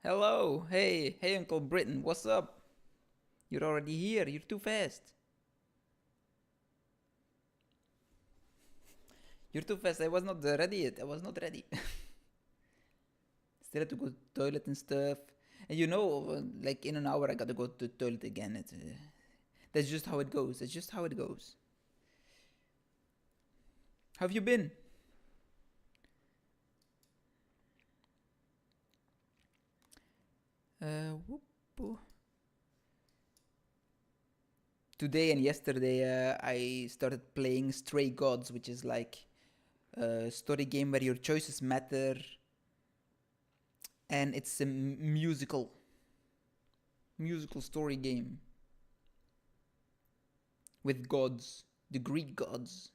Hello, hey Uncle Britain, what's up? You're already here, you're too fast. You're too fast, I was not ready yet, I was not ready. Still had to go to the toilet and stuff. And like in an hour I gotta go to the toilet again. That's just how it goes, that's just how it goes. How have you been? Whoop, whoop. Today and yesterday I started playing Stray Gods, which is like a story game where your choices matter, and it's a musical story game with gods, the Greek gods.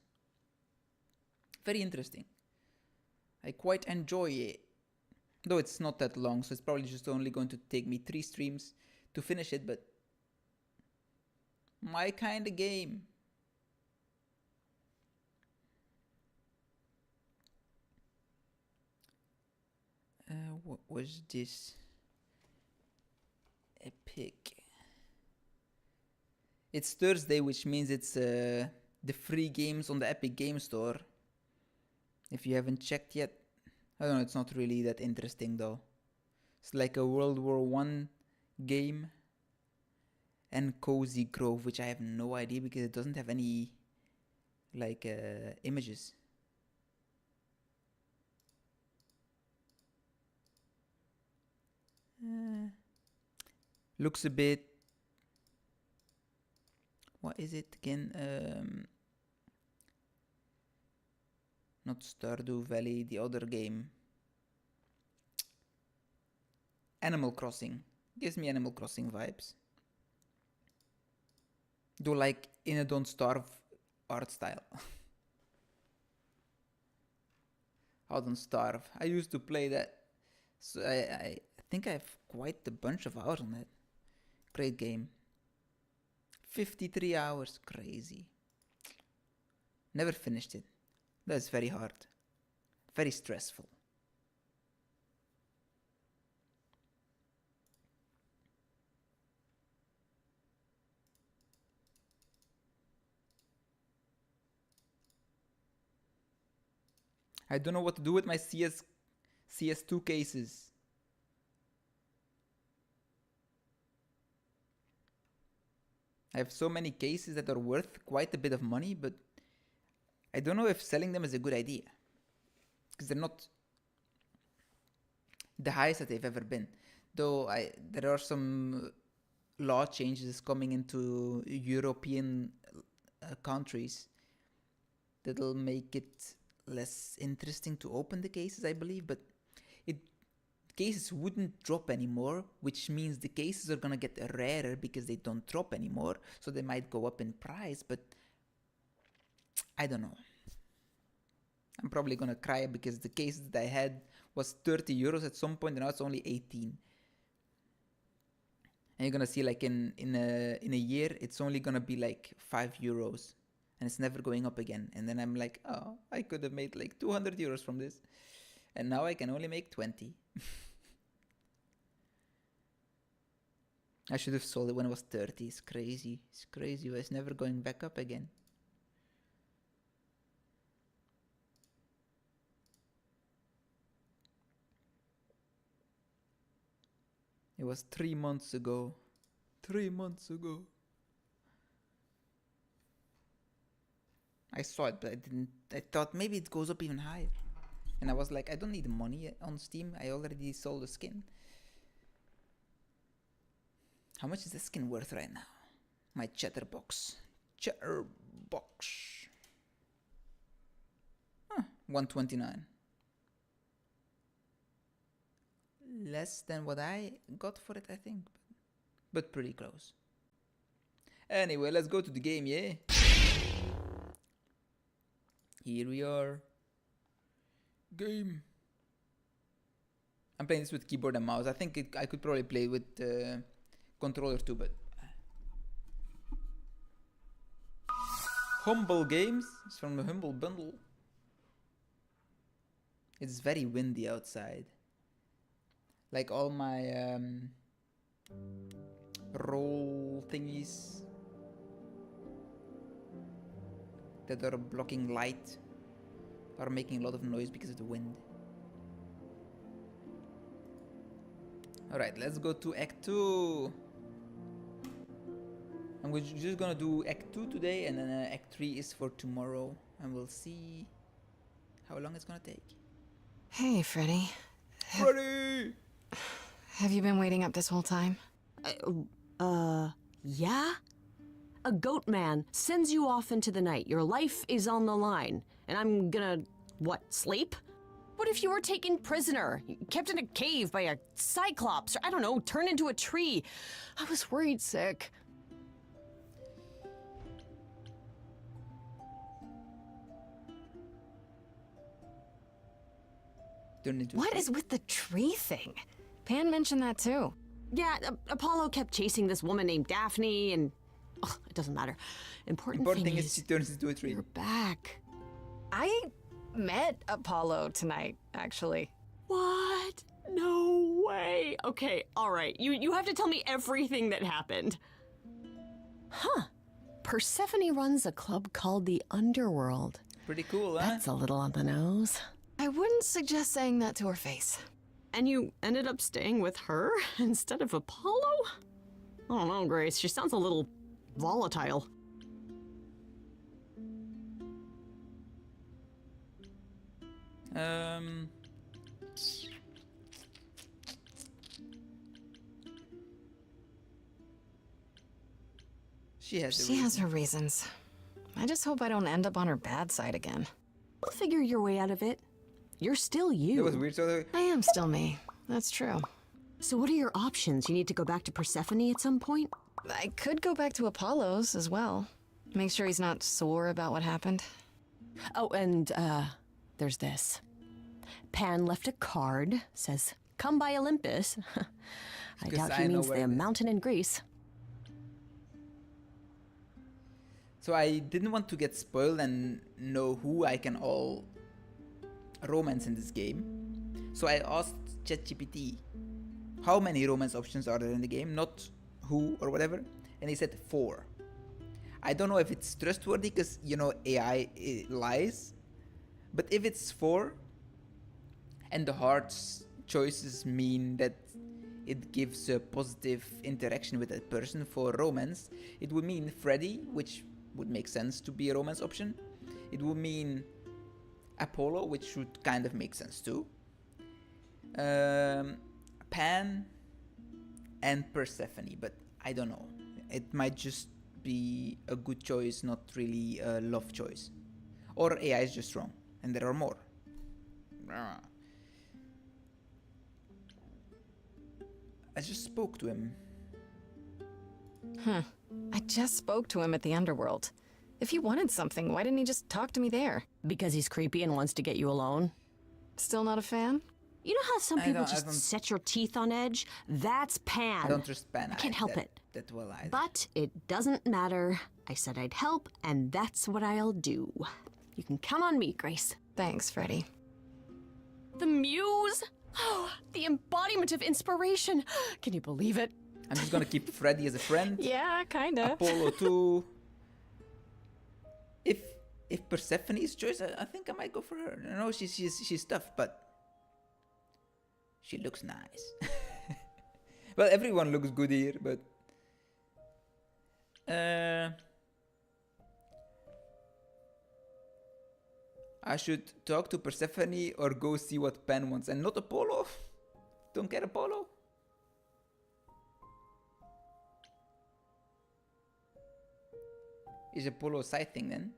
Very interesting. I quite enjoy it. Though it's not that long, so it's probably just only going to take me 3 streams to finish it, but my kind of game. What was this? Epic. It's Thursday, which means it's the free games on the Epic Game Store. If you haven't checked yet, I don't know, it's not really that interesting though. It's like a World War One game and Cozy Grove, which I have no idea because it doesn't have any like images. Looks a bit. What is it again? Not Stardew Valley, the other game. Animal Crossing. Gives me Animal Crossing vibes. Do like in a Don't Starve art style. How Don't Starve. I used to play that. So I think I have quite a bunch of hours on it. Great game. 53 hours. Crazy. Never finished it. That's very hard. Very stressful. I don't know what to do with my CS2 cases. I have so many cases that are worth quite a bit of money, but I don't know if selling them is a good idea. Because they're not the highest that they've ever been. Though there are some law changes coming into European countries that'll make it less interesting to open the cases, I believe, but cases wouldn't drop anymore, which means the cases are gonna get rarer because they don't drop anymore, so they might go up in price, but I don't know. I'm probably gonna cry because the case that I had was 30 euros at some point and now it's only 18. And you're gonna see like in a year it's only gonna be like 5 euros and it's never going up again. And then I'm like, oh, I could have made like 200 euros from this. And now I can only make 20. I should have sold it when it was 30. It's crazy. It's crazy. It's never going back up again. It was 3 months ago. 3 months ago. I saw it, but I didn't. I thought maybe it goes up even higher. And I was like, I don't need money on Steam. I already sold the skin. How much is the skin worth right now? My chatterbox. Chatterbox. Huh, 129. Less than what I got for it, I think. But pretty close. Anyway, let's go to the game, yeah? Here we are. Game. I'm playing this with keyboard and mouse. I think I could probably play with controller too, but Humble Games. It's from the Humble Bundle. It's very windy outside. Like all my roll thingies that are blocking light are making a lot of noise because of the wind. Alright, let's go to Act 2. And we're just gonna do Act 2 today, and then Act 3 is for tomorrow. And we'll see how long it's gonna take. Hey, Freddy. Freddy! Have you been waiting up this whole time? Yeah? A goat man sends you off into the night. Your life is on the line. And I'm gonna, what, sleep? What if you were taken prisoner, kept in a cave by a cyclops, or I don't know, turned into a tree? I was worried sick. What is with the tree thing? Pan mentioned that too. Yeah, Apollo kept chasing this woman named Daphne, and it doesn't matter. Important thing is she turns into a tree. You're back. I met Apollo tonight, actually. What? No way. Okay, all right. You have to tell me everything that happened. Huh. Persephone runs a club called the Underworld. Pretty cool, huh? That's a little on the nose. I wouldn't suggest saying that to her face. And you ended up staying with her instead of Apollo? I don't know, Grace. She sounds a little volatile. She has her reasons. I just hope I don't end up on her bad side again. You'll figure your way out of it. You're still you. That was weird. So I am still me. That's true. So what are your options? You need to go back to Persephone at some point? I could go back to Apollo's as well. Make sure he's not sore about what happened. Oh, and, there's this. Pan left a card, says, come by Olympus. I doubt he means the mountain in Greece. So I didn't want to get spoiled and know who I can all romance in this game. So I asked ChatGPT, how many romance options are there in the game? Not who or whatever. And he said 4. I don't know if it's trustworthy because, you know, AI lies. But if it's 4 and the heart's choices mean that it gives a positive interaction with that person for romance, it would mean Freddy, which would make sense to be a romance option. It would mean Apollo, which should kind of make sense too. Pan and Persephone, but I don't know. It might just be a good choice, not really a love choice. Or AI is just wrong, and there are more. I just spoke to him. I just spoke to him at the Underworld. If he wanted something, why didn't he just talk to me there? Because he's creepy and wants to get you alone. Still not a fan? You know how some people just set your teeth on edge? That's Pan. I don't trust Pan. I can't help it. That well either. But it doesn't matter. I said I'd help, and that's what I'll do. You can count on me, Grace. Thanks, Freddy. The muse? Oh, the embodiment of inspiration. Can you believe it? I'm just gonna keep Freddy as a friend. Yeah, kinda. Apollo too. If Persephone's choice, I think I might go for her. I know she's tough, but she looks nice. Well, everyone looks good here, but I should talk to Persephone or go see what Pan wants, and not Apollo. Don't get Apollo. Is Apollo a side thing then?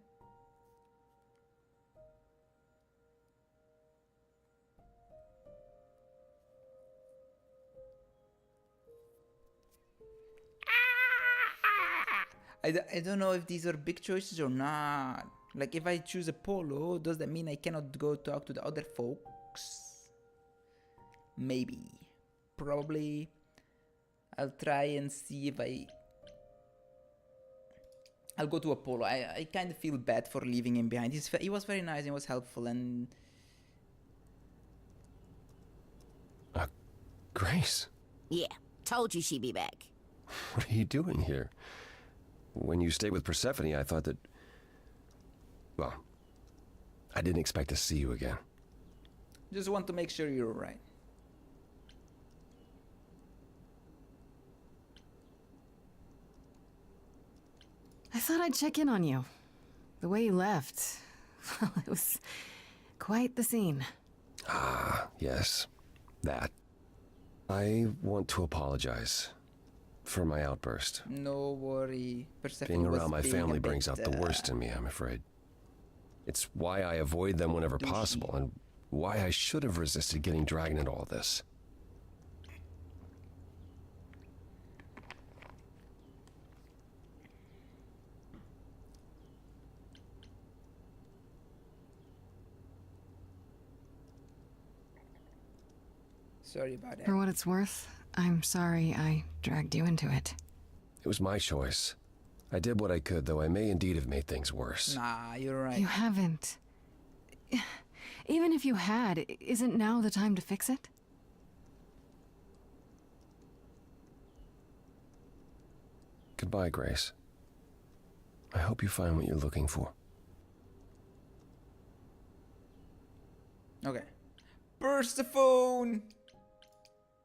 I don't know if these are big choices or not. Like, if I choose Apollo, does that mean I cannot go talk to the other folks? Maybe. Probably. I'll try and see if I'll go to Apollo. I kind of feel bad for leaving him behind. He was very nice and was helpful, and... Grace, Yeah, told you she'd be back. what are you doing here? When you stayed with Persephone, I thought that... Well, I didn't expect to see you again. Just want to make sure you're alright. I thought I'd check in on you. The way you left, well, it was quite the scene. Ah, yes. That. I want to apologize for my outburst. No worry. Persephone Being was around my being family a brings out bit, the worst in me, I'm afraid. It's why I avoid them whenever douchey. possible, and why I should have resisted getting dragged into all this. Sorry about that. For what it's worth, I'm sorry I dragged you into it. It was my choice. I did what I could, though I may indeed have made things worse. Nah, you're right. You haven't. Even if you had, isn't now the time to fix it? Goodbye, Grace. I hope you find what you're looking for. Okay. Persephone!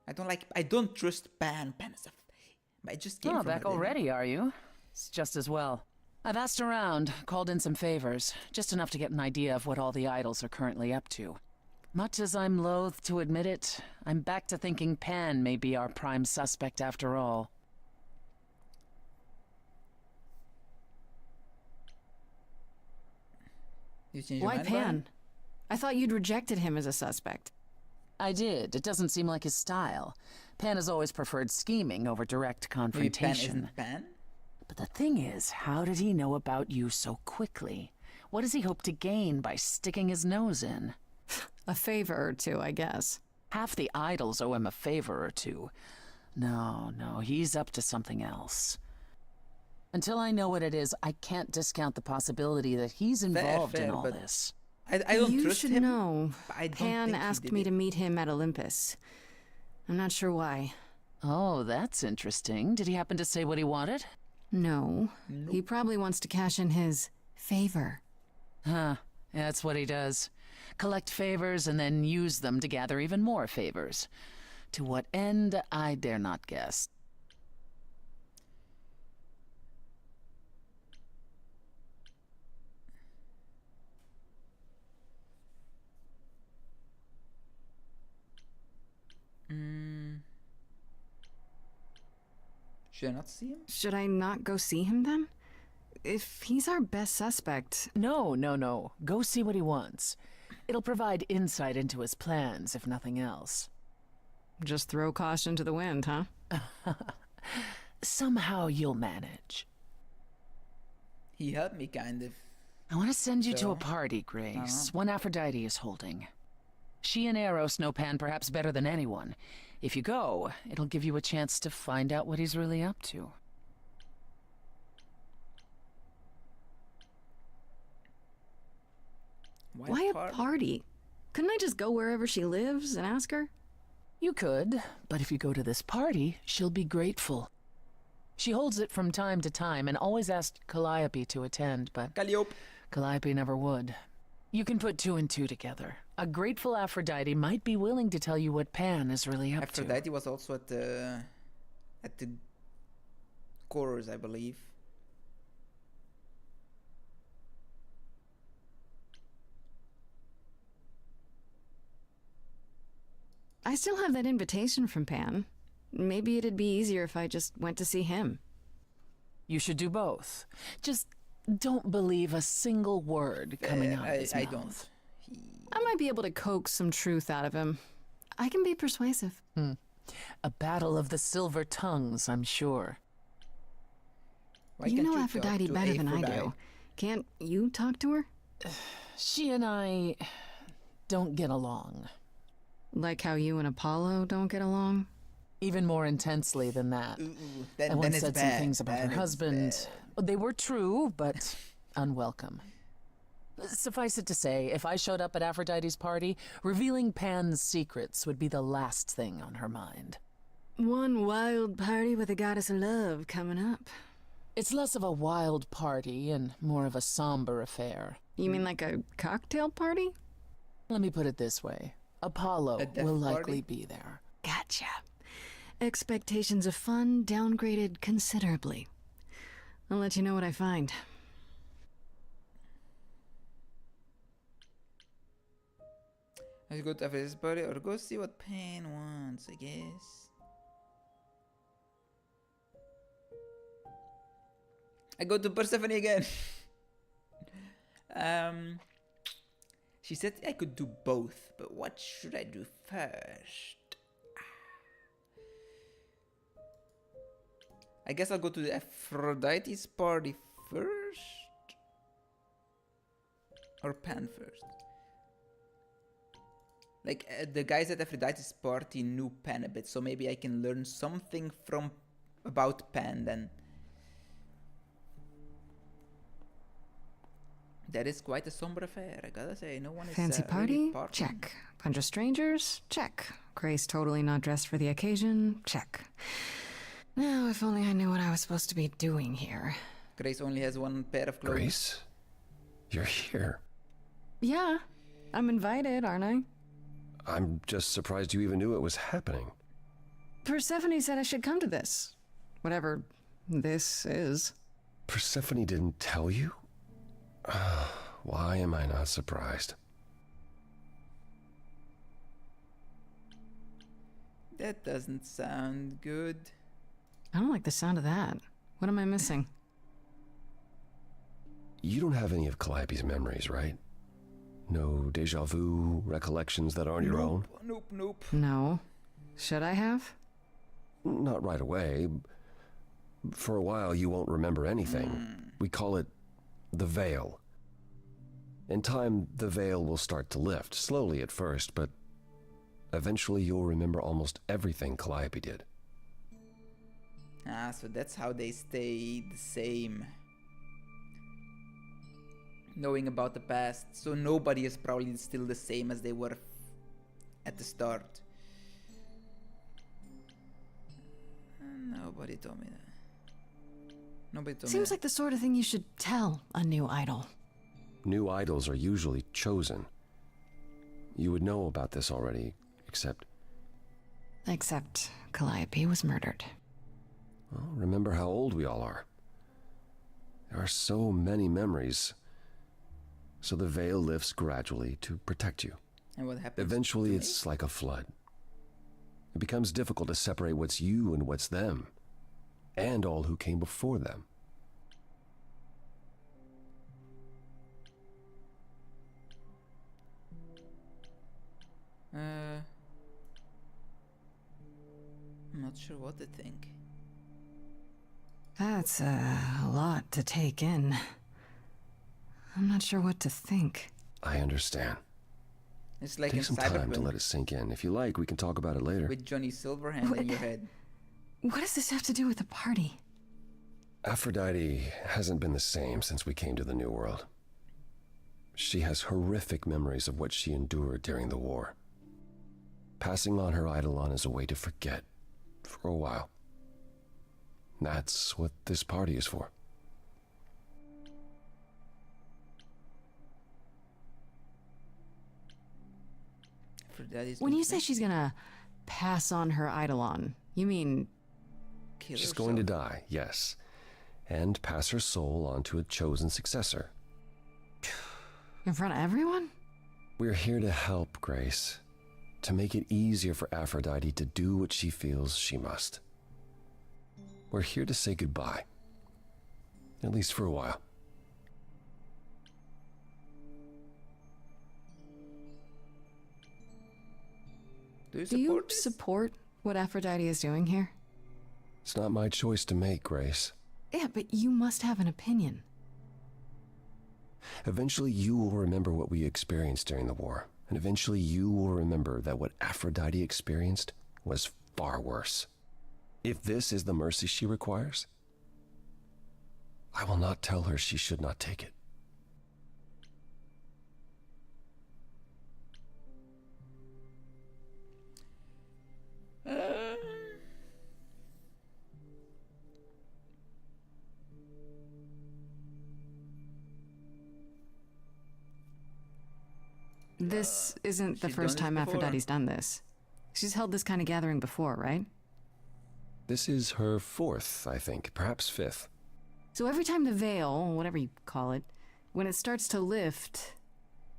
I don't trust Pan. Pan is a... I just came Oh, from back it, didn't I? already, are you? It's just as well. I've asked around, called in some favors, just enough to get an idea of what all the idols are currently up to. Much as I'm loath to admit it, I'm back to thinking Pan may be our prime suspect after all. You changed your Why mind about him? Pan? I thought you'd rejected him as a suspect. I did. It doesn't seem like his style. Pan has always preferred scheming over direct Maybe Pan confrontation. isn't Pan? But the thing is, how did he know about you so quickly? What does he hope to gain by sticking his nose in? A favor or two, I guess. Half the idols owe him a favor or two. No, he's up to something else. Until I know what it is, I can't discount the possibility that he's involved in fair, all but- this. I don't You trust should him. know. but I don't Pan think he asked did me it. to meet him at Olympus. I'm not sure why. Oh, that's interesting. Did he happen to say what he wanted? No. He probably wants to cash in his favor. Huh. That's what he does. Collect favors and then use them to gather even more favors. To what end, I dare not guess. Should I not see him? Should I not go see him then? If he's our best suspect, No. Go see what he wants. It'll provide insight into his plans, if nothing else. just throw caution to the wind, huh? Somehow you'll manage. He helped me, kind of. I want to send you to So? a party, Grace. One Aphrodite is holding. She and Eros know Pan perhaps better than anyone. If you go, it'll give you a chance to find out what he's really up to. Why a party? Couldn't I just go wherever she lives and ask her? You could, but if you go to this party, she'll be grateful. She holds it from time to time and always asked Calliope to attend, but Calliope. Calliope never would. You can put two and two together. A grateful Aphrodite might be willing to tell you what Pan is really up to. Aphrodite was also at the chorus, I believe. I still have that invitation from Pan. Maybe it'd be easier if I just went to see him. You should do both. Just don't believe a single word coming out of his I mouth. don't. I might be able to coax some truth out of him. I can be persuasive. A battle of the silver tongues, I'm sure. Why You can't know talk Aphrodite to better than I Aphrodite? do. Can't you talk to her? She and I don't get along. Like how you and Apollo don't get along? Even more intensely than that. Ooh, I then once it's said bad. some things about Then her it's husband. bad. They were true, but unwelcome. Suffice it to say, if I showed up at Aphrodite's party, revealing Pan's secrets would be the last thing on her mind. One wild party with a goddess of love coming up. It's less of a wild party and more of a somber affair. You mean like a cocktail party? Let me put it this way. Apollo A death will party? likely be there. Gotcha. Expectations of fun downgraded considerably. I'll let you know what I find. I should go to Aphrodite's party or go see what Pan wants, I guess. I go to Persephone again. She said I could do both, but what should I do first? I guess I'll go to the Aphrodite's party first? Or Pan first? Like, the guys at Aphrodite's party knew Pan a bit, so maybe I can learn something from about Pan then. That is quite a somber affair, I gotta say. No one is Fancy really party? partying. Check. Bunch of strangers? Check. Grace totally not dressed for the occasion? Check. Now, if only I knew what I was supposed to be doing here. Grace only has one pair of clothes. Grace? You're here. Yeah, I'm invited, aren't I? I'm just surprised you even knew it was happening. Persephone said I should come to this. Whatever this is. Persephone didn't tell you? Why am I not surprised? That doesn't sound good. I don't like the sound of that. What am I missing? You don't have any of Calliope's memories, right? No deja vu recollections that aren't your own? Nope. No. Should I have? Not right away. For a while, you won't remember anything. We call it the veil. In time, the veil will start to lift, slowly at first, but eventually you'll remember almost everything Calliope did. Ah, so that's how they stay the same. Knowing about the past, so nobody is probably still the same as they were at the start. Nobody told me that. Nobody told me Seems that. like the sort of thing you should tell a new idol. New idols are usually chosen. You would know about this already, except... Except Calliope was murdered. Well, remember how old we all are. There are so many memories. So the veil lifts gradually to protect you. And what happens? Eventually, to it's like a flood. It becomes difficult to separate what's you and what's them, and all who came before them. me? I'm not sure what to think. That's a lot to take in. I'm not sure what to think. I understand. It's like Take in some time to Cyberpunk let it sink in. If you like, we can talk about it later. with Johnny Silverhand in your head. What does this have to do with the party? Aphrodite hasn't been the same since we came to the New World. She has horrific memories of what she endured during the war. Passing on her eidolon is a way to forget, for a while. That's what this party is for. Aphrodite's When going you to say she's gonna pass on her eidolon, you mean kill She's herself. going to die, yes, and pass her soul on to a chosen successor. in front of everyone? We're here to help, Grace, to make it easier for Aphrodite to do what she feels she must. We're here to say goodbye, at least for a while. Do you Do you support this? support what Aphrodite is doing here? It's not my choice to make, Grace. Yeah, but you must have an opinion. Eventually you will remember what we experienced during the war, and eventually you will remember that what Aphrodite experienced was far worse. If this is the mercy she requires, I will not tell her she should not take it. This isn't the she's first done time this before. Aphrodite's done this. She's held this kind of gathering before, right? This is her 4th, I think, perhaps 5th. So every time the veil, whatever you call it, when it starts to lift,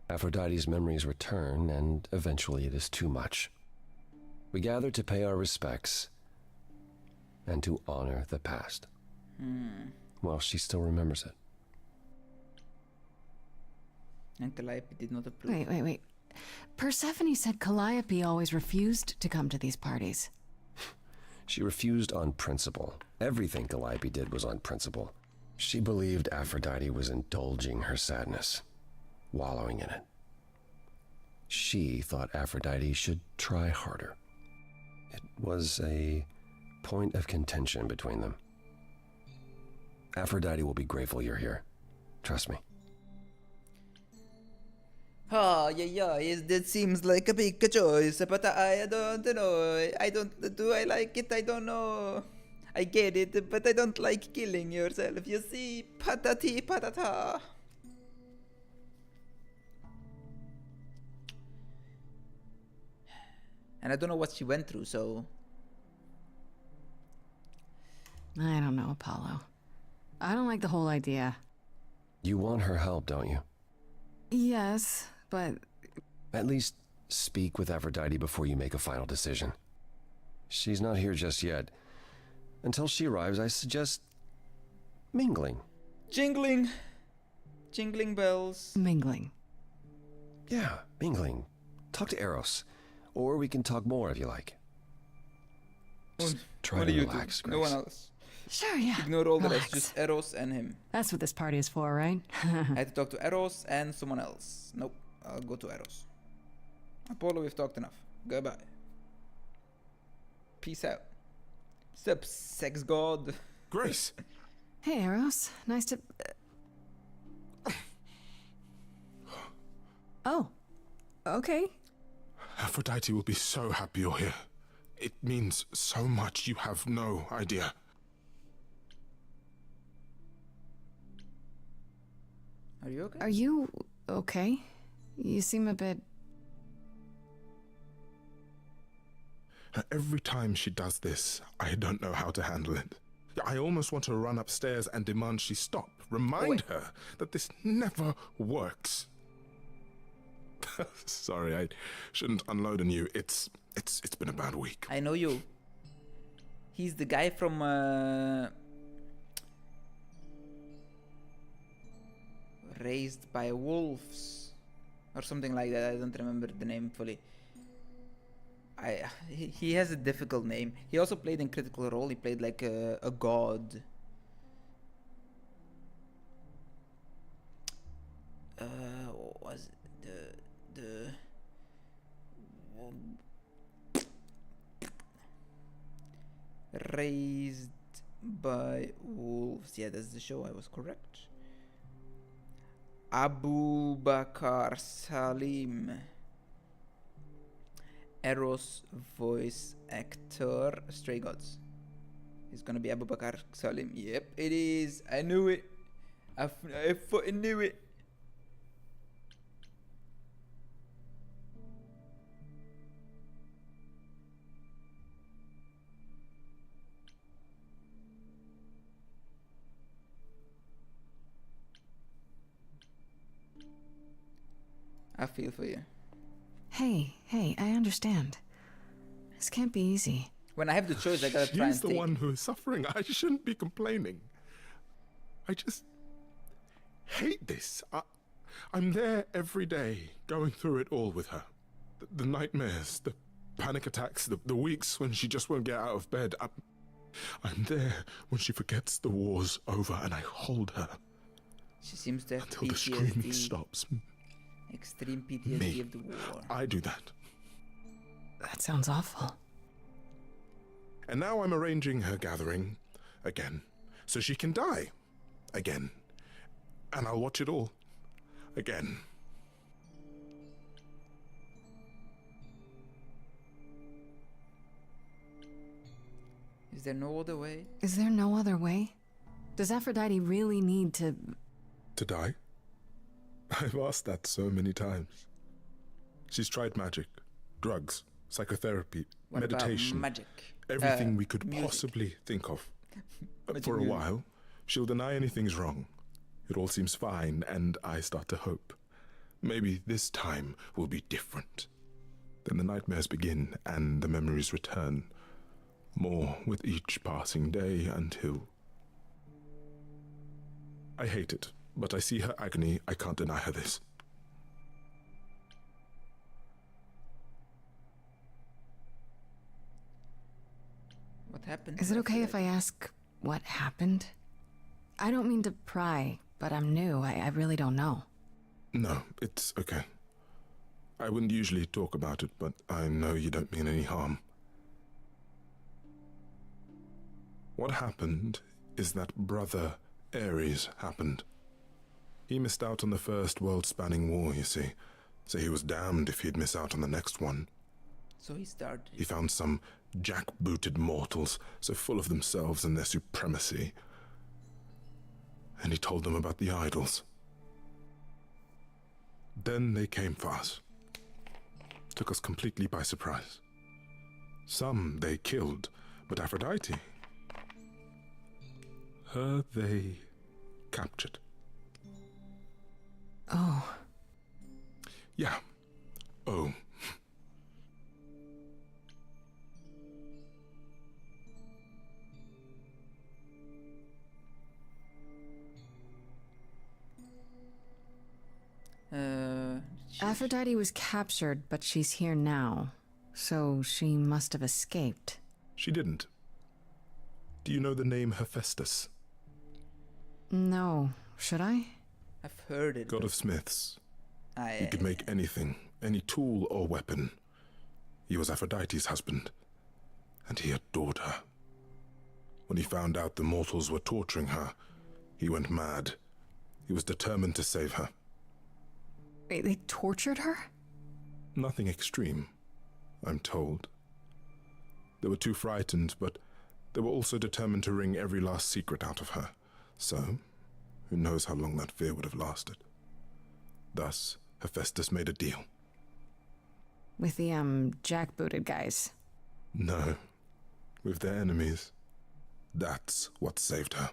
Aphrodite's memories return, and eventually it is too much. We gather to pay our respects and to honor the past. Well, she still remembers it. And Calliope did not approve. wait. Persephone said Calliope always refused to come to these parties. She refused on principle. Everything Calliope did was on principle. She believed Aphrodite was indulging her sadness, wallowing in it. She thought Aphrodite should try harder. It was a point of contention between them. Aphrodite will be grateful you're here. Trust me. Oh, yeah, that seems like a big choice, but I don't know. Do I like it? I don't know. I get it, but I don't like killing yourself, you see? Patati patata. And I don't know what she went through, so... I don't know, Apollo. I don't like the whole idea. You want her help, don't you? Yes, but At least speak with Aphrodite before you make a final decision. She's not here just yet. Until she arrives, I suggest mingling. Jingling bells. mingling. Yeah, mingling. Talk to Eros. Or we can talk more if you like. Just try What to do you relax, do? Grace. No one else. Sure, yeah. Ignore all the rest, Relax. just Eros and him. That's what this party is for, right? I had to talk to Eros and someone else. Nope, I'll go to Eros. Apollo, we've talked enough. Goodbye. Peace out. Sup, sex god? Grace, Hey, Eros. Nice to... Oh. Okay. Aphrodite will be so happy you're here. It means so much, you have no idea. Are you okay? Are you okay? You seem a bit... Every time she does this, I don't know how to handle it. I almost want to run upstairs and demand she stop. Remind her that this never works. Sorry, I shouldn't unload on you. It's been a bad week. I know you. He's the guy from Raised by Wolves or something like that. I don't remember the name fully. He has a difficult name. He also played in Critical Role. He played like a god. What was it? the Raised by Wolves. Yeah, that's the show. I was correct. Abu Bakar Salim. Eros voice actor. Stray Gods. He's gonna be Abu Bakar Salim. Yep, it is. I knew it. I fucking knew it. I feel for you. Hey, I understand. This can't be easy. When I have the choice, I gotta try and She's the take. one who is suffering. I shouldn't be complaining. I just hate this. I'm there every day, going through it all with her. The nightmares, the panic attacks, the weeks when she just won't get out of bed. I'm there when she forgets the war's over, and I hold her She seems to have until the screaming PTSD. stops. Extreme PTSD Me. of the war. I do that. That sounds awful. And now I'm arranging her gathering again, so she can die again. And I'll watch it all again. Is there no other way? Is there no other way? Does Aphrodite really need to... To die? I've asked that so many times. She's tried magic, drugs, psychotherapy, What about meditation, magic? everything we could music. possibly think of. Magic For a music. while, she'll deny anything's wrong. It all seems fine, and I start to hope. Maybe this time will be different. Then the nightmares begin, and the memories return. More with each passing day until... I hate it, but I see her agony. I can't deny her this. What happened? Is it okay if I ask what happened? I don't mean to pry, but I'm new. I really don't know. No, it's okay. I wouldn't usually talk about it, but I know you don't mean any harm. What happened is that Brother Ares happened. He missed out on the first world-spanning war, you see, so he was damned if he'd miss out on the next one. So he started. He found some jackbooted mortals, so full of themselves and their supremacy, and he told them about the idols. Then they came for us. Took us completely by surprise. Some they killed, but Aphrodite, her they captured. Oh, Yeah. Oh. Aphrodite was captured, but she's here now. So she must have escaped. She didn't. Do you know the name Hephaestus? No. Should I? I've heard it. God but of smiths. I, He could make anything, any tool or weapon. He was Aphrodite's husband, and he adored her. When he found out the mortals were torturing her, he went mad. He was determined to save her. Wait, they tortured her? Nothing extreme, I'm told. They were too frightened, but they were also determined to wring every last secret out of her. So, who knows how long that fear would have lasted. Thus, Hephaestus made a deal. With the, jackbooted guys. No, with their enemies. That's what saved her.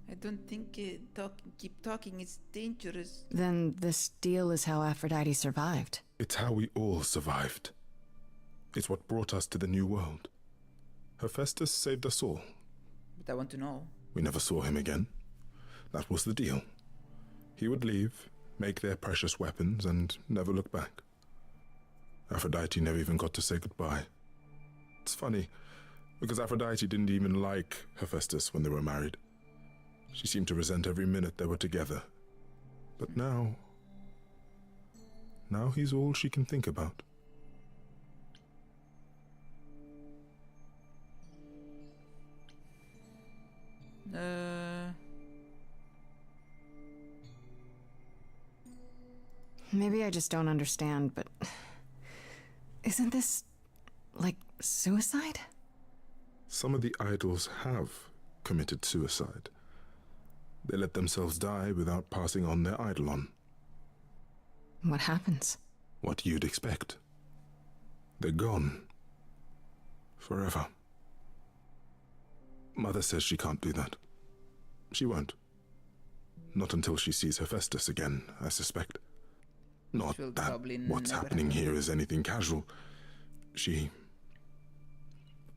I don't think keep talking is dangerous. Then this deal is how Aphrodite survived. It's how we all survived. It's what brought us to the new world. Hephaestus saved us all. But I want to know. We never saw him again. That was the deal. He would leave, make their precious weapons, and never look back. Aphrodite never even got to say goodbye. It's funny, because Aphrodite didn't even like Hephaestus when they were married. She seemed to resent every minute they were together. But now he's all she can think about. Maybe I just don't understand, but... Isn't this... like, suicide? Some of the idols have committed suicide. They let themselves die without passing on their eidolon. What happens? What you'd expect. They're gone. Forever. Mother says she can't do that. She won't. Not until she sees Hephaestus again, I suspect. Not will that probably what's never happening happen. here is anything casual. She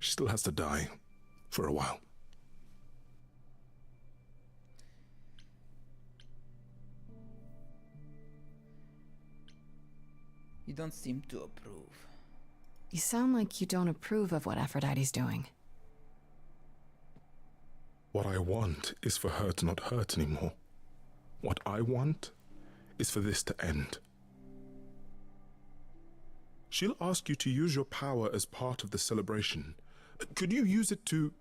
still has to die for a while. You don't seem to approve. You sound like you don't approve of what Aphrodite's doing. What I want is for her to not hurt anymore. What I want is for this to end. She'll ask you to use your power as part of the celebration. Could you use it to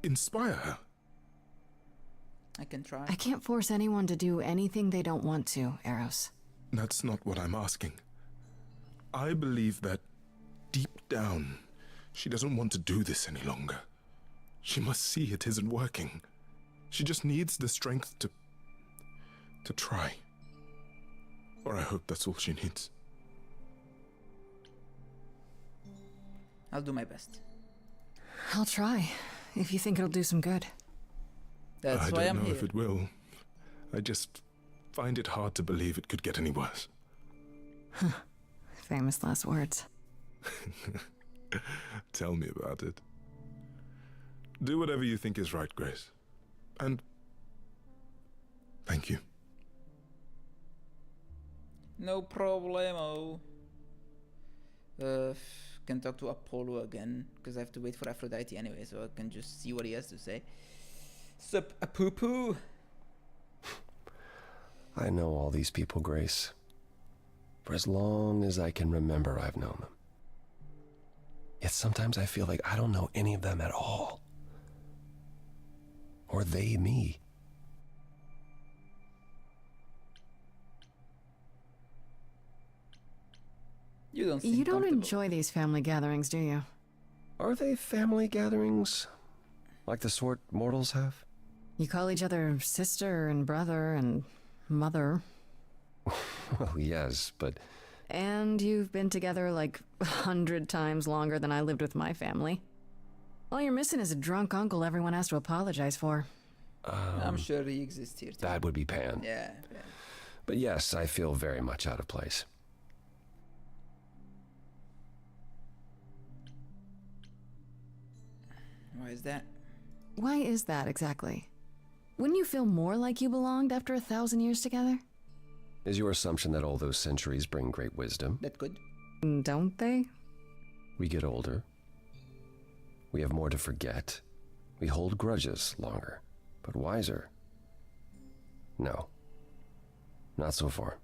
inspire her? I can try. I can't force anyone to do anything they don't want to, Eros. That's not what I'm asking. I believe that deep down, she doesn't want to do this any longer. She must see it isn't working. She just needs the strength to try. Or I hope that's all she needs. I'll do my best. I'll try, if you think it'll do some good. That's I why don't I'm know here. if it will. I just find it hard to believe it could get any worse. Famous last words. Tell me about it. Do whatever you think is right, Grace. And thank you. No problemo. Can talk to Apollo again, because I have to wait for Aphrodite anyway, so I can just see what he has to say. Sup, a poo-poo? I know all these people, Grace. For as long as I can remember, I've known them. Yet sometimes I feel like I don't know any of them at all. Or they me. You don't seem You don't comfortable. enjoy these family gatherings, do you? Are they family gatherings? Like the sort mortals have? You call each other sister and brother and mother. Well, yes, but And you've been together like 100 times longer than I lived with my family. All you're missing is a drunk uncle everyone has to apologize for. I'm sure he exists here too. that would be Pan. Yeah. But yes, I feel very much out of place. Why is that? Why is that exactly? Wouldn't you feel more like you belonged after 1,000 years together? Is your assumption that all those centuries bring great wisdom? That good? Don't they? We get older. We have more to forget. We hold grudges longer, but wiser. No. Not so far.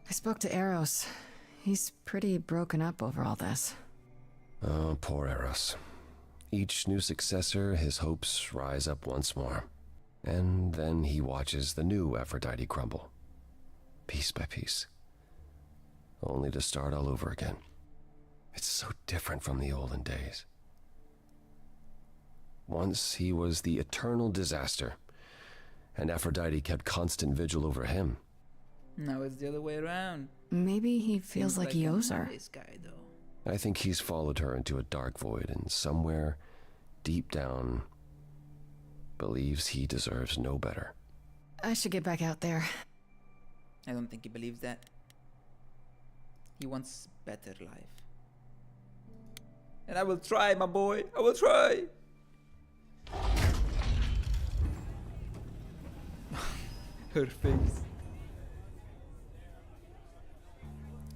I spoke to Eros. He's pretty broken up over all this. Oh, poor Eros. Each new successor, his hopes rise up once more. And then he watches the new Aphrodite crumble. Piece by piece. Only to start all over again. It's so different from the olden days. Once he was the eternal disaster, and Aphrodite kept constant vigil over him. Now it's the other way around. Maybe he feels Seems like he a owes her. Nice guy, though. I think he's followed her into a dark void, and somewhere, deep down, believes he deserves no better. I should get back out there. I don't think he believes that. He wants better life. And I will try, my boy. I will try. Her face.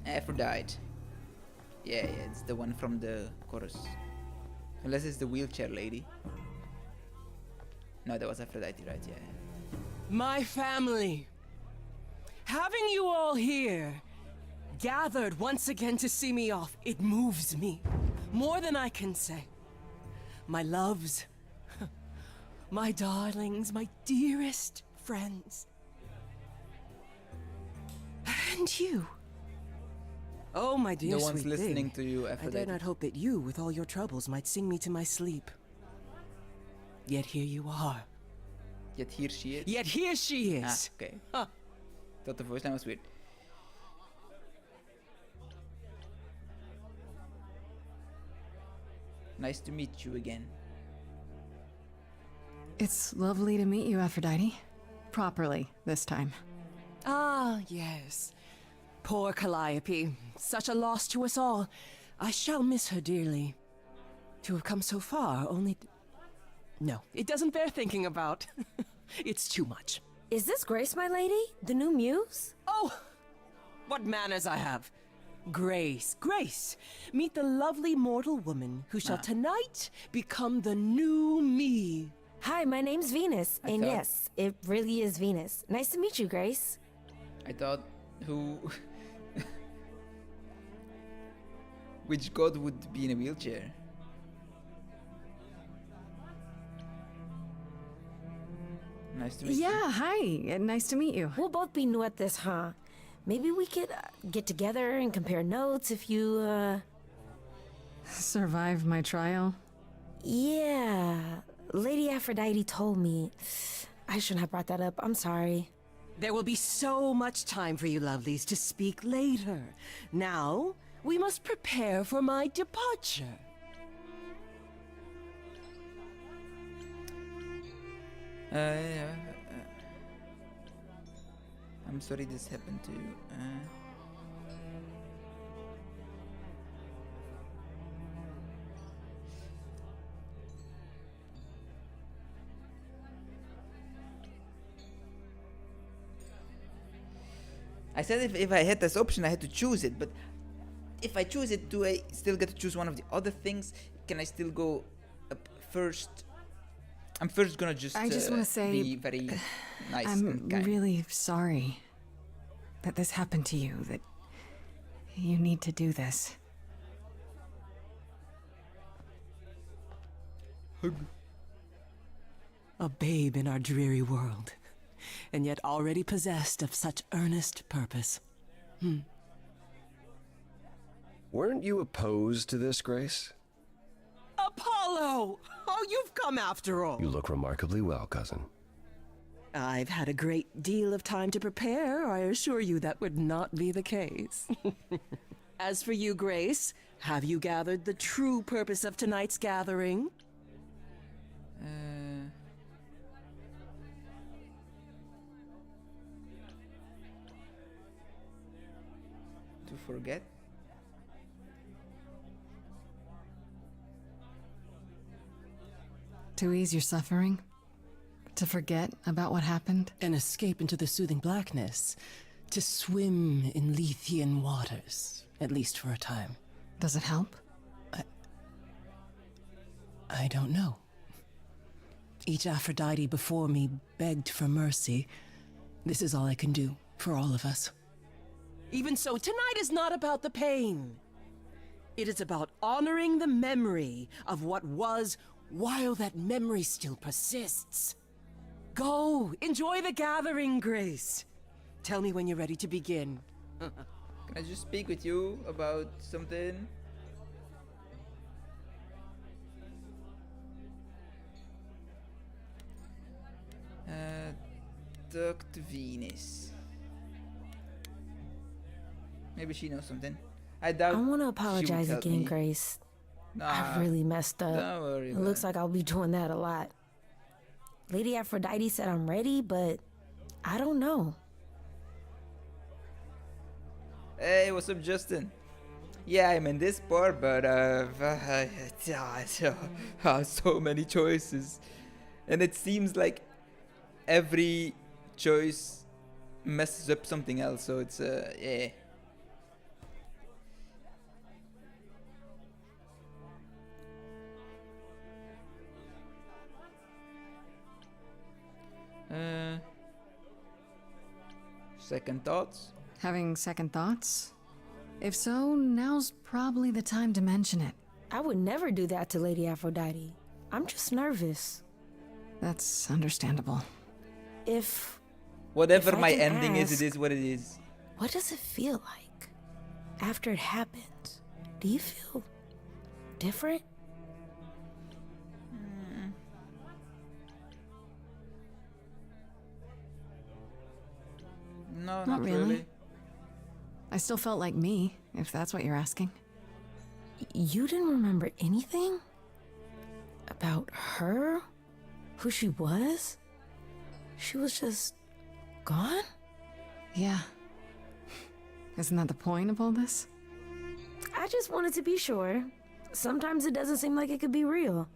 Aphrodite. Yeah, it's the one from the chorus. Unless it's the wheelchair lady. No, that was Aphrodite, right? Yeah. My family. Having you all here, gathered once again to see me off, it moves me. More than I can say. My loves, my darlings, my dearest friends. And you. Oh, my dear No one's sweet listening thing. to you, I Aphrodite. dare not hope that you, with all your troubles, might sing me to my sleep. Yet here you are. Yet here she is. Yet here she Ah, is. okay. Huh. Thought the voice line was weird. Nice to meet you again. It's lovely to meet you, Aphrodite. Properly, this time. Ah, yes. Poor Calliope. Such a loss to us all. I shall miss her dearly. To have come so far, only... No, it doesn't bear thinking about. It's too much. Is this Grace, my lady? The new muse? Oh! What manners I have. Grace, Grace. Meet the lovely mortal woman who shall tonight become the new me. Hi, my name's Venus. I And thought- yes, it really is Venus. Nice to meet you, Grace. I thought who... Which god would be in a wheelchair? Nice to meet you. Yeah, hi. Nice to meet you. We'll both be new at this, huh? Maybe we could get together and compare notes if you, Survive my trial. Yeah. Lady Aphrodite told me. I shouldn't have brought that up. I'm sorry. There will be so much time for you lovelies to speak later. Now, we must prepare for my departure. I'm sorry this happened to you. I said if I had this option, I had to choose it, but if I choose it, do I still get to choose one of the other things? Can I still go up first? I'm first gonna just I just want to say, be very nice I'm and kind. really sorry that this happened to you, that you need to do this. A babe in our dreary world, and yet already possessed of such earnest purpose. Weren't you opposed to this, Grace? Apollo! Oh, you've come after all. You look remarkably well, cousin. I've had a great deal of time to prepare. I assure you that would not be the case. As for you, Grace, have you gathered the true purpose of tonight's gathering? To forget? To ease your suffering? To forget about what happened? An escape into the soothing blackness. To swim in Lethean waters, at least for a time. Does it help? I don't know. Each Aphrodite before me begged for mercy. This is all I can do for all of us. Even so, tonight is not about the pain. It is about honoring the memory of what was while that memory still persists. Go, enjoy the gathering, Grace. Tell me when you're ready to begin. Can I just speak with you about something? Dr. Venus. Maybe she knows something. I doubt. I want to she would apologize tell again, me. Grace. Nah, I really messed up. don't worry It about looks like I'll be doing that a lot. Lady Aphrodite said I'm ready, but I don't know. Hey, what's up, Justin? Yeah, I'm in this part, but so many choices, and it seems like every choice messes up something else. So it's yeah. Second thoughts? Having second thoughts? If so, now's probably the time to mention it. I would never do that to Lady Aphrodite. I'm just nervous. That's understandable. If Whatever If I my can ending is, ask- it is what it is. What does it feel like after it happens? Do you feel different? No, Not not really. really. I still felt like me, if that's what you're asking. You didn't remember anything? About her? Who she was? She was just gone? Yeah. Isn't that the point of all this? I just wanted to be sure. Sometimes it doesn't seem like it could be real.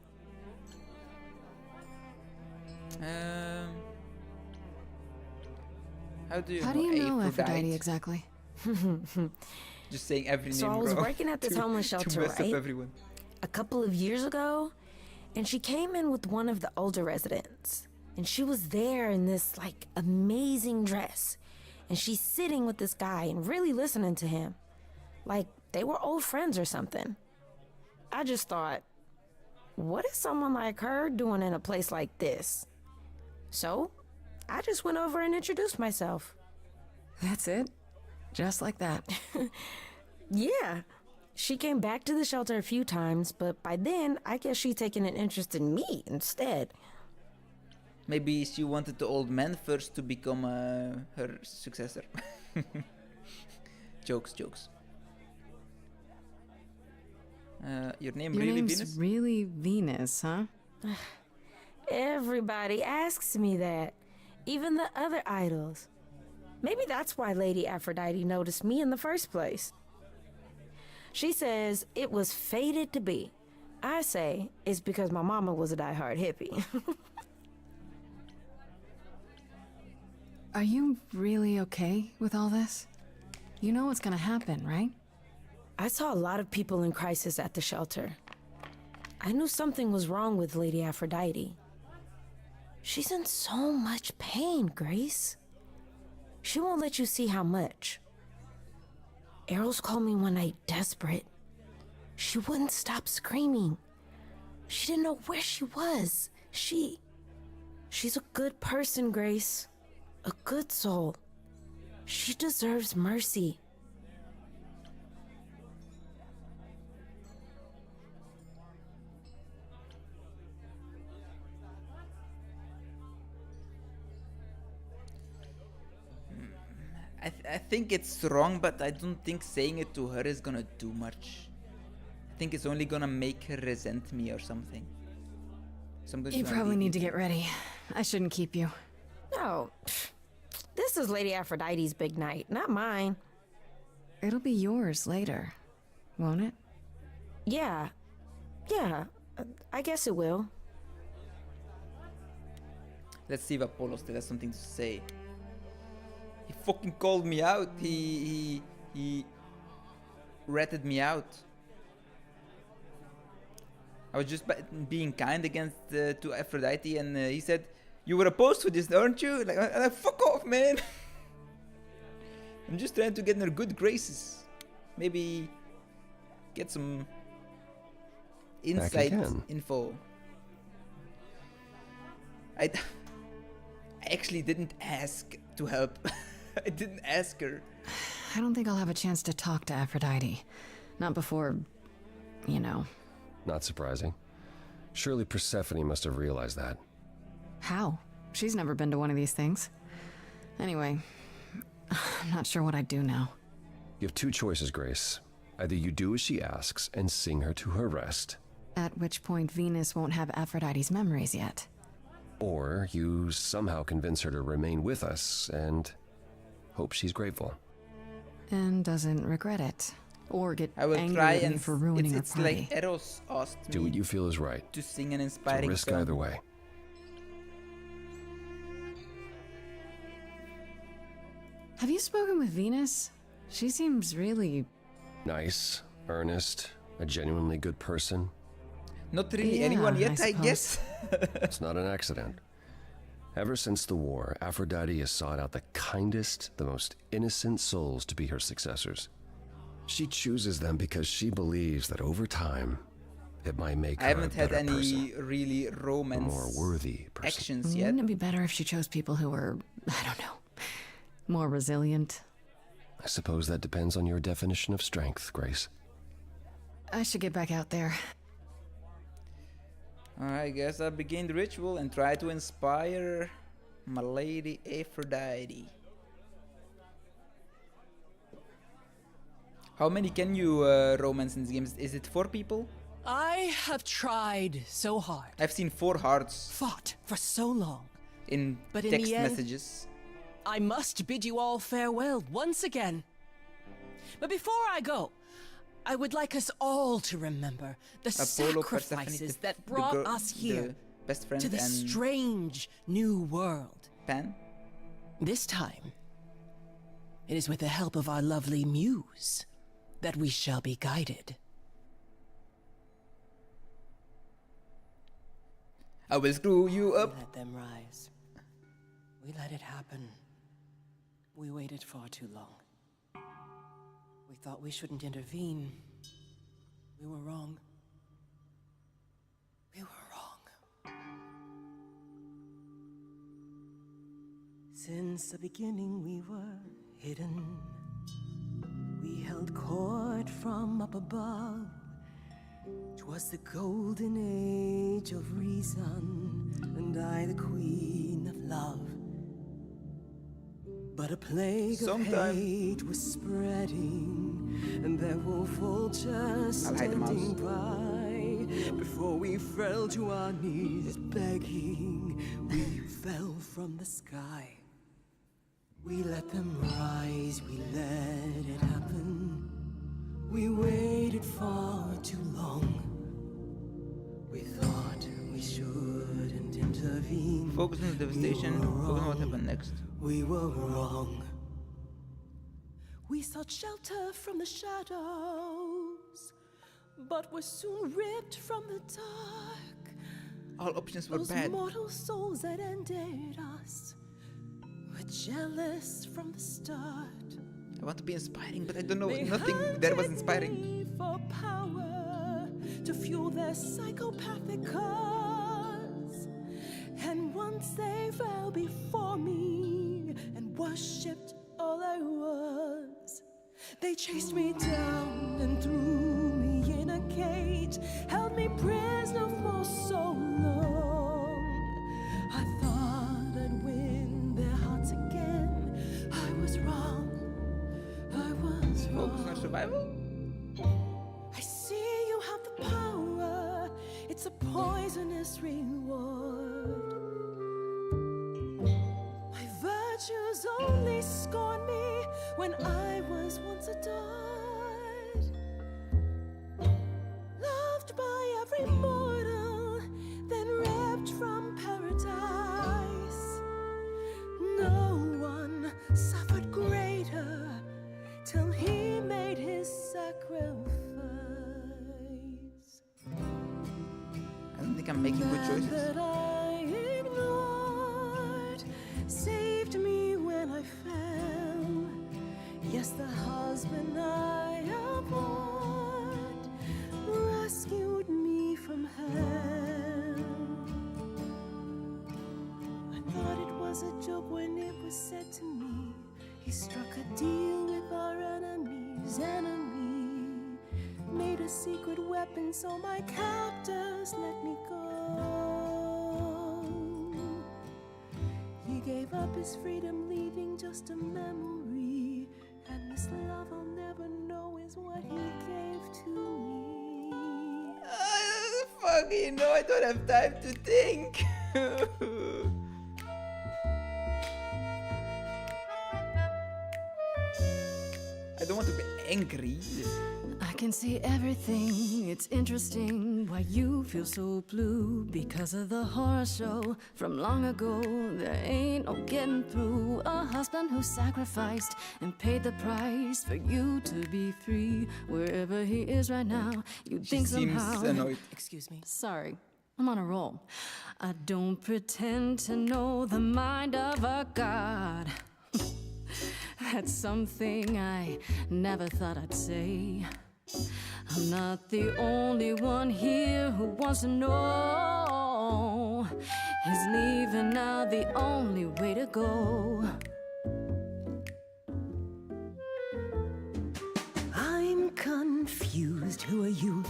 How do you How know do you know Aphrodite? Aphrodite exactly? Just saying every So name I was wrong working at this to- homeless to shelter, mess right? up everyone. A couple of years ago, and she came in with one of the older residents. And she was there in this like amazing dress. And she's sitting with this guy and really listening to him. Like they were old friends or something. I just thought, what is someone like her doing in a place like this? So I just went over and introduced myself. That's it? Just like that. Yeah. She came back to the shelter a few times, but by then, I guess she'd taken an interest in me instead. Maybe she wanted the old man first to become her successor. Jokes. Your name Your really name's Venus? really Venus, huh? Everybody asks me that, even the other idols. Maybe that's why Lady Aphrodite noticed me in the first place. She says it was fated to be. I say it's because my mama was a diehard hippie. Are you really okay with all this? You know what's gonna happen, right? I saw a lot of people in crisis at the shelter. I knew something was wrong with Lady Aphrodite. She's in so much pain, Grace. She won't let you see how much. Eros called me one night desperate. She wouldn't stop screaming. She didn't know where she was. She's a good person, Grace. A good soul. She deserves mercy. I think it's wrong, but I don't think saying it to her is gonna do much. I think it's only gonna make her resent me or something. So I'm You gonna probably leave need you to get ready. I shouldn't keep you. No, this is Lady Aphrodite's big night, not mine. It'll be yours later, won't it? Yeah, I guess it will. Let's see if Apollo still has something to say. He fucking called me out. He ratted me out. I was just being kind against to Aphrodite, and he said, "You were opposed to this, aren't you?" Like, fuck off, man. I'm just trying to get in her good graces. Maybe get some inside info. I actually didn't ask to help. I didn't ask her. I don't think I'll have a chance to talk to Aphrodite. Not before, you know. Not surprising. Surely Persephone must have realized that. How? She's never been to one of these things. Anyway, I'm not sure what I'd do now. You have two choices, Grace. Either you do as she asks and sing her to her rest, At which point Venus won't have Aphrodite's memories yet. or you somehow convince her to remain with us and hope she's grateful. And doesn't regret it. Or get I will angry try at me and for ruining it's her party. like Eros asked Do what me you feel is right. to sing an It's a inspiring risk song. either way. Have you spoken with Venus? She seems really... Nice, earnest, a genuinely good person. Not really Yeah, anyone I yet, I suppose. guess. It's not an accident. Ever since the war, Aphrodite has sought out the kindest, the most innocent souls to be her successors. She chooses them because she believes that over time, it might make I her haven't a had better any person, really a romance more worthy person. actions yet. Wouldn't it be better if she chose people who were, I don't know, more resilient? I suppose that depends on your definition of strength, Grace. I should get back out there. I guess I'll begin the ritual and try to inspire my lady Aphrodite. How many can you romance in this game? Is it 4 people? I have tried so hard, I've seen 4 hearts fought for so long. in But in text the end- messages. I must bid you all farewell once again. But before I go, I would like us all to remember the Apollo, sacrifices Persephone, that the brought girl- us here the best friend to the and strange new world. Pan. This time, it is with the help of our lovely muse that we shall be guided. I will screw you We up. let them rise. We let it happen. We waited far too long. We thought we shouldn't intervene. We were wrong. We were wrong. Since the beginning we were hidden. We held court from up above. 'Twas the golden age of reason, and I the queen of love. But a plague of hate was spreading, and there were vultures standing by. Before we fell to our knees begging, we fell from the sky. We let them rise, we let it happen. We waited far too long. We thought we shouldn't intervene. Focus on the devastation, focus on what happened next. We were wrong. We sought shelter from the shadows, but were soon ripped from the dark. All options were Those bad. mortal souls that ended us were jealous from the start. I want to be inspiring, but I don't know, They nothing there was hunted inspiring. me for power to fuel their psychopathic cause. And once they fell before me and worshipped all I was, they chased me down and threw me in a cage, held me prisoner for so long. I thought I'd win their hearts again. I was wrong. I was Focus on wrong. survival? I see you have the power. It's a poisonous reward. My virtues only scorn me when I was once adored. Loved by every mortal, then ripped from paradise. No one suffered greater till he made his sacrifice. I don't think I'm making good choices. That I ignored saved me when I fell. Yes, the husband I abhorred rescued me from hell. I thought it was a joke when it was said to me. He struck a deal with our enemy's enemy, made a secret weapon so my captors let me go. He gave up his freedom, leaving just a memory, and this love I'll never know is what he gave to me. Fuck, you know, I don't have time to think. I don't want to be angry. I can see everything, it's interesting why you feel so blue. Because of the horror show from long ago, there ain't no getting through. A husband who sacrificed and paid the price for you to be free. Wherever he is right now, you'd She think seems somehow. annoyed. Excuse me. Sorry, I'm on a roll. I don't pretend to know the mind of a god. That's something I never thought I'd say. I'm not the only one here who wants to know. Is leaving now the only way to go? I'm confused. Who are you?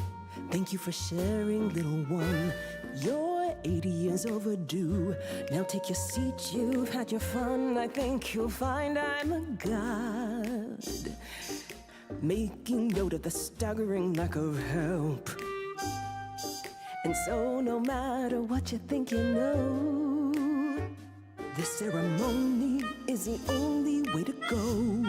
Thank you for sharing, little one. You're 80 years overdue. Now take your seat, you've had your fun. I think you'll find I'm a god, making note of the staggering lack of help. And so no matter what you think you know, this ceremony is the only way to go.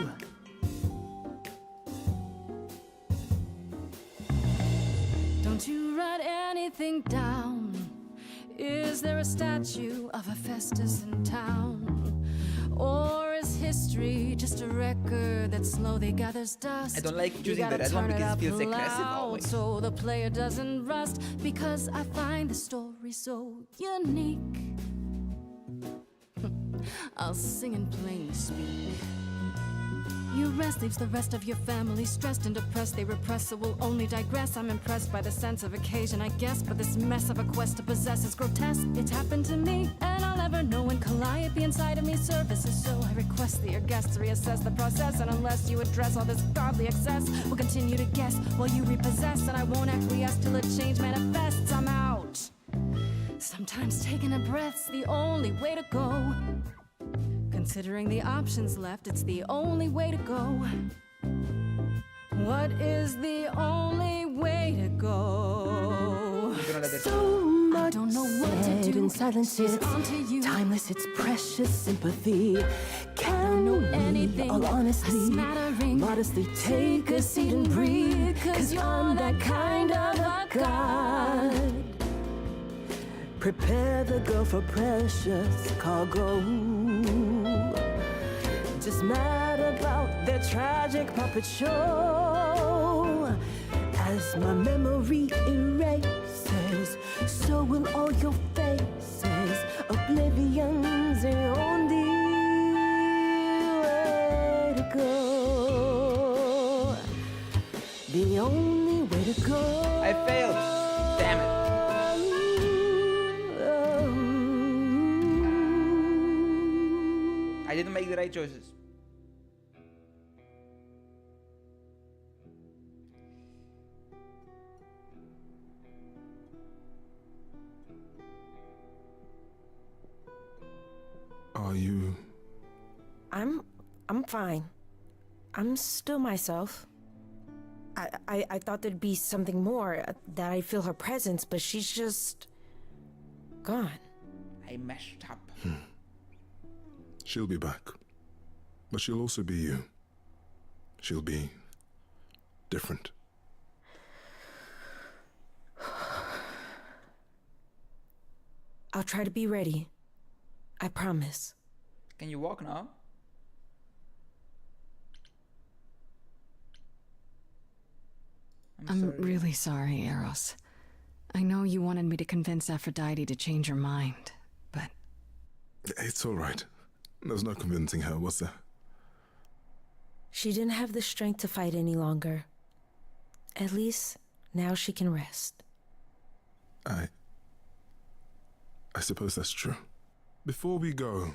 Don't you write anything down? Is there a statue of Hephaestus in town? Or is history just a record that slowly gathers dust? I don't like You choosing the gotta red one turn because it up feels aggressive loud always. so the player doesn't rust. Because I find the story so unique. I'll sing in plain speak. You rest leaves the rest of your family stressed and depressed. They repress, so we'll only digress. I'm impressed by the sense of occasion, I guess. But this mess of a quest to possess is grotesque. It's happened to me, and I'll never know when calliope inside of me services. So I request that your guests reassess the process. And unless you address all this godly excess, we'll continue to guess while you repossess. And I won't acquiesce till a change manifests. I'm out. Sometimes taking a breath's the only way to go. Considering the options left, it's the only way to go. What is the only way to go? So much I don't know what to said do. in silence, She's it's onto you. timeless, it's precious sympathy. Can know we, anything. all A honestly, smattering. modestly take a seat and breathe? 'Cause I'm that kind of a God. Prepare the girl for precious cargo. Just mad about their tragic puppet show. As my memory erases, so will all your faces. Oblivion's the only way to go. The only way to go. I failed. Damn it. I didn't make the right choices. Are you... I'm fine. I'm still myself. I thought there'd be something more, that I'd feel her presence, but she's just gone. I messed up. She'll be back. But she'll also be you. She'll be... different. I'll try to be ready. I promise. Can you walk now? I'm sorry. really sorry, Eros. I know you wanted me to convince Aphrodite to change her mind, but It's all right. There's no convincing her, was there? She didn't have the strength to fight any longer. At least, now she can rest. I suppose that's true. Before we go,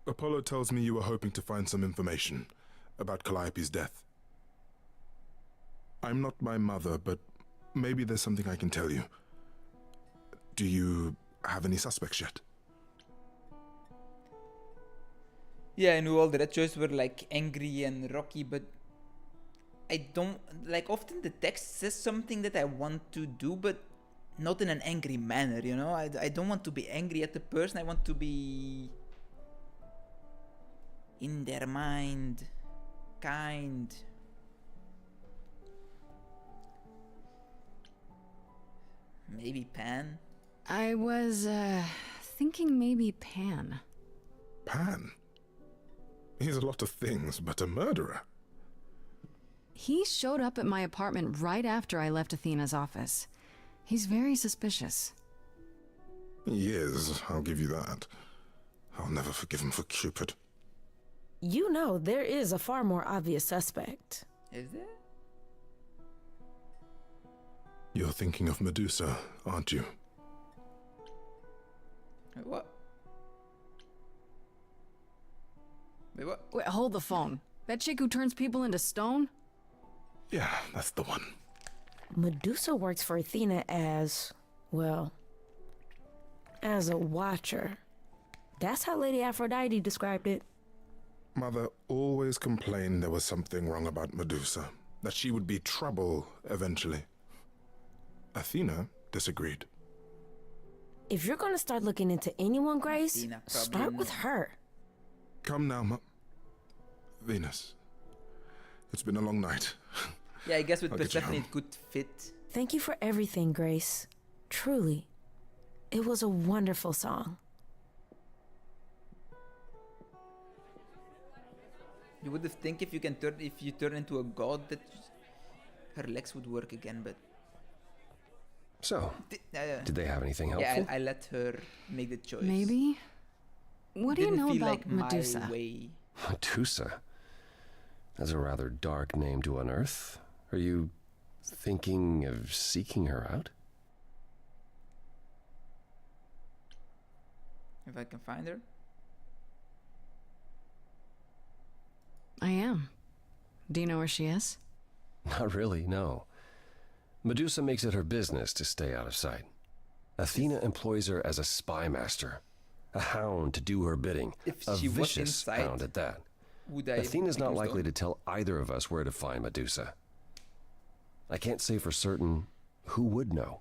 Apollo tells me you were hoping to find some information about Calliope's death. I'm not my mother, but maybe there's something I can tell you. Do you have any suspects yet? Yeah, I knew all the red choices were like angry and rocky, but I don't like often the text says something that I want to do, but not in an angry manner, you know? I don't want to be angry at the person, I want to be in their mind, kind. Maybe Pan? I was, thinking maybe Pan. Pan? He's a lot of things, but a murderer. He showed up at my apartment right after I left Athena's office. He's very suspicious. He is, I'll give you that. I'll never forgive him for Cupid. You know, there is a far more obvious suspect. Is there? You're thinking of Medusa, aren't you? Wait, what? Wait, what? Wait, hold the phone. That chick who turns people into stone? Yeah, that's the one. Medusa works for Athena as, well, as a watcher. That's how Lady Aphrodite described it. Mother always complained there was something wrong about Medusa, that she would be trouble eventually. Athena disagreed. If you're gonna start looking into anyone, Grace, Athena, start probably with not. her. Come now, Venus. It's been a long night. Yeah, I guess with I'll get you Persephone home. it could fit. Thank you for everything, Grace. Truly. It was a wonderful song. You would have think if you turn into a god that her legs would work again, but So, did they have anything helpful? yeah, I let her make the choice. Maybe? What do you Didn't know feel about like Medusa? my way. Medusa? That's a rather dark name to unearth. Are you thinking of seeking her out? If I can find her. I am. Do you know where she is? Not really, no. Medusa makes it her business to stay out of sight. Athena employs her as a spy master, a hound to do her bidding, If a she was vicious inside, hound at that. would I Athena's not become likely stoned? to tell either of us where to find Medusa. I can't say for certain who would know.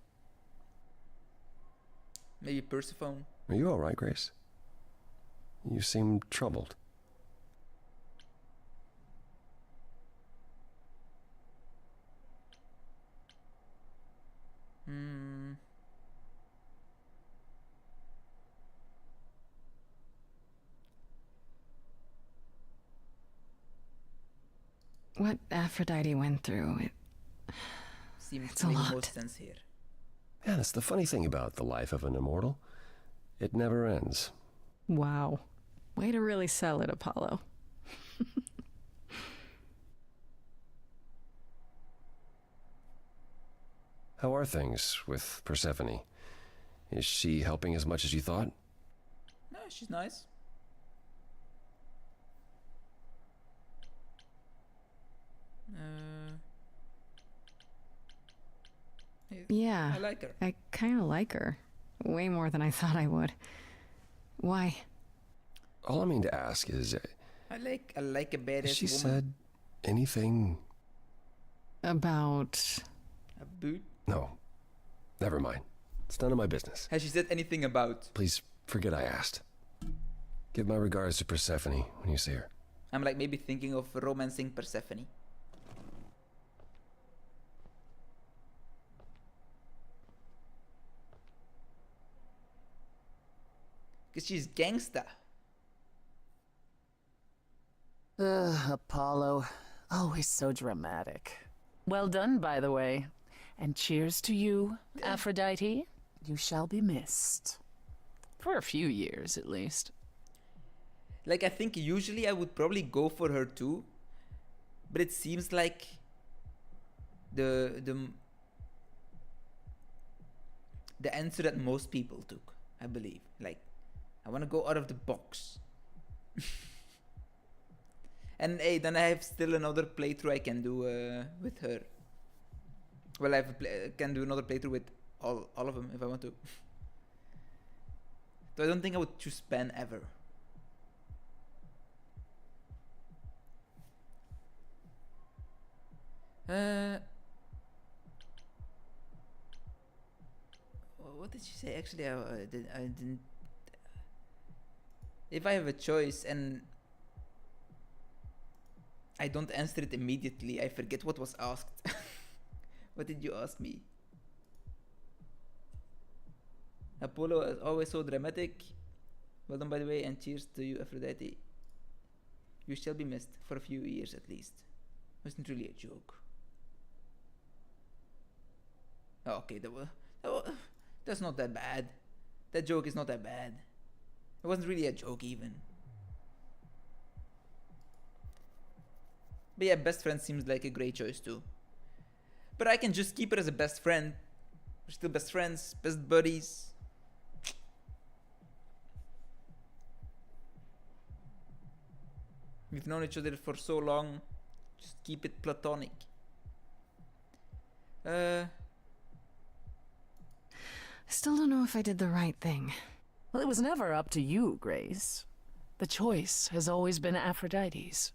Maybe Persephone? Are you all right, Grace? You seem troubled. Hmm. What Aphrodite went through, Seems It's to a make lot. most sense here. Yeah, that's the funny thing about the life of an immortal. It never ends. wow. Way to really sell it, Apollo. How are things with Persephone? Is she helping as much as you thought? No, she's nice. Yeah. I like her. I kind of like her. Way more than I thought I would. Why? All I mean to ask is, I like a badass has she woman. said anything? About... A boot. No. Never mind. It's none of my business. Has she said anything about? Please forget I asked. Give my regards to Persephone when you see her. I'm like maybe thinking of romancing Persephone. Because she's gangsta. Apollo. Always so dramatic. Well done, by the way. And cheers to you, Aphrodite. You shall be missed. For a few years, at least. Like, I think usually I would probably go for her too. But it seems like the answer that most people took, I believe. Like, I want to go out of the box. And hey, then I have still another playthrough I can do with her. Well, I can do another playthrough with all of them if I want to. So I don't think I would choose Pen ever. What did she say? Actually, I didn't. If I have a choice and I don't answer it immediately, I forget what was asked. What did you ask me? Apollo is always so dramatic. Well done, by the way, and cheers to you, Aphrodite. You shall be missed for a few years at least. It wasn't really a joke. Oh, okay, that's not that bad. That joke is not that bad. It wasn't really a joke even. But yeah, best friend seems like a great choice too. But I can just keep her as a best friend. We're still best friends, best buddies. We've known each other for so long. Just keep it platonic. I still don't know if I did the right thing. Well, it was never up to you, Grace. The choice has always been Aphrodite's.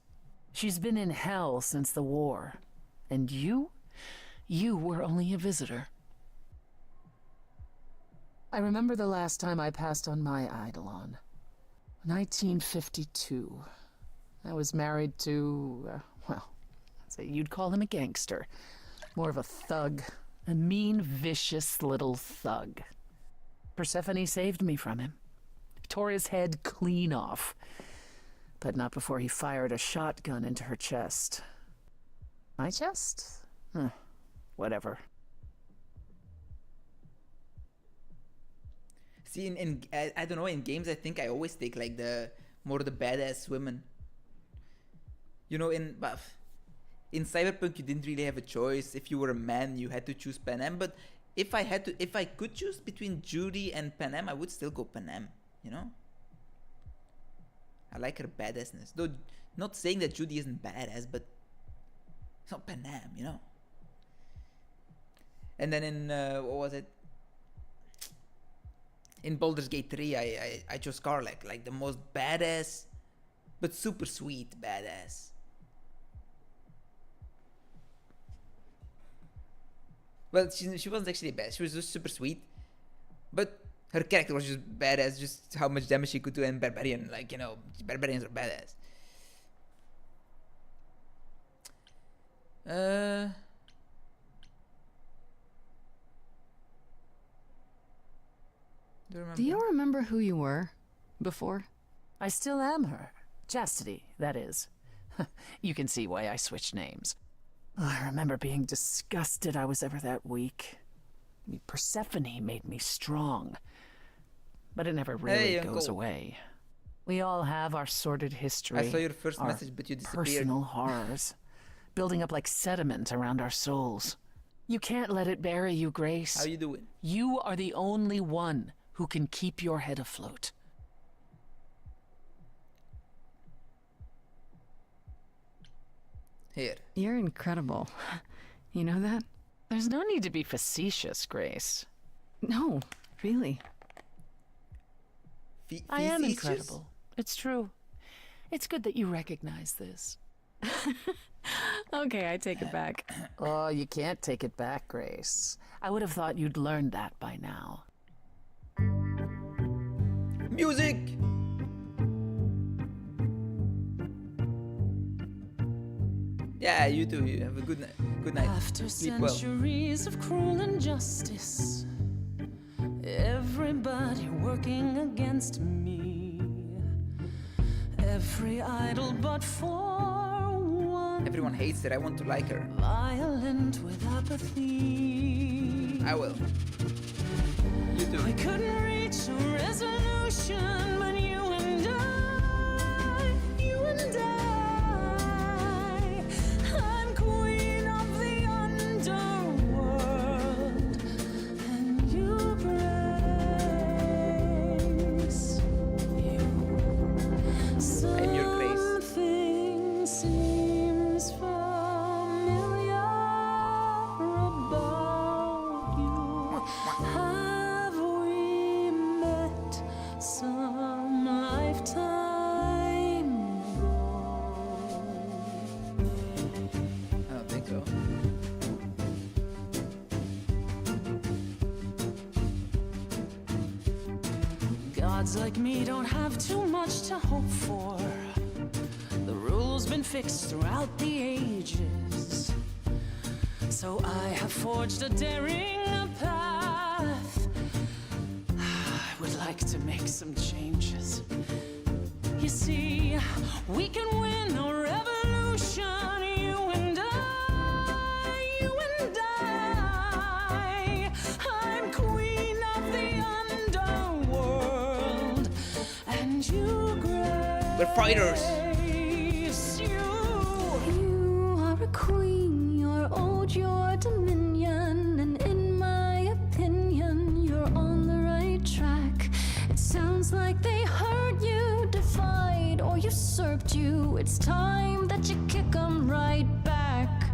She's been in hell since the war. And you were only a visitor. I remember the last time I passed on my Eidolon. 1952. I was married to, well, I'd say you'd call him a gangster. More of a thug. A mean, vicious little thug. Persephone saved me from him. Tore his head clean off. But not before he fired a shotgun into her chest. My chest? Whatever. See, I don't know, in games I think I always take like the badass women. You know, in Cyberpunk you didn't really have a choice. If you were a man, you had to choose Panem. But if I could choose between Judy and Panem, I would still go Panem. You know, I like her badassness. Though, not saying that Judy isn't badass, but it's not Panem. You know. And then in what was it? In Baldur's Gate 3, I chose Karlach, like the most badass, but super sweet badass. Well, she wasn't actually bad. She was just super sweet, but her character was just badass. Just how much damage she could do. And barbarian, like, you know, barbarians are badass. Do you remember who you were before? I still am her. Chastity, that is. You can see why I switched names. I remember being disgusted I was ever that weak. I mean, Persephone made me strong. But it never really goes away. We all have our sordid history. I saw your first message, but you disappeared. Personal horrors. Building up like sediment around our souls. You can't let it bury you, Grace. How you doing? You are the only one who can keep your head afloat. Here. You're incredible. You know that? There's no need to be facetious, Grace. No, really. I am incredible. It's true. It's good that you recognize this. Okay, I take it back. Oh, you can't take it back, Grace. I would have thought you'd learned that by now. Music! Yeah, you too. You have a good night. Good night. After Sleep well. centuries of cruel injustice, everybody working against me, every idol but for one. Everyone hates her. I want to like her. Violent with apathy. I will. You too. We couldn't reach a resolution, but you and I, I'm queen of the underworld, and you, Grace, I'm your Grace. something seems familiar about you. Have we met some lifetime ago? I don't think so. Gods like me don't have too much to hope for. The rules been fixed throughout the ages. So I have forged a daring path. I would like to make some changes. You see, we can win a revolution, you and I. I'm queen of the underworld, and you, Grace. We're fighters. You are a queen, you're old, you're dominion, and in my opinion, you're on the right track. It sounds like they heard you, defied or usurped you. It's time that you kick 'em right back.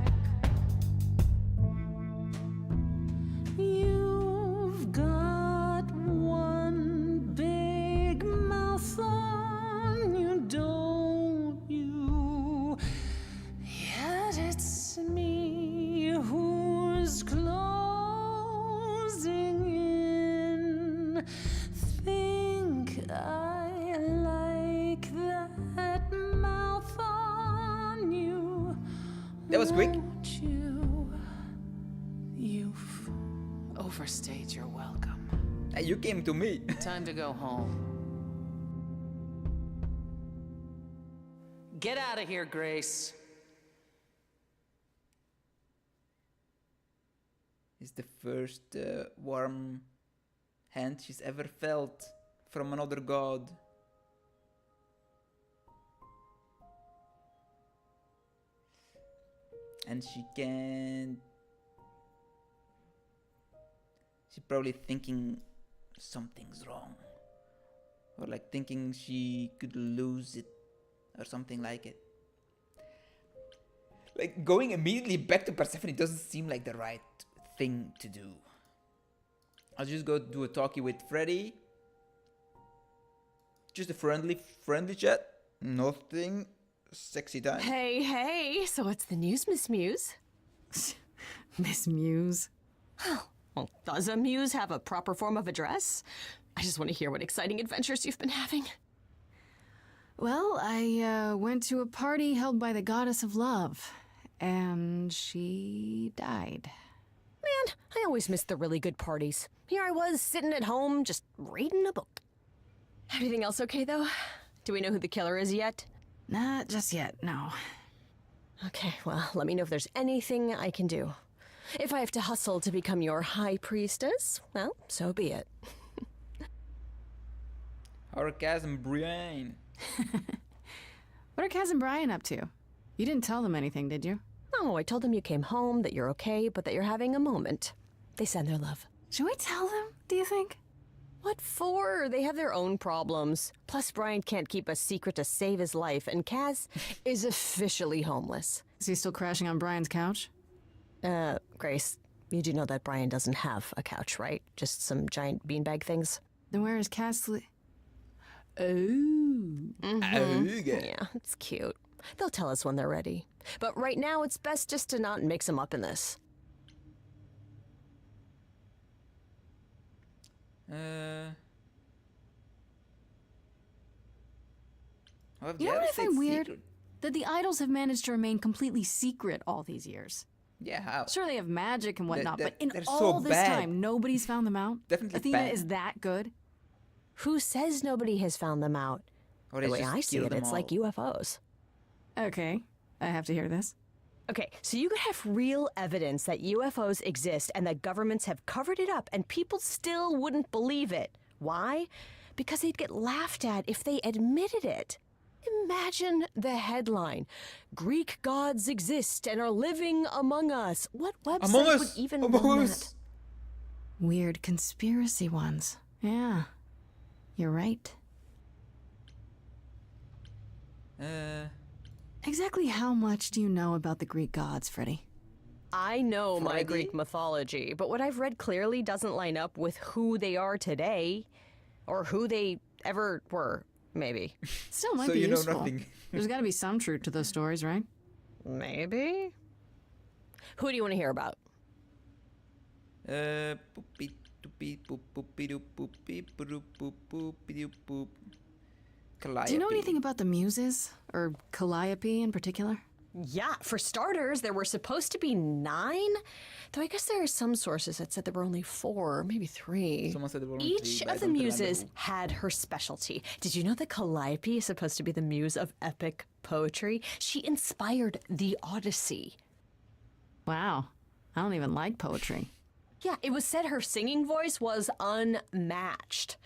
You've got one big mouth on you, don't you? Yet it's me who's closing in. Think I like that mouth on you. That was quick. Won't you? You've overstayed your welcome. You came to me. Time to go home. Get out of here, Grace. It's the first warm hand she's ever felt from another god. And she can't. She's probably thinking something's wrong. Or like thinking she could lose it. Or something like it. Like going immediately back to Persephone doesn't seem like the right thing to do. I'll just go do a talkie with Freddy. just a friendly chat. Nothing sexy time. Hey, so what's the news, Miss Muse? Miss Muse. Well, does a muse have a proper form of address? I just want to hear what exciting adventures you've been having. Well, I went to a party held by the goddess of love, and she died. Man, I always miss the really good parties. Here I was, sitting at home, just reading a book. Everything else okay, though? Do we know who the killer is yet? Not just yet, no. Okay, well, let me know if there's anything I can do. If I have to hustle to become your high priestess, well, so be it. Orgasm brain. What are Kaz and Brian up to? You didn't tell them anything, did you? Oh, I told them you came home, that you're okay, but that you're having a moment. They send their love. Should we tell them, do you think? What for? They have their own problems. Plus, Brian can't keep a secret to save his life, and Kaz is officially homeless. Is he still crashing on Brian's couch? Grace, you do know that Brian doesn't have a couch, right? Just some giant beanbag things? Then where is Kaz Yeah, it's cute. They'll tell us when they're ready. But right now, it's best just to not mix them up in this. You know what I find weird? That the idols have managed to remain completely secret all these years. Yeah, how? Sure, they have magic and whatnot, but in they're all so this bad. time, nobody's found them out? Definitely Athena bad. is that good? Who says nobody has found them out? Or The they way just I see kill it, them it's like all. UFOs. Okay, I have to hear this. Okay, so you could have real evidence that UFOs exist and that governments have covered it up and people still wouldn't believe it. Why? Because they'd get laughed at if they admitted it. Imagine the headline. Greek gods exist and are living among us. What website Among would Us! even Among run Us! that? Weird conspiracy ones. Yeah, you're right. Exactly how much do you know about the Greek gods, Freddy? I know my Friday? Greek mythology, but what I've read clearly doesn't line up with who they are today. Or who they ever were, maybe. Still might So be you know useful. nothing. There's got to be some truth to those stories, right? Maybe? Who do you want to hear about? Poopy doopy poop poopy doop poopy poop poop poopy doop poop. Do you know anything about the Muses? Or Calliope in particular? Yeah, for starters, there were supposed to be 9. Though I guess there are some sources that said there were only 4, maybe 3. Someone said there were only Each 3, but I of the don't remember muses who. had her specialty. Did you know that Calliope is supposed to be the muse of epic poetry? She inspired the Odyssey. Wow, I don't even like poetry. Yeah, it was said her singing voice was unmatched.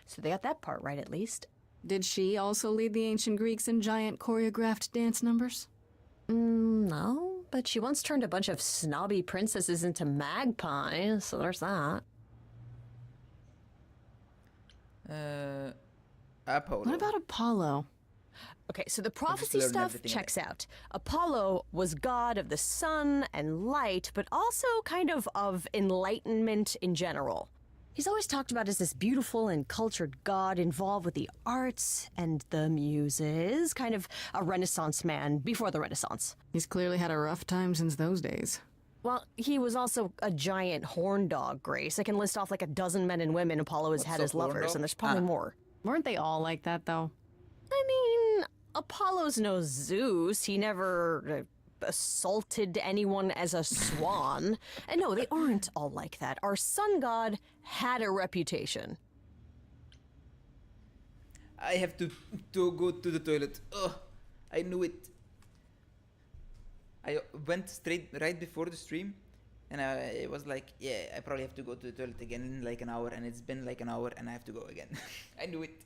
So they got that part right at least. Did she also lead the ancient Greeks in giant choreographed dance numbers? No, but she once turned a bunch of snobby princesses into magpies, so there's that. Apollo. What about Apollo? Okay, so the prophecy learned stuff everything checks out. Apollo was god of the sun and light, but also kind of enlightenment in general. He's always talked about as this beautiful and cultured god involved with the arts and the muses, kind of a Renaissance man before the Renaissance. He's clearly had a rough time since those days. Well, he was also a giant horn dog, Grace. I can list off like a dozen men and women Apollo has had a as horn lovers, dog? and there's probably more. Weren't they all like that, though? I mean, Apollo's no Zeus. He never assaulted anyone as a swan. And no, they aren't all like that. Our sun god had a reputation. I have to go to the toilet. Ugh, I knew it. I went straight right before the stream, and I was like, yeah, I probably have to go to the toilet again in like an hour, and it's been like an hour, and I have to go again. I knew it.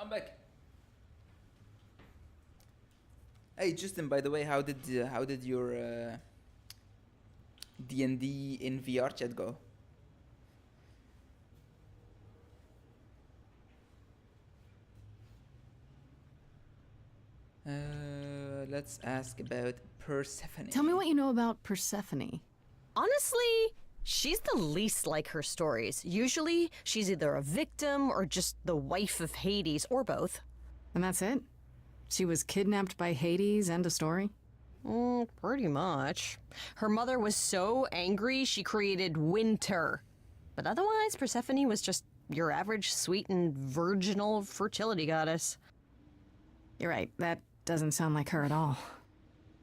I'm back. Hey Justin, by the way, how did your D&D in VR chat go? Let's ask about Persephone. Tell me what you know about Persephone. Honestly, she's the least like her stories. Usually, she's either a victim or just the wife of Hades, or both. And that's it? She was kidnapped by Hades, end of story? Pretty much. Her mother was so angry she created winter. But otherwise, Persephone was just your average sweet and virginal fertility goddess. You're right, that doesn't sound like her at all.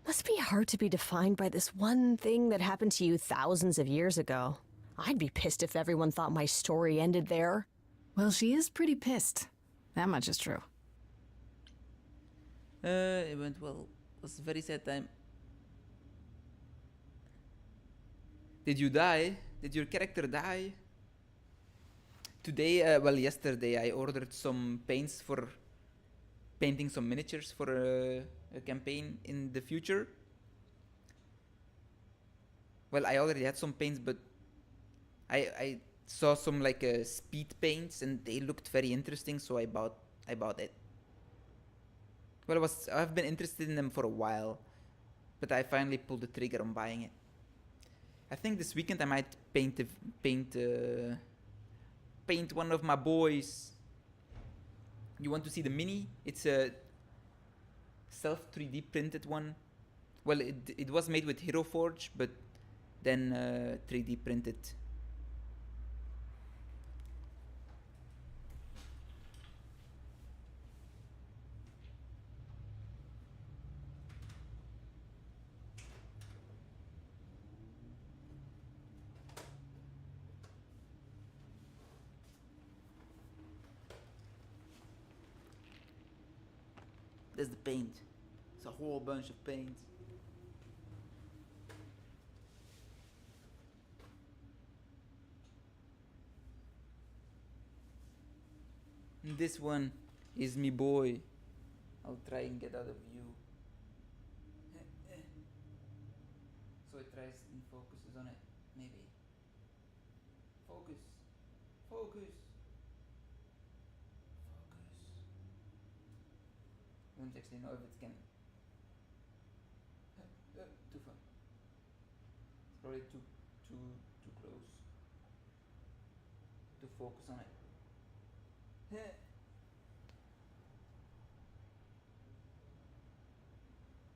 Must be hard to be defined by this one thing that happened to you thousands of years ago. I'd be pissed if everyone thought my story ended there. Well, she is pretty pissed. That much is true. It went well. It was a very sad time. Did you die? Did your character die? Today, well, yesterday, I ordered some paints for painting some miniatures for a campaign in the future. Well, I already had some paints, but I saw some like speed paints and they looked very interesting, so I bought it. Well, I've been interested in them for a while, but I finally pulled the trigger on buying it. I think this weekend I might paint one of my boys. You want to see the mini? It's a self 3D printed one. Well, it was made with Hero Forge, but then 3D printed. There's the paint. It's a whole bunch of paint. And this one is me boy. I'll try and get out of view. So it tries and focuses on it, maybe. Focus. Focus. I don't actually know if it can. Too far. It's probably too close to focus on it.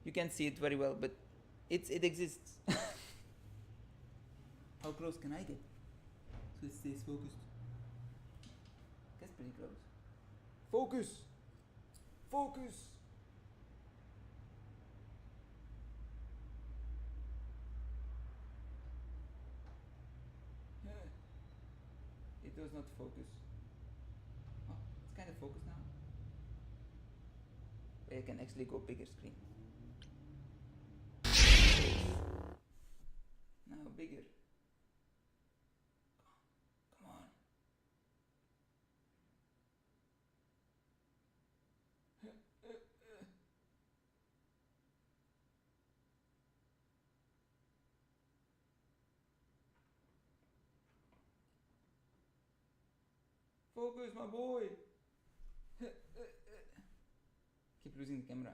You can't see it very well, but it exists. How close can I get so it stays focused? That's pretty close. Focus. Focus! It does not focus. Oh, it's kind of focused now. I can actually go bigger screen. Now bigger. Come on. Focus, my boy. Keep losing the camera.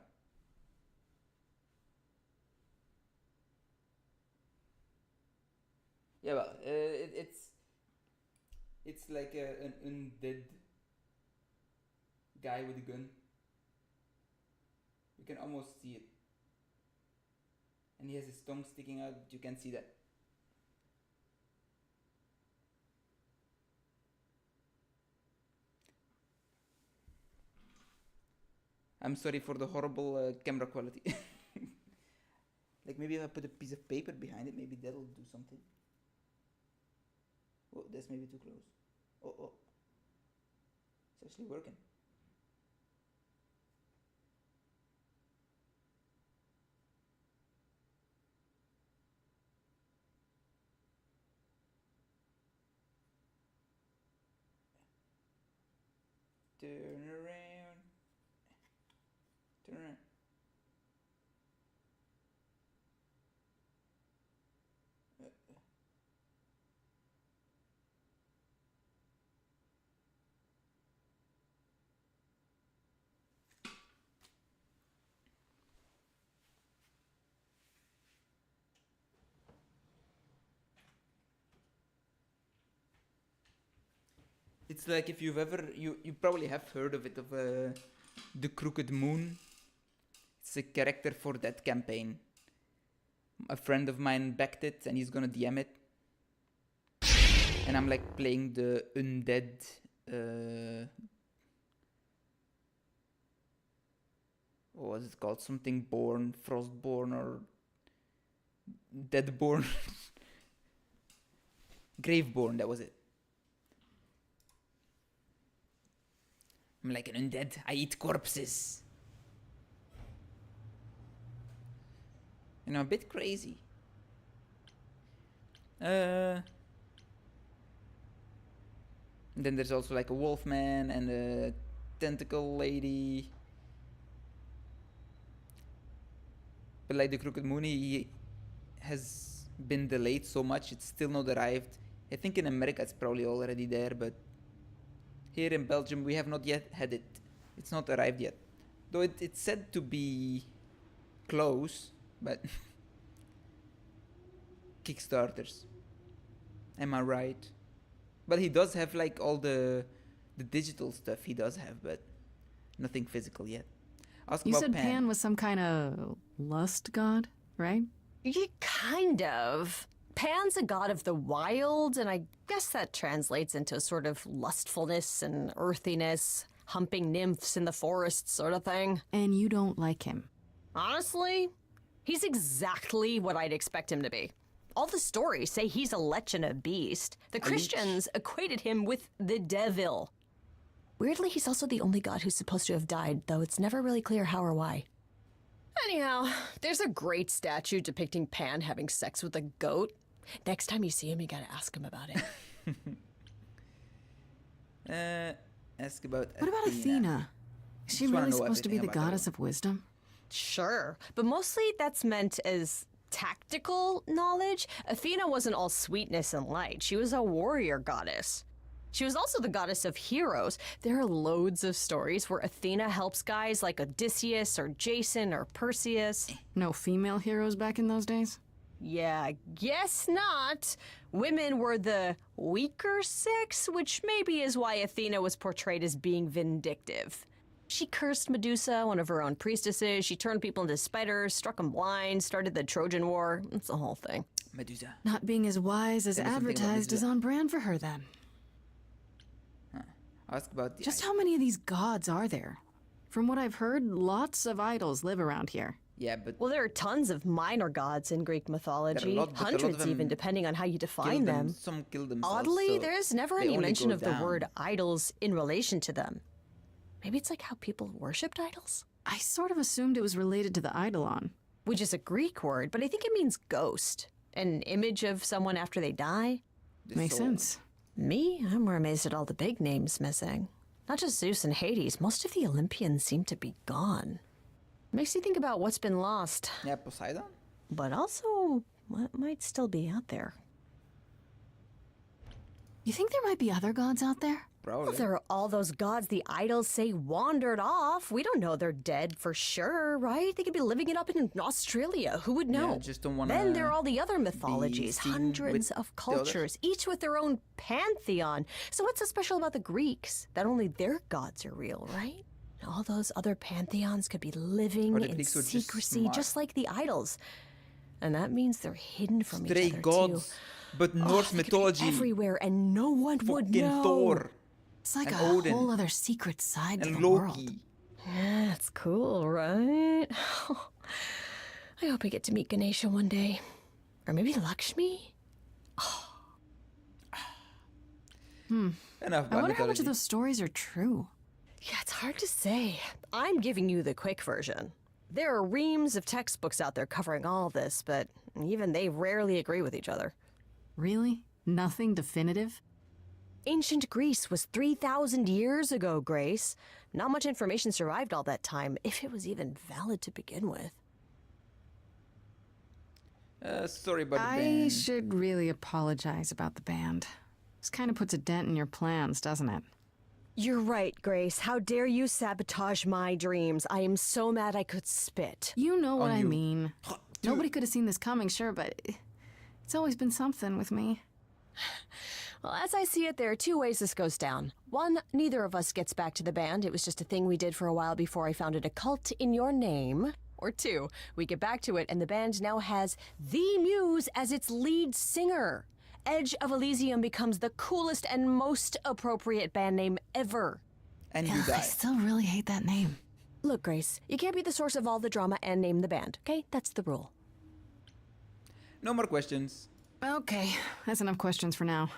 Yeah, well, it's like an undead guy with a gun. You can almost see it, and he has his tongue sticking out. You can see that. I'm sorry for the horrible camera quality. Like maybe if I put a piece of paper behind it, maybe that'll do something. Oh, that's maybe too close. Oh. It's actually working. Turn around. It's like if you've ever you probably have heard of it, of the Crooked Moon. It's a character for that campaign. A friend of mine backed it, and he's gonna DM it. And I'm like playing the undead. What was it called? Something born, frostborn, or deadborn. Graveborn, that was it. I'm like an undead. I eat corpses. You know, a bit crazy. Then there's also like a wolfman and a tentacle lady. But like the Crooked Moon, he has been delayed so much, it's still not arrived. I think in America it's probably already there, but here in Belgium we have not yet had it. It's not arrived yet. Though it's said to be close, but Kickstarters. Am I right? But he does have like all the digital stuff he does have, but nothing physical yet. Ask You about said Pan. Pan was some kind of lust god, right? Yeah, kind of. Pan's a god of the wild, and I guess that translates into a sort of lustfulness and earthiness, humping nymphs in the forest sort of thing. And you don't like him. Honestly, he's exactly what I'd expect him to be. All the stories say he's a lech and a beast. The Christians equated him with the devil. Weirdly, he's also the only god who's supposed to have died, though it's never really clear how or why. Anyhow, there's a great statue depicting Pan having sex with a goat. Next time you see him, you gotta ask him about it. Ask about What about Athena? Is she Just wanna really know supposed to be the everything about goddess of wisdom? Sure, but mostly that's meant as tactical knowledge. Athena wasn't all sweetness and light. She was a warrior goddess. She was also the goddess of heroes. There are loads of stories where Athena helps guys like Odysseus or Jason or Perseus. No female heroes back in those days? Yeah, guess not. Women were the weaker sex, which maybe is why Athena was portrayed as being vindictive. She cursed Medusa, one of her own priestesses. She turned people into spiders, struck them blind, started the Trojan War. It's the whole thing. Medusa. Not being as wise as Tell me something about advertised is Medusa. on brand for her then. Ask about the Just how many of these gods are there? From what I've heard, lots of idols live around here. Yeah, but Well, there are tons of minor gods in Greek mythology, lot, but a lot of hundreds them even, depending on how you kill define them. Some kill themselves. Oddly, so there's never they any only mention go of the down. word idols in relation to them. Maybe it's like how people worshipped idols? I sort of assumed it was related to the eidolon. Which is a Greek word, but I think it means ghost. An image of someone after they die. The Makes soul. sense. Me, I'm more amazed at all the big names missing. Not just Zeus and Hades, most of the Olympians seem to be gone. Makes you think about what's been lost, Yeah, Poseidon? but also what might still be out there. You think there might be other gods out there? Probably. Well, there are all those gods the idols say wandered off. We don't know they're dead for sure, right? They could be living it up in Australia. Who would know? Yeah, just don't wanna Then there are all the other mythologies, seen hundreds with of the others. cultures, each with their own pantheon. So what's so special about the Greeks? That only their gods are real, right? All those other pantheons could be living Or the in Greeks were just secrecy, smart. just like the idols. And that means they're hidden from Stray each other, gods. too. But Oh, Norse they could be mythology. everywhere, and no one would Fucking know. Thor. It's like And a Odin. whole other secret side to And the world. Loki. Yeah, it's cool, right? I hope I get to meet Ganesha one day. Or maybe Lakshmi? Enough I about wonder how much mythology. of those stories are true. Yeah, it's hard to say. I'm giving you the quick version. There are reams of textbooks out there covering all this, but even they rarely agree with each other. Really? Nothing definitive? Ancient Greece was 3,000 years ago, Grace. Not much information survived all that time, if it was even valid to begin with. Sorry about the I band. should really apologize about the band. This kind of puts a dent in your plans, doesn't it? You're right, Grace. How dare you sabotage my dreams? I am so mad I could spit. You know what On I you. mean. Nobody could have seen this coming, sure, but it's always been something with me. Well, as I see it, there are two ways this goes down. One, neither of us gets back to the band. It was just a thing we did for a while before I founded a cult in your name. Or two, we get back to it and the band now has the Muse as its lead singer. Edge of Elysium becomes the coolest and most appropriate band name ever. And you I die. still really hate that name. Look, Grace, you can't be the source of all the drama and name the band, okay? That's the rule. No more questions. Okay, that's enough questions for now.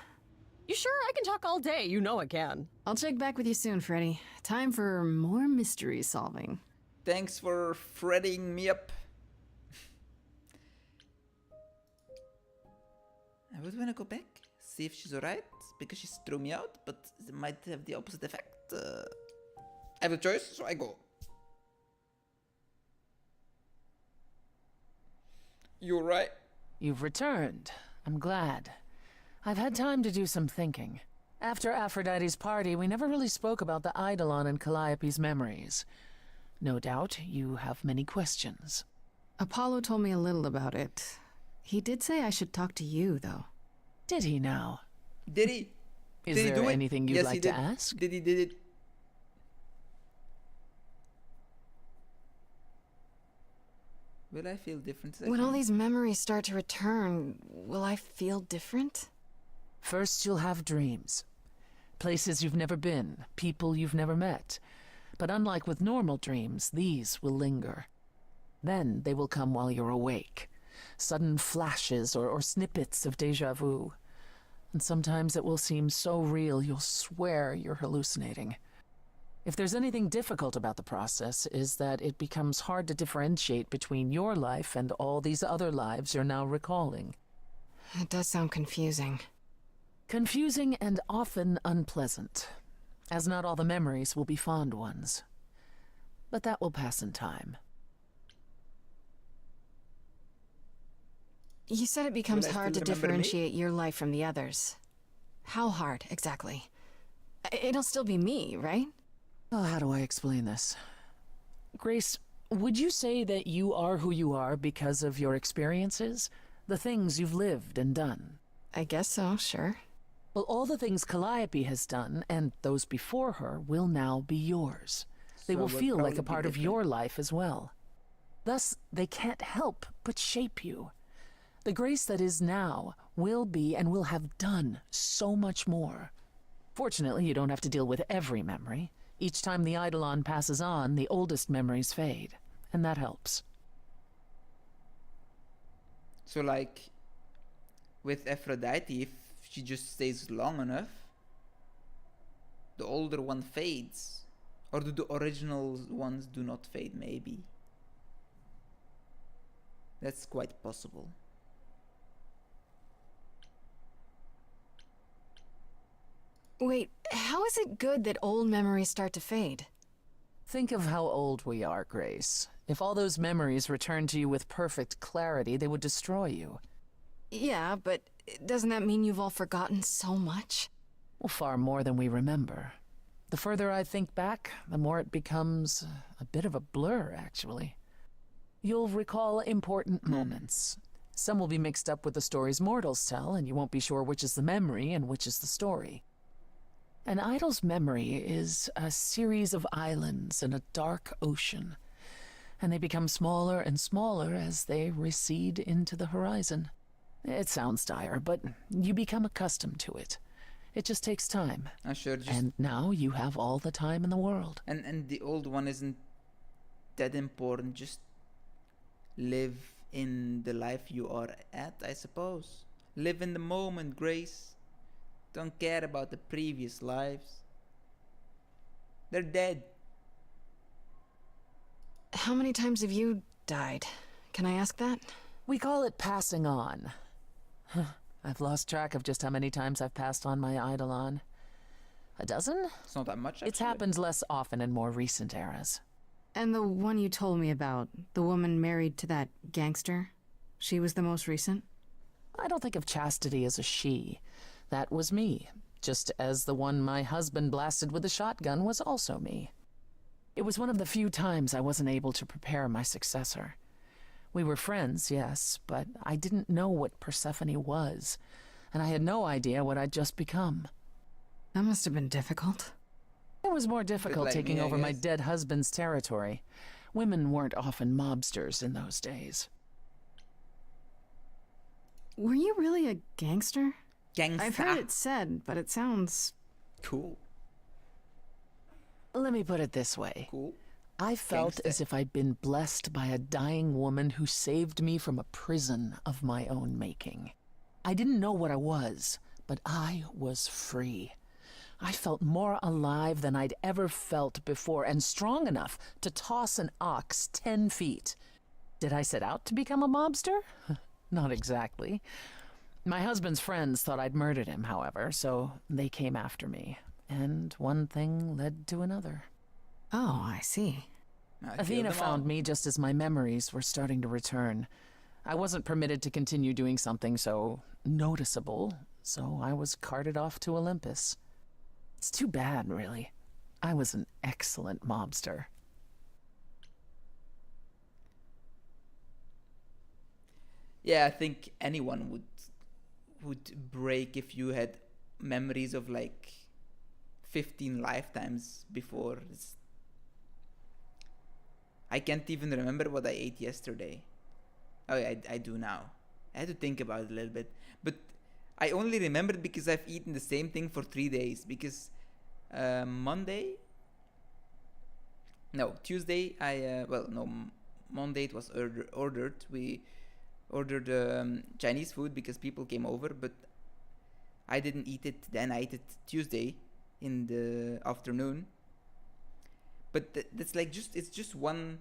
You sure? I can talk all day. You know I can. I'll check back with you soon, Freddy. Time for more mystery solving. Thanks for fretting me up. I would want to go back, see if she's alright, because she threw me out, but it might have the opposite effect. I have a choice, so I go. You're right. You've returned. I'm glad. I've had time to do some thinking. After Aphrodite's party, we never really spoke about the Eidolon and Calliope's memories. No doubt you have many questions. Apollo told me a little about it. He did say I should talk to you, though. Did he now? Did he? Is Did he there do it? anything you'd Yes, like he to did. ask? Did it? Will I feel different? When all these memories start to return, will I feel different? First, you'll have dreams. Places you've never been, people you've never met. But unlike with normal dreams, these will linger. Then they will come while you're awake. Sudden flashes or snippets of déjà vu. And sometimes it will seem so real you'll swear you're hallucinating. If there's anything difficult about the process, is that it becomes hard to differentiate between your life and all these other lives you're now recalling. It does sound confusing. Confusing and often unpleasant, as not all the memories will be fond ones. But that will pass in time. You said it becomes Will I hard to still remember me? differentiate your life from the others. How hard, exactly? It'll still be me, right? Oh, how do I explain this? Grace, would you say that you are who you are because of your experiences? The things you've lived and done? I guess so, sure. Well, all the things Calliope has done, and those before her, will now be yours. They So will we'll feel like probably a be part of different. your life as well. Thus, they can't help but shape you. The Grace that is now will be and will have done so much more. Fortunately, you don't have to deal with every memory. Each time the Eidolon passes on, the oldest memories fade, and that helps. So like, with Aphrodite, if she just stays long enough, the older one fades. Or do the original ones do not fade, maybe? That's quite possible. Wait, how is it good that old memories start to fade? Think of how old we are, Grace. If all those memories returned to you with perfect clarity, they would destroy you. Yeah, but doesn't that mean you've all forgotten so much? Well, far more than we remember. The further I think back, the more it becomes a bit of a blur, actually. You'll recall important moments. Some will be mixed up with the stories mortals tell, and you won't be sure which is the memory and which is the story. An idol's memory is a series of islands in a dark ocean, and they become smaller and smaller as they recede into the horizon. It sounds dire, but you become accustomed to it. It just takes time. Sure, just And now you have all the time in the world. and the old one isn't that important. Just live in the life you are at, I suppose. Live in the moment, Grace. Don't care about the previous lives. They're dead. How many times have you died? Can I ask that? We call it passing on. I've lost track of just how many times I've passed on my Eidolon. A dozen? It's not that much, It's actually. happened less often in more recent eras. And the one you told me about, the woman married to that gangster, she was the most recent? I don't think of chastity as a she. That was me, just as the one my husband blasted with a shotgun was also me. It was one of the few times I wasn't able to prepare my successor. We were friends, yes, but I didn't know what Persephone was, and I had no idea what I'd just become. That must have been difficult. It was more difficult like taking me, I over my guess. dead husband's territory. Women weren't often mobsters in those days. Were you really a gangster? Gangsta. I've heard it said, but it sounds... Cool. Let me put it this way. Cool. I felt Gangsta. as if I'd been blessed by a dying woman who saved me from a prison of my own making. I didn't know what I was, but I was free. I felt more alive than I'd ever felt before, and strong enough to toss an ox 10 feet. Did I set out to become a mobster? Not exactly. My husband's friends thought I'd murdered him, however, so they came after me. And one thing led to another. Oh, I see. I killed Athena them all. found me just as my memories were starting to return. I wasn't permitted to continue doing something so noticeable, so I was carted off to Olympus. It's too bad, really. I was an excellent mobster. Yeah, I think anyone would break if you had memories of like 15 lifetimes before. I can't even remember what I ate yesterday. Oh, yeah, I do now. I had to think about it a little bit. But I only remembered because I've eaten the same thing for 3 days. Because Tuesday, Monday it was ordered. We ordered Chinese food because people came over, but I didn't eat it then. I ate it Tuesday in the afternoon. But that's like it's just one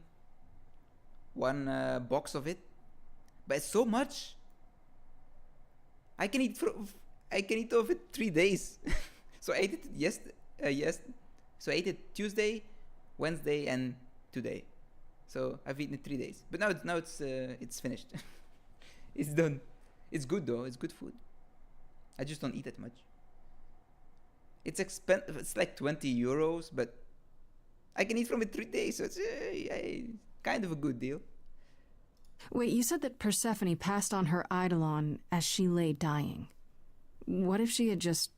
box of it, but it's so much. I can eat of it 3 days. So I ate it So I ate it Tuesday, Wednesday, and today. So I've eaten it 3 days. But now it's finished. It's done. It's good though. It's good food. I just don't eat it much. It's expensive. It's like 20 euros, but I can eat from it 3 days, so it's kind of a good deal. Wait, you said that Persephone passed on her eidolon as she lay dying. What if she had just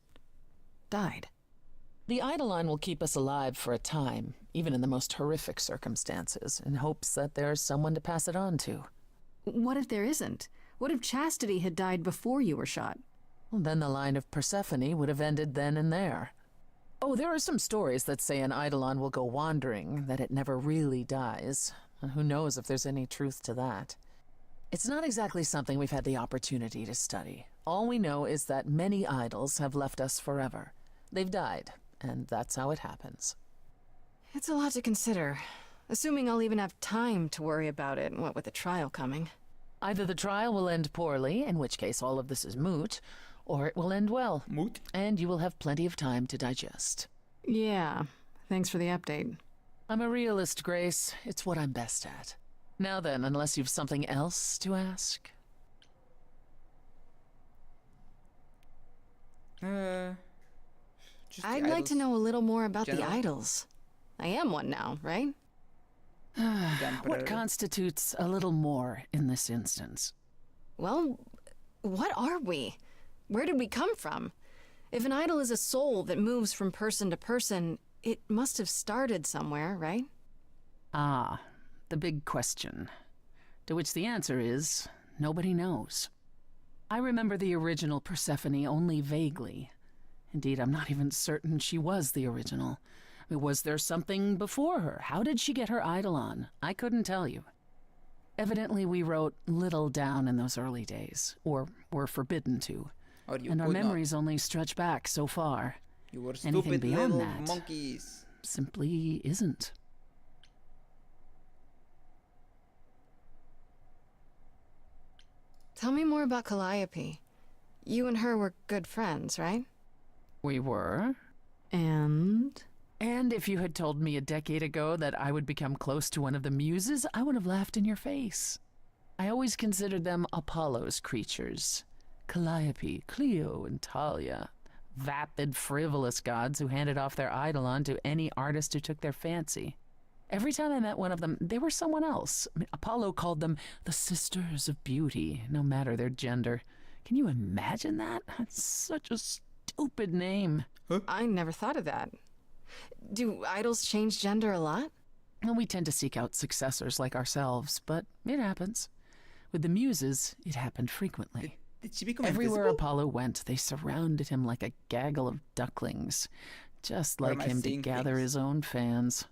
died? The eidolon will keep us alive for a time, even in the most horrific circumstances, in hopes that there's someone to pass it on to. What if there isn't? What if Chastity had died before you were shot? Well, then the line of Persephone would have ended then and there. Oh, there are some stories that say an eidolon will go wandering, that it never really dies. And who knows if there's any truth to that. It's not exactly something we've had the opportunity to study. All we know is that many idols have left us forever. They've died, and that's how it happens. It's a lot to consider. Assuming I'll even have time to worry about it, what with the trial coming. Either the trial will end poorly, in which case all of this is moot, or it will end well. Moot? And you will have plenty of time to digest. Yeah, thanks for the update. I'm a realist, Grace. It's what I'm best at. Now then, unless you've something else to ask. Just I'd the like to idols. know a little more about the General? idols. I am one now, right? What Temporary. constitutes a little more in this instance? Well, what are we? Where did we come from? If an idol is a soul that moves from person to person, it must have started somewhere, right? Ah, the big question. To which the answer is, nobody knows. I remember the original Persephone only vaguely. Indeed, I'm not even certain she was the original. I mean, was there something before her? How did she get her eidolon? I couldn't tell you. Evidently, we wrote little down in those early days, or were forbidden to. Or you And our could not. memories only stretch back so far. You were Anything stupid beyond little that. monkeys. Simply isn't. Tell me more about Calliope. You and her were good friends, right? We were. And? And if you had told me a decade ago that I would become close to one of the muses, I would have laughed in your face. I always considered them Apollo's creatures. Calliope, Clio, and Talia. Vapid, frivolous gods who handed off their eidolon to any artist who took their fancy. Every time I met one of them, they were someone else. I mean, Apollo called them the Sisters of Beauty, no matter their gender. Can you imagine that? That's such a stupid name. I never thought of that. Do idols change gender a lot? Well, we tend to seek out successors like ourselves, but it happens. With the Muses, it happened frequently. Did she become Everywhere invisible? Apollo went, they surrounded him like a gaggle of ducklings, just Or am like I him to seeing gather things? his own fans.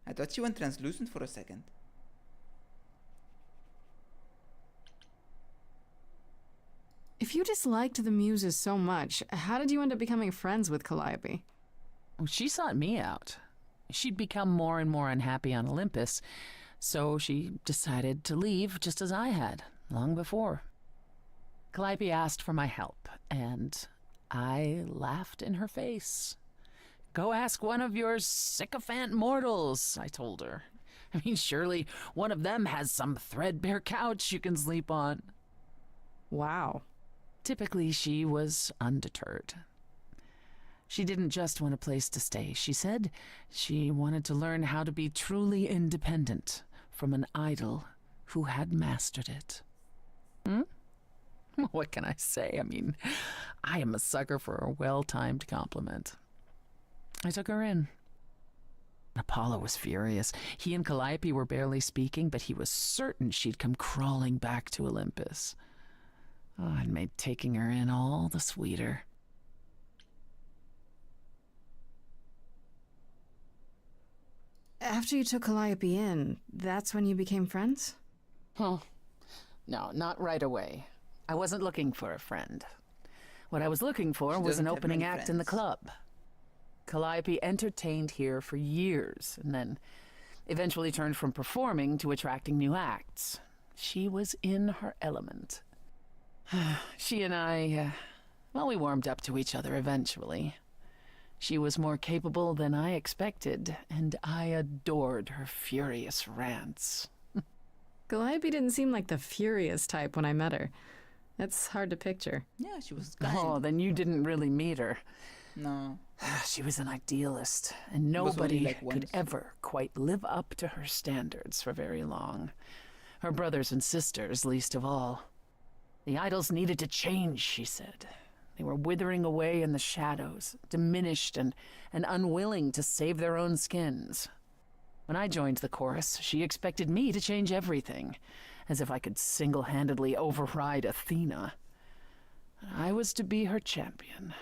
I thought she went translucent for a second. If you disliked the Muses so much, how did you end up becoming friends with Calliope? Well, she sought me out. She'd become more and more unhappy on Olympus, so she decided to leave just as I had, long before. Calliope asked for my help, and I laughed in her face. Go ask one of your sycophant mortals, I told her. I mean, surely one of them has some threadbare couch you can sleep on. Wow. Typically, she was undeterred. She didn't just want a place to stay. She said she wanted to learn how to be truly independent from an idol who had mastered it. What can I say? I mean, I am a sucker for a well-timed compliment. I took her in. Apollo was furious. He and Calliope were barely speaking, but he was certain she'd come crawling back to Olympus. Oh, it made taking her in all the sweeter. After you took Calliope in, that's when you became friends? Oh, no, not right away. I wasn't looking for a friend. What I was looking for She was an doesn't have opening many act in the friends. club. Calliope entertained here for years, and then eventually turned from performing to attracting new acts. She was in her element. She and I, well, we warmed up to each other eventually. She was more capable than I expected, and I adored her furious rants. Calliope didn't seem like the furious type when I met her. That's hard to picture. Yeah, she was kind. Oh, then you didn't really meet her. No. She was an idealist, and was only nobody like could once. ever quite live up to her standards for very long. Her brothers and sisters, least of all. The idols needed to change, she said. They were withering away in the shadows, diminished and unwilling to save their own skins. When I joined the chorus, she expected me to change everything, as if I could single-handedly override Athena. I was to be her champion,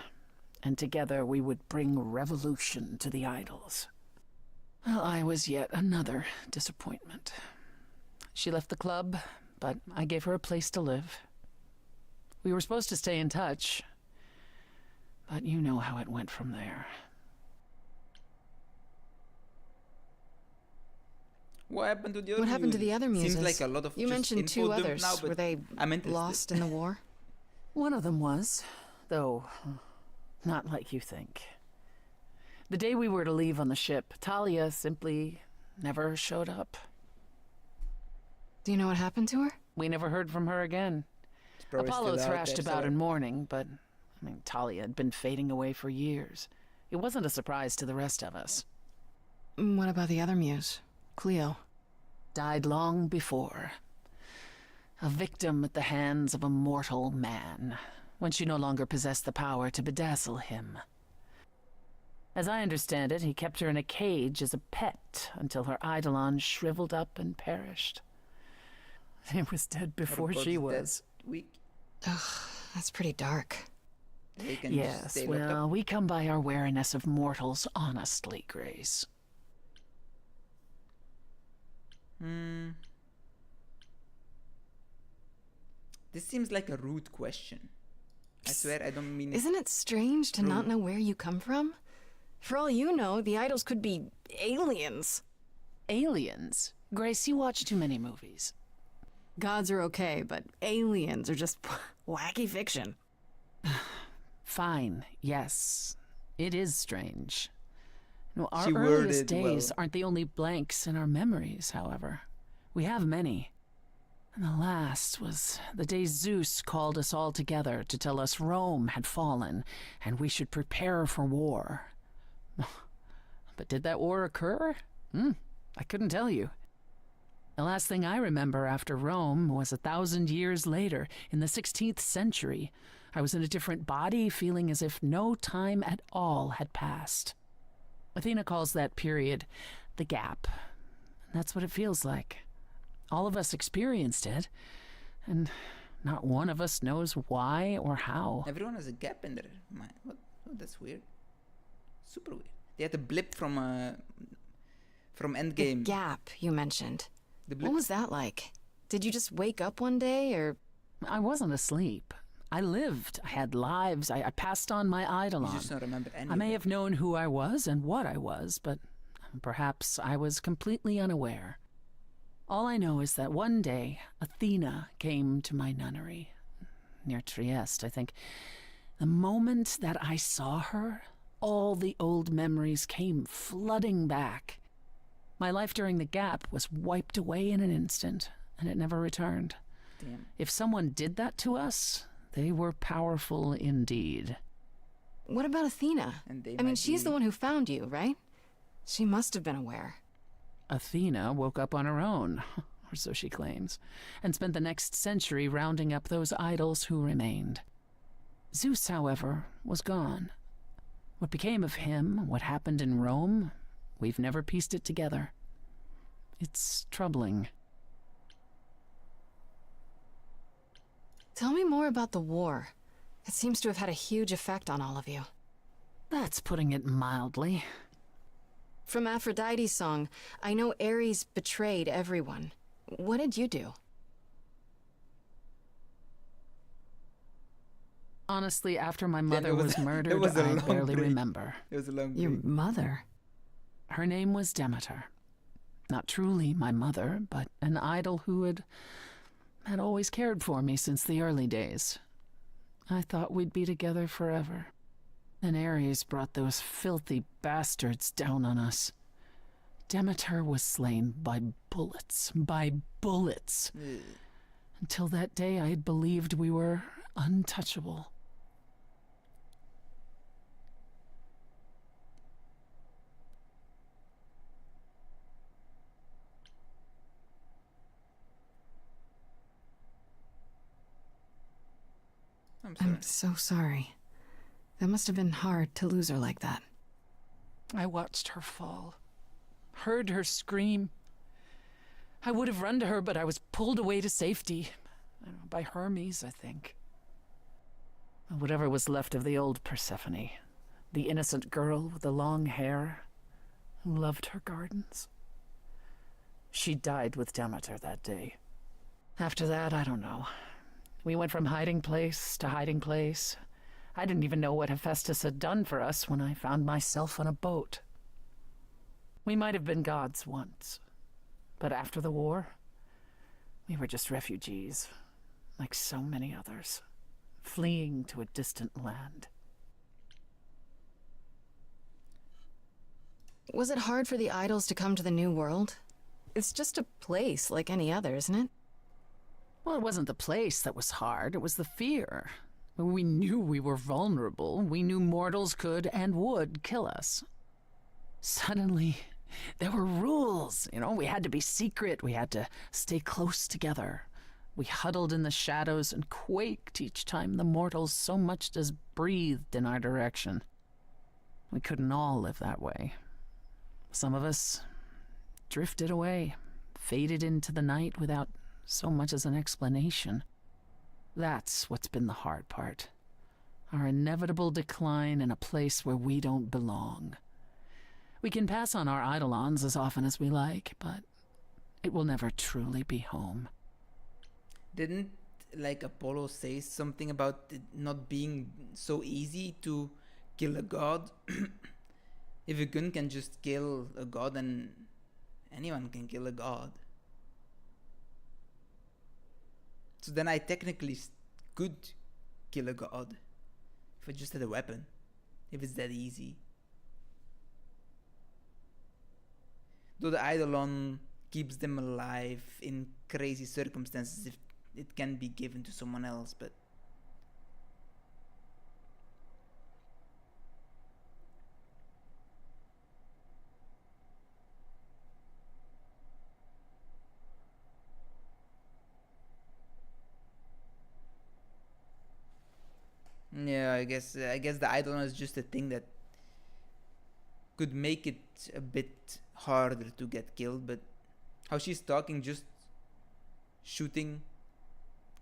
and together we would bring revolution to the idols. Well, I was yet another disappointment. She left the club, but I gave her a place to live. We were supposed to stay in touch, but you know how it went from there. What happened to the other What happened to the muses? other muses? Seems like a lot of You just mentioned info two dump others. now, but Were they I'm interested. lost in the war? One of them was, though not like you think. The day we were to leave on the ship, Talia simply never showed up. Do you know what happened to her? We never heard from her again. It's probably Apollo still out thrashed there about somewhere. in mourning, but, I mean, Talia had been fading away for years. It wasn't a surprise to the rest of us. What about the other muse? Cleo. Died long before. A victim at the hands of a mortal man, when she no longer possessed the power to bedazzle him. As I understand it, he kept her in a cage as a pet until her eidolon shriveled up and perished. He was dead before Her she god's dead was. Weak. That's pretty dark. They can just Yes, stay locked well, up. we come by our wariness of mortals honestly, Grace. This seems like a rude question. I swear I don't mean it. Isn't it strange to not know where you come from? For all you know, the idols could be aliens. Aliens? Grace, you watch too many movies. Gods are okay, but aliens are just wacky fiction. Fine, yes. It is strange. No, our She earliest worded days well. aren't the only blanks in our memories, however. We have many. And the last was the day Zeus called us all together to tell us Rome had fallen and we should prepare for war. But did that war occur? I couldn't tell you. The last thing I remember after Rome was 1,000 years later, in the 16th century. I was in a different body, feeling as if no time at all had passed. Athena calls that period the gap. That's what it feels like. All of us experienced it, and not one of us knows why or how. Everyone has a gap in their mind. What? Oh, that's weird. Super weird. They had a blip from Endgame. Gap, you mentioned. The blip. What was that like? Did you just wake up one day, or...? I wasn't asleep. I lived. I had lives. I passed on my You eidolon. just don't remember any. I of may it. have known who I was and what I was, but perhaps I was completely unaware. All I know is that one day, Athena came to my nunnery, near Trieste, I think. The moment that I saw her, all the old memories came flooding back. My life during the gap was wiped away in an instant, and it never returned. Damn. If someone did that to us, they were powerful indeed. What about Athena? And they I mean, might she's be- the one who found you, right? She must have been aware. Athena woke up on her own, or so she claims, and spent the next century rounding up those idols who remained. Zeus, however, was gone. What became of him, what happened in Rome, we've never pieced it together. It's troubling. Tell me more about the war. It seems to have had a huge effect on all of you. That's putting it mildly. From Aphrodite's song, I know Ares betrayed everyone. What did you do? Honestly, after my it mother was- was it murdered, was a I long barely break. remember. It was a long Your break. mother? Her name was Demeter. Not truly my mother, but an idol who had always cared for me since the early days. I thought we'd be together forever. Then Ares brought those filthy bastards down on us. Demeter was slain by bullets. By bullets. Ugh. Until that day, I had believed we were untouchable. I'm sorry. I'm so sorry. That must have been hard to lose her like that. I watched her fall, heard her scream. I would have run to her, but I was pulled away to safety. I don't know, by Hermes, I think. Whatever was left of the old Persephone, the innocent girl with the long hair who loved her gardens. She died with Demeter that day. After that, I don't know. We went from hiding place to hiding place. I didn't even know what Hephaestus had done for us when I found myself on a boat. We might have been gods once, but after the war, we were just refugees, like so many others, fleeing to a distant land. Was it hard for the idols to come to the new world? It's just a place like any other, isn't it? Well, it wasn't the place that was hard, it was the fear. We knew we were vulnerable. We knew mortals could and would kill us. Suddenly, there were rules. We had to be secret. We had to stay close together. We huddled in the shadows and quaked each time the mortals so much as breathed in our direction. We couldn't all live that way. Some of us drifted away, faded into the night without so much as an explanation. That's what's been the hard part. Our inevitable decline in a place where we don't belong. We can pass on our eidolons as often as we like, but it will never truly be home. Didn't Apollo say something about it not being so easy to kill a god? If a gun can just kill a god, then anyone can kill a god. So then I technically could kill a god if I just had a weapon. If it's that easy. Though the Eidolon keeps them alive in crazy circumstances if it can be given to someone else, but Yeah, I guess the idol is just a thing that could make it a bit harder to get killed, but how she's talking, just shooting,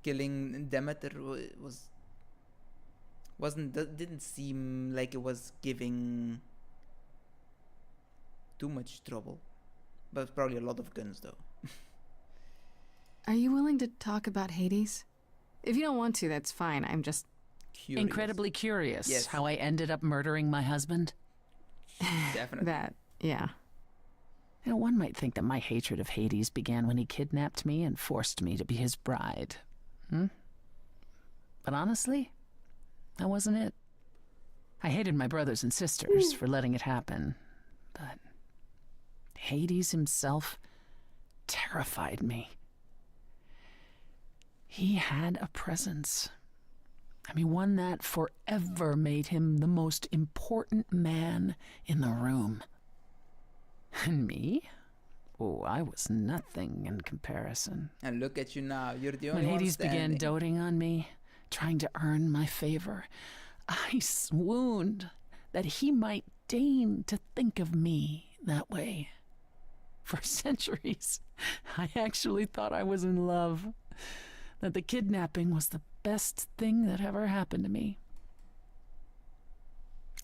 killing Demeter didn't seem like it was giving too much trouble. But probably a lot of guns though. Are you willing to talk about Hades? If you don't want to, that's fine. I'm just Curious. Incredibly curious Yes. how I ended up murdering my husband. Definitely. that. Yeah. You know, one might think that my hatred of Hades began when he kidnapped me and forced me to be his bride. But honestly, that wasn't it. I hated my brothers and sisters for letting it happen, but Hades himself terrified me. He had a presence. I mean, one that forever made him the most important man in the room. And me? Oh, I was nothing in comparison. And look at you now. You're the When only one Hades began standing. doting on me, trying to earn my favor, I swooned that he might deign to think of me that way. For centuries, I actually thought I was in love, that the kidnapping was the best thing that ever happened to me.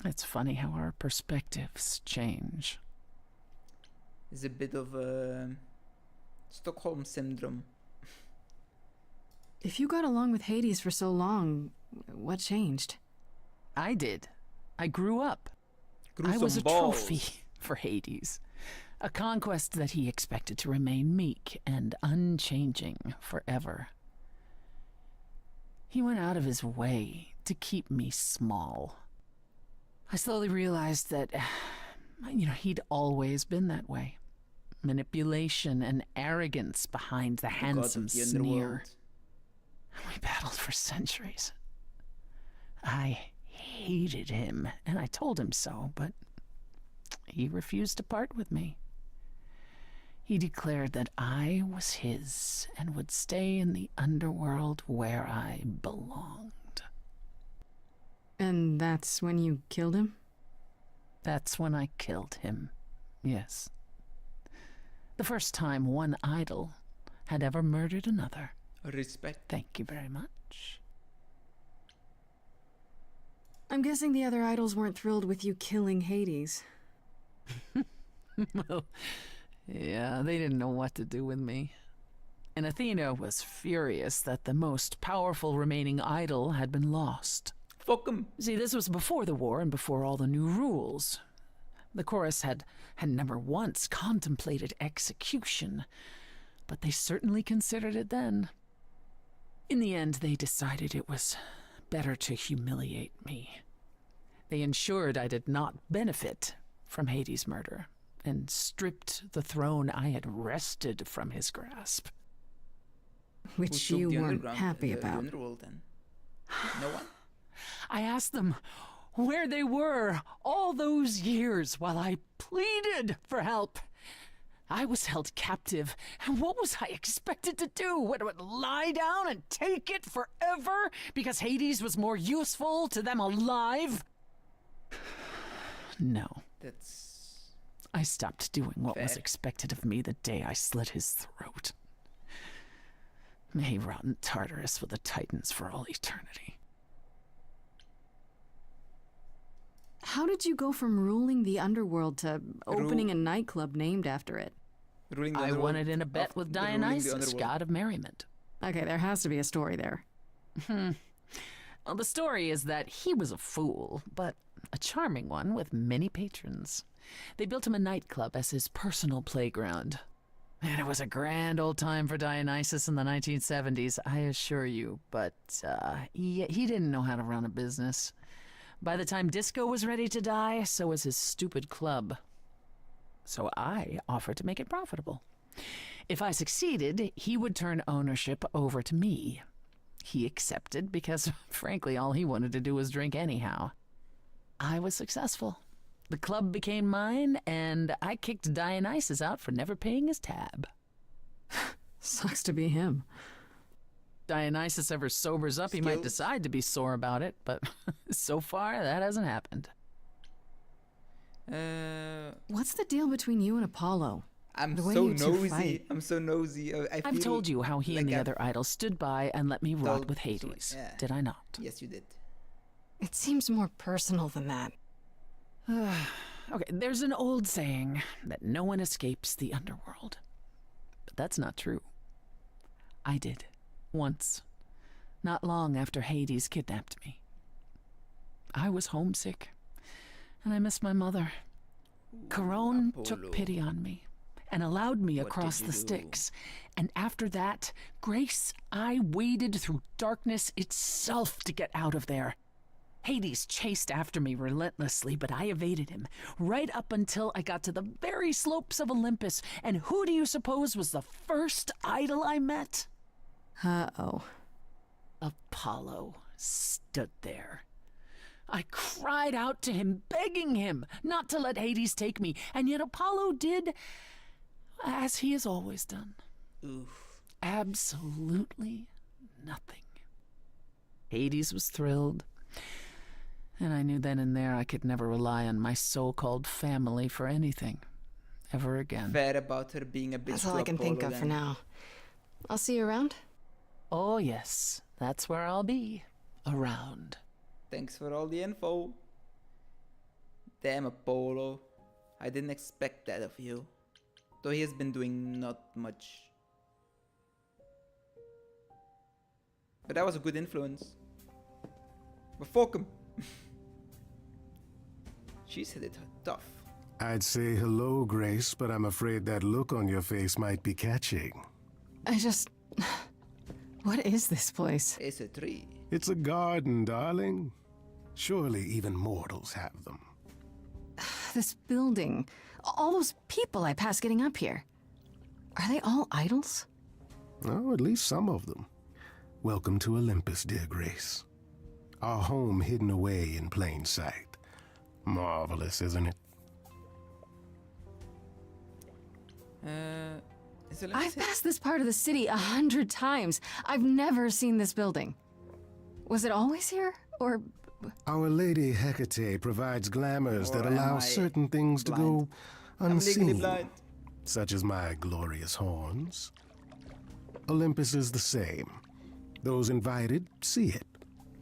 It's funny how our perspectives change. It's a bit of Stockholm syndrome. If you got along with Hades for so long, what changed? I did. I grew up. Grew I was some a balls. trophy for Hades. A conquest that he expected to remain meek and unchanging forever. He went out of his way to keep me small. I slowly realized that, he'd always been that way. Manipulation and arrogance behind the God of handsome the sneer. underworld. We battled for centuries. I hated him, and I told him so, but he refused to part with me. He declared that I was his and would stay in the underworld where I belonged. And that's when you killed him? That's when I killed him, yes. The first time one idol had ever murdered another. Respect. Thank you very much. I'm guessing the other idols weren't thrilled with you killing Hades. Well, yeah, they didn't know what to do with me. And Athena was furious that the most powerful remaining idol had been lost. Fuck him. See, this was before the war and before all the new rules. The chorus had never once contemplated execution, but they certainly considered it then. In the end, they decided it was better to humiliate me. They ensured I did not benefit from Hades' murder, and stripped the throne I had wrested from his grasp. Which Who took you the weren't underground- happy the about. underworld then? No one? I asked them where they were all those years while I pleaded for help. I was held captive, and what was I expected to do? What, lie down and take it forever because Hades was more useful to them alive? No. That's... I stopped doing what was Fair. expected of me the day I slit his throat. May he rot in Tartarus with the Titans for all eternity. How did you go from ruling the underworld to opening a nightclub named after it? Ruling the I underworld won it in a bet of- with the ruling the Dionysus, underworld. god of merriment. Okay, there has to be a story there. Well, the story is that he was a fool, but a charming one with many patrons. They built him a nightclub as his personal playground. And it was a grand old time for Dionysus in the 1970s, I assure you. But he didn't know how to run a business. By the time disco was ready to die, so was his stupid club. So I offered to make it profitable. If I succeeded, he would turn ownership over to me. He accepted because, frankly, all he wanted to do was drink anyhow. I was successful. The club became mine, and I kicked Dionysus out for never paying his tab. Sucks to be him. Dionysus ever sobers up, he might Skills? decide to be sore about it, but so far, that hasn't happened. What's the deal between you and Apollo? I'm The way so you two nosy. fight. I'm so nosy. I've feel told you how he and like the I've other idols stood by and let me rot told with so much, Hades. yeah. Did I not? Yes, you did. It seems more personal than that. Okay, there's an old saying that no one escapes the underworld. But that's not true. I did. Once. Not long after Hades kidnapped me. I was homesick, and I missed my mother. Charon took Apollo. pity on me and allowed me What across did the you do? Styx. And after that, Grace, I waded through darkness itself to get out of there. Hades chased after me relentlessly, but I evaded him, right up until I got to the very slopes of Olympus. And who do you suppose was the first idol I met? Uh-oh. Apollo stood there. I cried out to him, begging him not to let Hades take me, and yet Apollo did as he has always done. Oof. Absolutely nothing. Hades was thrilled, and I knew then and there I could never rely on my so-called family for anything, ever again. Fair about her being a bitch. That's to all I can think Apollo of for then. now. I'll see you around. Oh yes, that's where I'll be, around. Thanks for all the info. Damn, Apollo. I didn't expect that of you. Though he has been doing not much. But that was a good influence. But fuck him. She's hit it tough. I'd say hello, Grace, but I'm afraid that look on your face might be catching. What is this place? It's a tree. It's a garden, darling. Surely even mortals have them. This building. All those people I pass getting up here. Are they all idols? Oh, at least some of them. Welcome to Olympus, dear Grace. Our home hidden away in plain sight. Marvelous, isn't it? Is it I've passed this part of the city 100 times. I've never seen this building. Was it always here? Or Our Lady Hecate provides glamours that Or am allow I certain things to go I'm legally unseen, blind. such as my glorious horns. Olympus is the same. Those invited see it.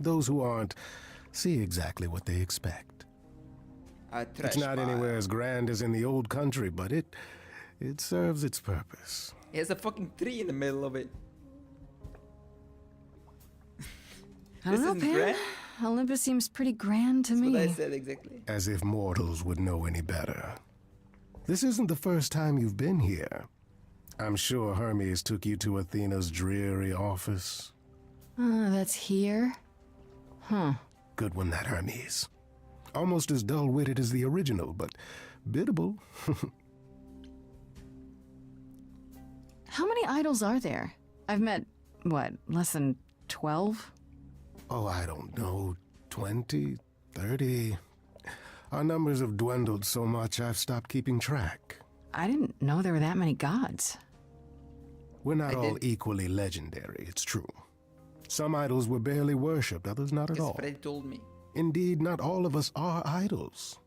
Those who aren't see exactly what they expect. A trash It's not pile. anywhere as grand as in the old country, but it serves its purpose. He has a fucking tree in the middle of it. I don't This know, isn't Pam. grand? Olympus seems pretty grand to That's me. what I said exactly. As if mortals would know any better. This isn't the first time you've been here. I'm sure Hermes took you to Athena's dreary office. That's here? Huh. Good one, that Hermes. Almost as dull-witted as the original, but biddable. How many idols are there? I've met, what, less than 12? Oh, I don't know, 20, 30. Our numbers have dwindled so much I've stopped keeping track. I didn't know there were that many gods. We're not I all did. equally legendary, it's true. Some idols were barely worshipped, others not at Because all. Freddy told me. Indeed, not all of us are idols.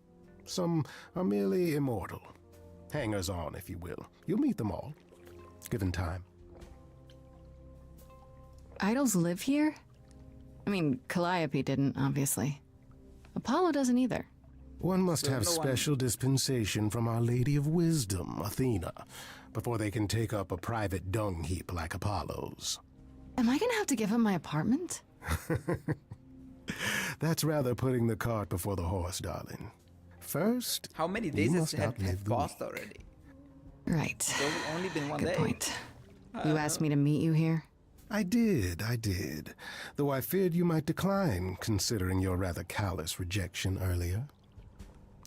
Some are merely immortal. Hangers-on, if you will. You'll meet them all, given time. Idols live here? I mean, Calliope didn't, obviously. Apollo doesn't either. One must So have no one- special dispensation from Our Lady of Wisdom, Athena, before they can take up a private dung heap like Apollo's. Am I gonna have to give up my apartment? That's rather putting the cart before the horse, darling. First, How many you days has must have outlive the passed week. already? Right. It's only been one Good day. point. You asked me to meet you here? I did. Though I feared you might decline, considering your rather callous rejection earlier.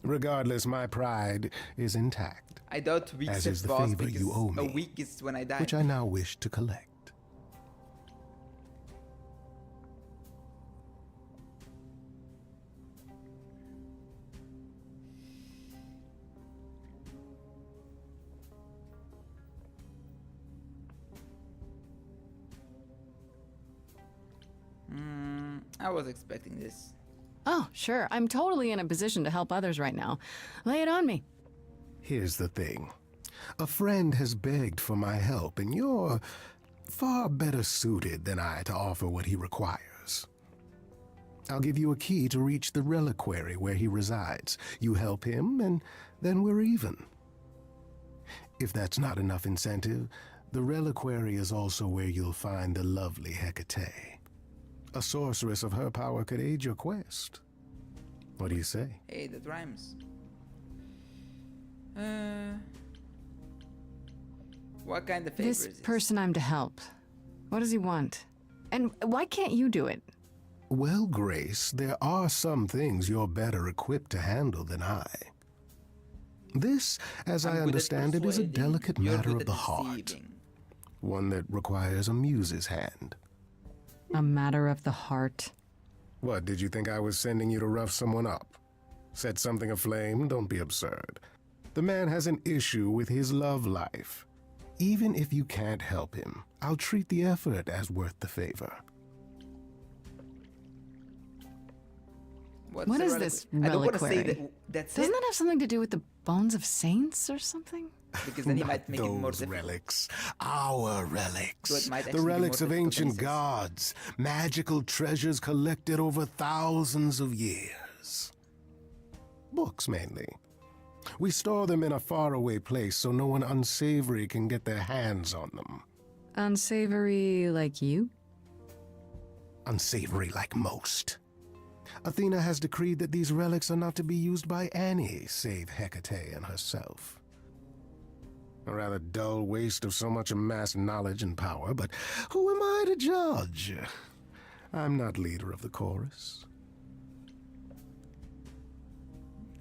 Regardless, my pride is intact, I doubt weeks As have is the passed favor because you owe a me, week is when I die. which I now wish to collect. I was expecting this. Oh, sure. I'm totally in a position to help others right now. Lay it on me. Here's the thing. A friend has begged for my help, and you're far better suited than I to offer what he requires. I'll give you a key to reach the reliquary where he resides. You help him, and then we're even. If that's not enough incentive, the reliquary is also where you'll find the lovely Hecate. A sorceress of her power could aid your quest. What do you say? Hey, that rhymes. What kind of favor This is this? person I'm to help. What does he want? And why can't you do it? Well, Grace, there are some things you're better equipped to handle than I. This, as I'm I good at understand it, is a persuading, delicate you're matter good of at the heart. deceiving. One that requires a muse's hand. A matter of the heart. What, did you think I was sending you to rough someone up? Set something aflame? Don't be absurd. The man has an issue with his love life. Even if you can't help him, I'll treat the effort as worth the favor. What's What a is relic- this I don't want to say reliquary? that. That's Doesn't it. that have something to do with the bones of saints or something? Because then he might make it more Those difficult. relics. Our relics. So it might The actually be relics more of difficult ancient than he says. gods. Magical treasures collected over thousands of years. Books, mainly. We store them in a faraway place so no one unsavory can get their hands on them. Unsavory like you? Unsavory like most. Athena has decreed that these relics are not to be used by any save Hecate and herself. A rather dull waste of so much amassed knowledge and power, but who am I to judge? I'm not leader of the chorus.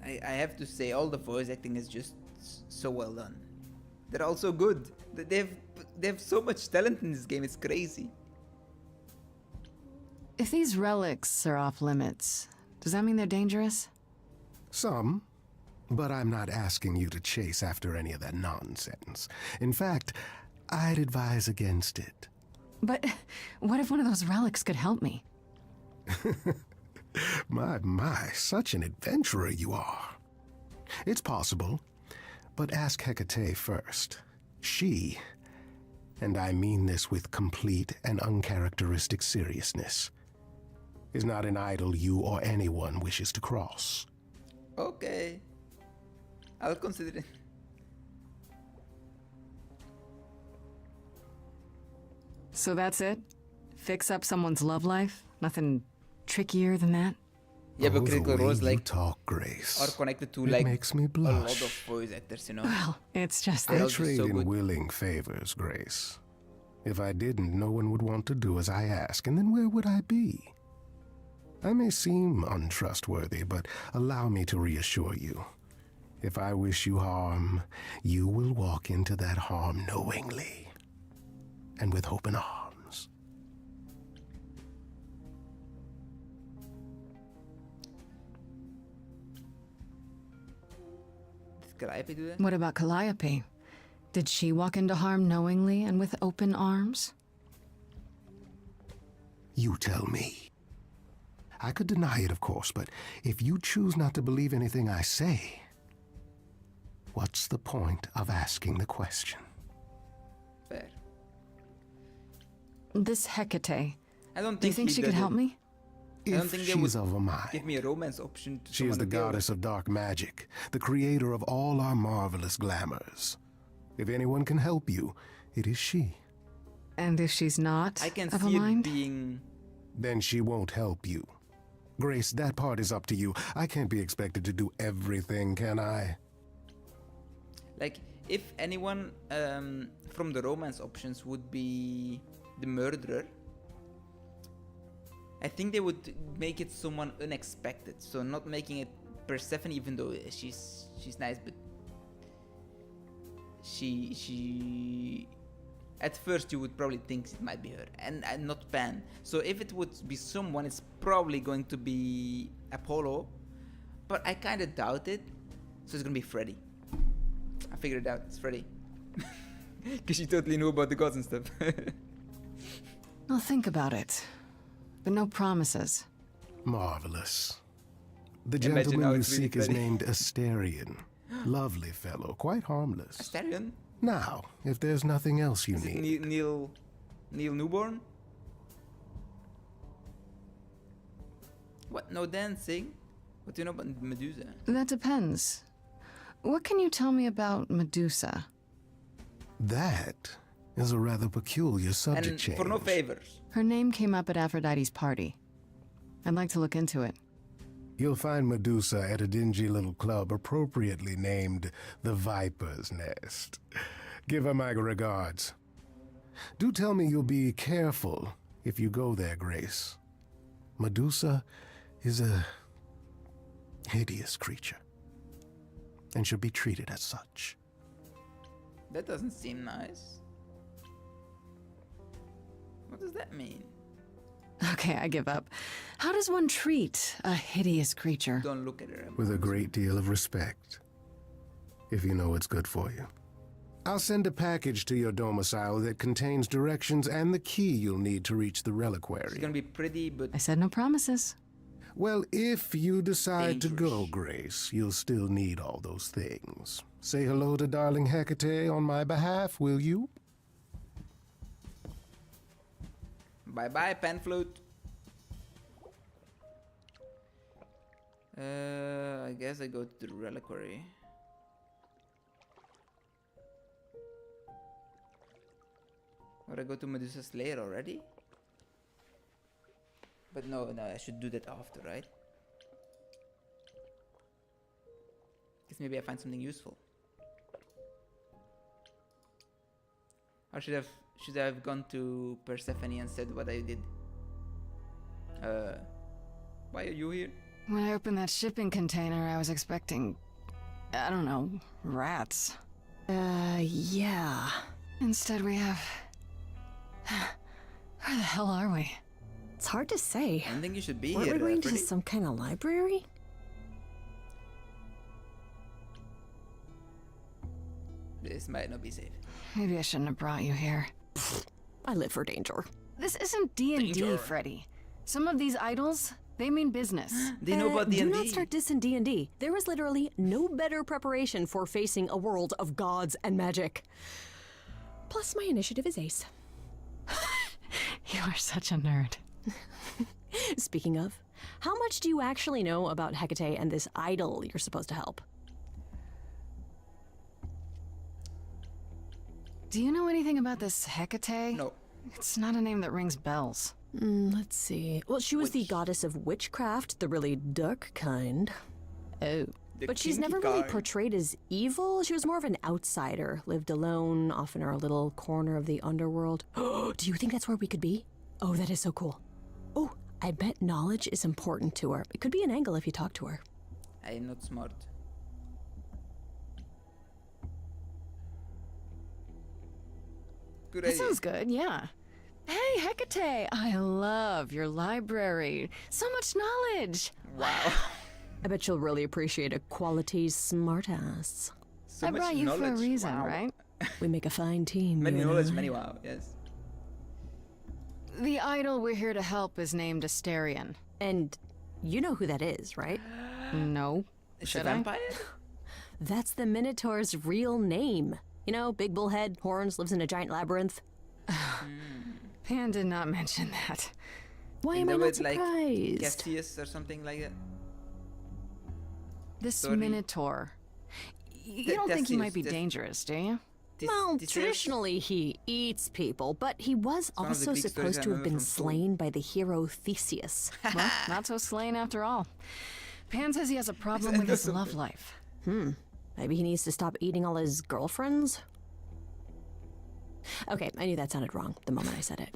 I have to say, all the voice acting is just so well done. They're all so good. They have so much talent in this game. It's crazy. If these relics are off limits, does that mean they're dangerous? Some, but I'm not asking you to chase after any of that nonsense. In fact, I'd advise against it. But what if one of those relics could help me? My, such an adventurer you are. It's possible, but ask Hecate first. She, and I mean this with complete and uncharacteristic seriousness, is not an idol you or anyone wishes to cross. Okay. I'll consider it. So that's it? Fix up someone's love life? Nothing trickier than that? Yeah, but Oh, the Critical way Role you like talk, Grace. are connected to It like makes me a lot blush. of voice actors, you know. Well, it's just I that. also trade so in good. willing favors, Grace. If I didn't, no one would want to do as I ask, and then where would I be? I may seem untrustworthy, but allow me to reassure you. If I wish you harm, you will walk into that harm knowingly and with open arms. Did Calliope do that? What about Calliope? Did she walk into harm knowingly and with open arms? You tell me. I could deny it, of course, but if you choose not to believe anything I say, what's the point of asking the question? Fair. This Hecate. I don't think. Do you think he she did could it. help me? I don't If think they she's would of a mind. Give me a romance option. To She is someone the to kill. goddess of dark magic, the creator of all our marvelous glamours. If anyone can help you, it is she. And if she's not I can of a see it mind? being. Then she won't help you. Grace, that part is up to you. I can't be expected to do everything, can I? Like, if anyone from the romance options would be the murderer, I think they would make it someone unexpected. So not making it Persephone, even though she's nice, but she at first you would probably think it might be her, and not Pan. So if it would be someone, it's probably going to be Apollo, but I kind of doubt it. So it's gonna be Freddy. I figured it out. It's Freddy. Because she totally knew about the gods and stuff. I'll think about it. But no promises. Marvelous. The Imagine how gentleman you it's really seek is funny. named Asterion. Lovely fellow, quite harmless. Astarion? Now, if there's nothing else you Is it need... Neil Newborn? What? No dancing? What do you know about Medusa? That depends. What can you tell me about Medusa? That is a rather peculiar subject And change. for no favors. Her name came up at Aphrodite's party. I'd like to look into it. You'll find Medusa at a dingy little club appropriately named the Viper's Nest. Give her my regards. Do tell me you'll be careful if you go there, Grace. Medusa is a hideous creature and should be treated as such. That doesn't seem nice. What does that mean? Okay, I give up. How does one treat a hideous creature? Don't look at her. With a great deal of respect, if you know what's good for you. I'll send a package to your domicile that contains directions and the key you'll need to reach the She's reliquary. gonna be pretty, but I said no promises. Well, if you decide to go, Dangerous. Grace, you'll still need all those things. Say hello to darling Hecate on my behalf, will you? bye-bye, pan flute. I guess I go to the reliquary. Or I go to Medusa's lair already? But no, I should do that after, right? Guess maybe I find something useful. Or should I have gone to Persephone and said what I did? Why are you here? When I opened that shipping container, I was expecting, I don't know, rats. Yeah. Instead we have... Where the hell are we? It's hard to say. I don't think you should be Weren't here. we going to Freddy. some kind of library? This might not be safe. Maybe I shouldn't have brought you here. I live for danger. This isn't D&D, Danger. Freddy. Some of these idols, they mean business. They know about Do D&D. not start dissing D&D. There is literally no better preparation for facing a world of gods and magic. Plus, my initiative is ace. You are such a nerd. Speaking of, how much do you actually know about Hecate and this idol you're supposed to help? Do you know anything about this Hecate? No. It's not a name that rings bells. Let's see. Well, she was the Witch. goddess of witchcraft, the really dark kind. Oh. The But she's kinky never really kind. portrayed as evil. She was more of an outsider, lived alone, off in her little corner of the underworld. Do you think that's where we could be? Oh, that is so cool. Oh, I bet knowledge is important to her. It could be an angle if you talk to her. I am not smart. Good That idea. sounds good, yeah. Hey, Hecate! I love your library. So much knowledge. Wow. I bet you'll really appreciate a quality smartass. So I much brought you for a knowledge. reason, Wow. right? We make a fine team. Many you and knowledge, I. many wow. Yes. The idol we're here to help is named Asterion. And you know who that is, right? No. It's Should a I? vampire? That's the Minotaur's real name. You know, big bullhead, horns, lives in a giant labyrinth. Pan did not mention that. Why In am the I not word, like, surprised? Cassius or something like that. This Sorry. Minotaur. You Th- don't think he Theseus, might be Th- dangerous, do you? Well, Theseus? traditionally he eats people, but he was one of the also Greek stories supposed I to have remember been from school. slain by the hero Theseus. Well, not so slain after all. Pan says he has a problem with his love life. Maybe he needs to stop eating all his girlfriends? Okay, I knew that sounded wrong the moment I said it.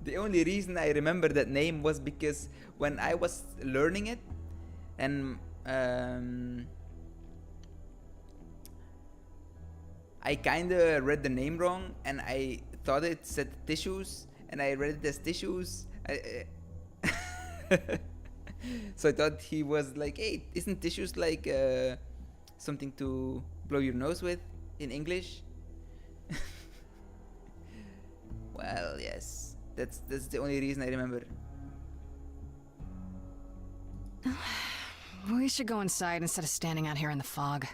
The only reason I remember that name was because when I was learning it, and I kinda read the name wrong, and I thought it said tissues, and I read it as tissues. So I thought he was like, hey, isn't tissues like something to blow your nose with in English? Well, yes. That's the only reason I remember. We should go inside instead of standing out here in the fog.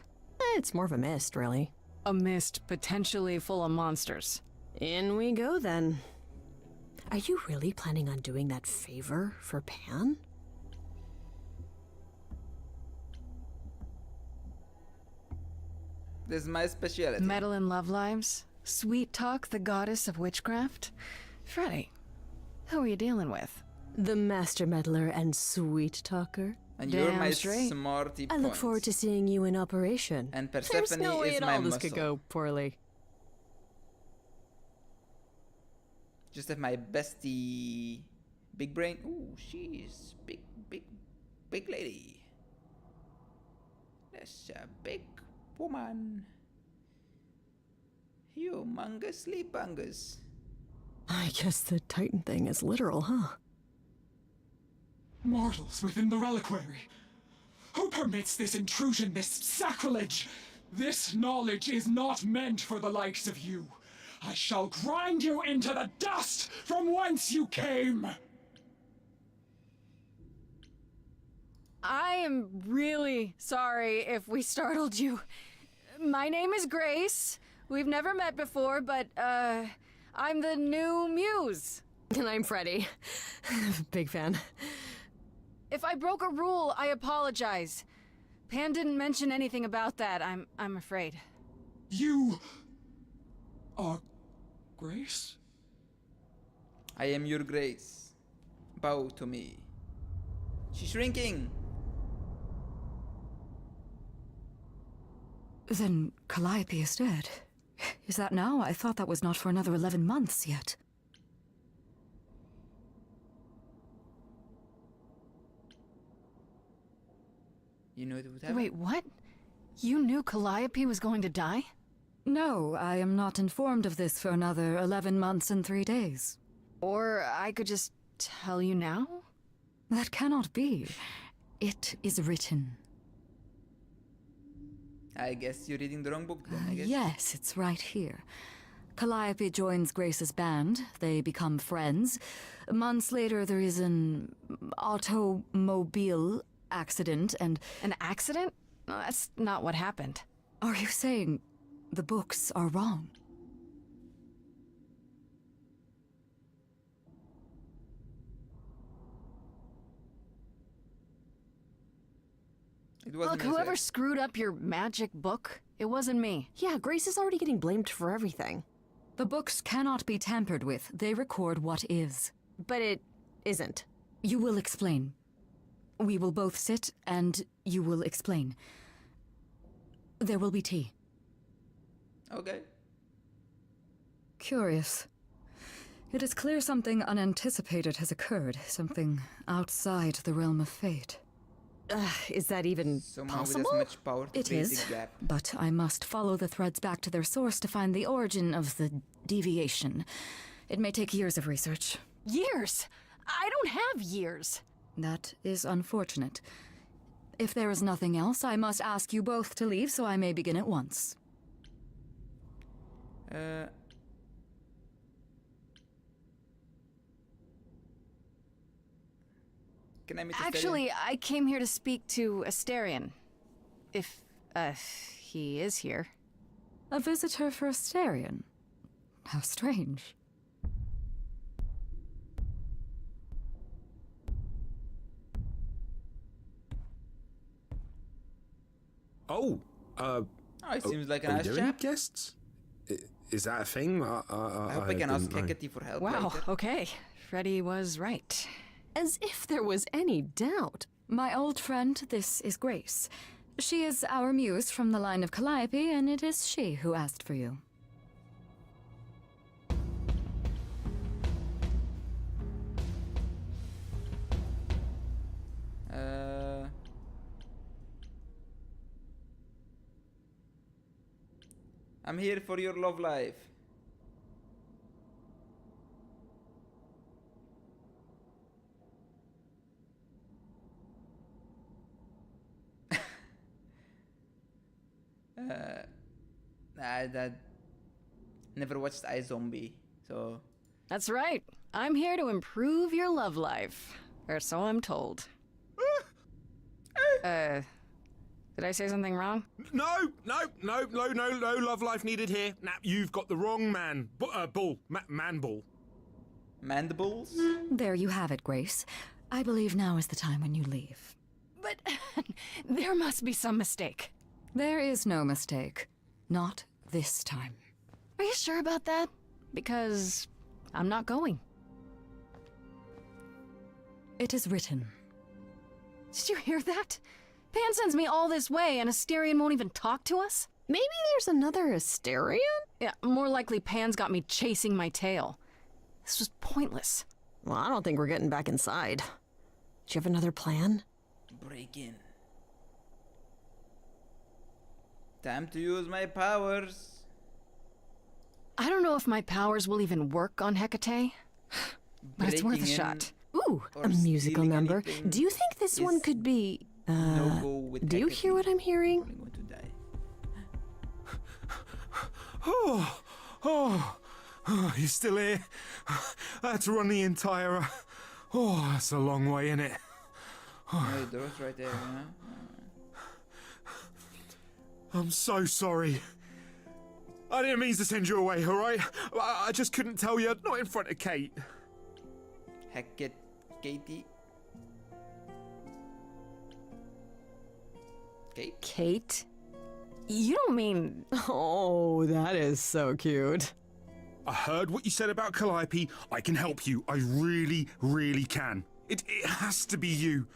It's more of a mist, really. A mist potentially full of monsters. In we go, then. Are you really planning on doing that favor for Pan? This is my specialty. Meddle love lives? Sweet Talk, the goddess of witchcraft? Freddy, who are you dealing with? The master meddler and sweet talker. And you're Damn my straight. smarty I look forward to seeing you in operation. And There's Persephone no way is at my all this muscle. could go poorly. Just have my bestie... Big brain. Ooh, she's big lady. That's a big woman. Humongously bungus. I guess the Titan thing is literal, huh? Mortals within the reliquary. Who permits this intrusion, this sacrilege? This knowledge is not meant for the likes of you. I shall grind you into the dust from whence you came! I am really sorry if we startled you. My name is Grace. We've never met before, but, I'm the new muse. And I'm Freddy. Big fan. If I broke a rule, I apologize. Pan didn't mention anything about that, I'm afraid. You... are... Grace? I am your grace. Bow to me. She's shrinking. Then Calliope is dead. Is that now? I thought that was not for another 11 months yet. You knew it would happen? Wait, what? You knew Calliope was going to die? No, I am not informed of this for another 11 months and 3 days. Or I could just tell you now? That cannot be. It is written. I guess you're reading the wrong book then, I guess. Yes, it's right here. Calliope joins Grace's band. They become friends. Months later, there is an automobile accident and... An accident? No, that's not what happened. Are you saying the books are wrong? It wasn't Look, whoever myself. screwed up your magic book, it wasn't me. Yeah, Grace is already getting blamed for everything. The books cannot be tampered with. They record what is. But it isn't. You will explain. We will both sit, and you will explain. There will be tea. Okay. Curious. It is clear something unanticipated has occurred, something outside the realm of fate. Is that even Someone possible? with as much power to It create is, a gap. but I must follow the threads back to their source to find the origin of the deviation. It may take years of research. Years? I don't have years. That is unfortunate. If there is nothing else, I must ask you both to leave so I may begin at once. Can I meet Actually, I came here to speak to Asterion. If, he is here. A visitor for Asterion? How strange. Oh, Oh, it seems like a are nice there any chap. guests? Is that a thing? I hope I can ask didn't know. Hecate for help Wow, later. okay. Freddy was right. As if there was any doubt. My old friend, this is Grace. She is our muse from the line of Calliope, and it is she who asked for you. I'm here for your love life. That never watched iZombie, so That's right. I'm here to improve your love life. Or so I'm told. Did I say something wrong? No love life needed here. Nah, you've got the wrong man. Bull. Man bull. Mandibles? There you have it, Grace. I believe now is the time when you leave. But there must be some mistake. There is no mistake. Not this time. Are you sure about that? Because I'm not going. It is written. Did you hear that? Pan sends me all this way and Asterion won't even talk to us? Maybe there's another Asterion? Yeah, more likely Pan's got me chasing my tail. This was pointless. Well, I don't think we're getting back inside. Do you have another plan? Break in. Time to use my powers. I don't know if my powers will even work on Hecate, but it's worth a Breaking in shot. Ooh, or a musical stealing number. anything Do you think this one is could be... no go with do you Hecate. hear what I'm hearing? I'm going to die. Oh, you still here? I had to run the entire... that's a long way, innit? No, the door's right there, you know? I'm so sorry. I didn't mean to send you away, alright? I just couldn't tell you, not in front of Kate. Hecate. Katie. Kate? Kate? You don't mean... Oh, that is so cute. I heard what you said about Calliope. I can help you. I really, really can. It has to be you.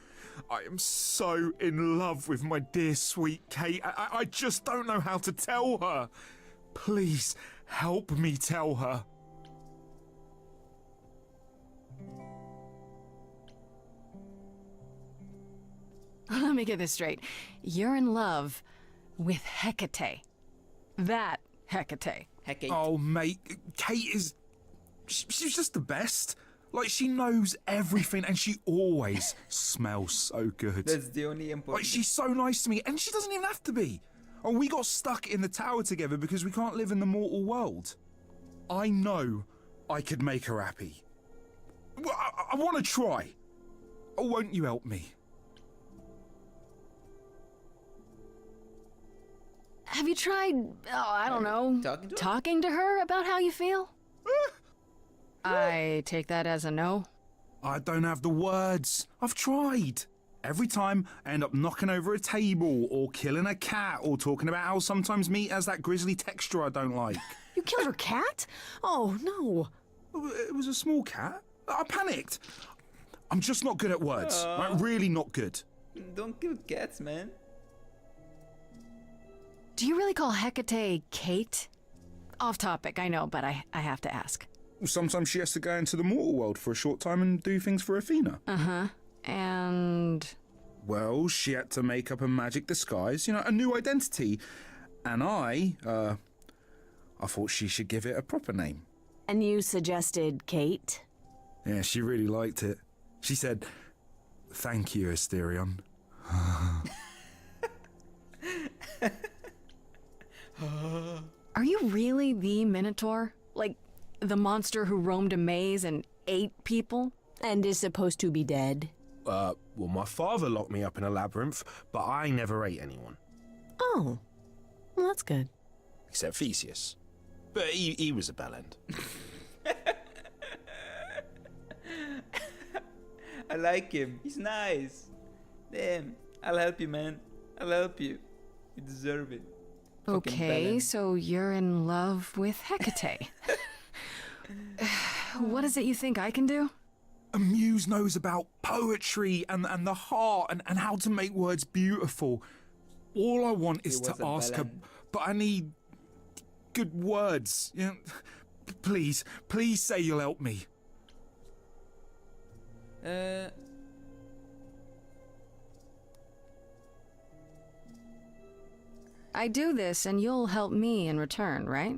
I am so in love with my dear sweet Kate. I just don't know how to tell her. Please, help me tell her. Let me get this straight. You're in love with Hecate. That Hecate. Hecate. Oh, mate, Kate is... She's just the best. Like, she knows everything and she always smells so good. That's the only Like, important. she's so nice to me and she doesn't even have to be. Oh, we got stuck in the tower together because we can't live in the mortal world. I know I could make her happy. Well, I want to try. Oh, won't you help me? Have you tried, I don't know, Talking to her? to her about how you feel? I take that as a no. I don't have the words. I've tried. Every time I end up knocking over a table or killing a cat or talking about how sometimes meat has that grisly texture I don't like. You killed her cat? Oh, no. It was a small cat. I panicked. I'm just not good at words. Like, really not good. Don't kill cats, man. Do you really call Hecate Kate? Off topic, I know, but I have to ask. Sometimes she has to go into the mortal world for a short time and do things for Athena. Uh-huh. And... Well, she had to make up a magic disguise, a new identity. And I thought she should give it a proper name. And you suggested Kate? Yeah, she really liked it. She said, "Thank you, Asterion." Are you really the Minotaur? Like, the monster who roamed a maze and ate people? And is supposed to be dead? Well, my father locked me up in a labyrinth, but I never ate anyone. Oh, well, that's good. Except Theseus. But he was a bellend. I like him. He's nice. Damn. I'll help you, man. I'll help you. You deserve it. Fucking Okay, bellend. so you're in love with Hecate. What is it you think I can do? A muse knows about poetry and the heart and how to make words beautiful. All I want is He was to a ask her, bellend. but I need good words. Please say you'll help me. I do this and you'll help me in return, right?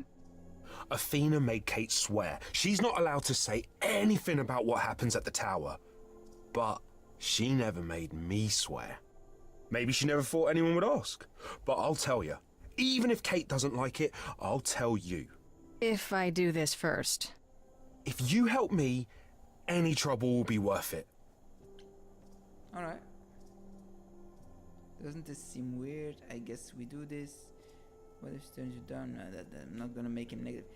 Athena made Kate swear she's not allowed to say anything about what happens at the tower. But she never made me swear. Maybe she never thought anyone would ask. But I'll tell you, even if Kate doesn't like it, I'll tell you. If I do this first. If you help me, any trouble will be worth it. Alright. Doesn't this seem weird? I guess we do this. What if she turns you down? I'm not gonna make him negative.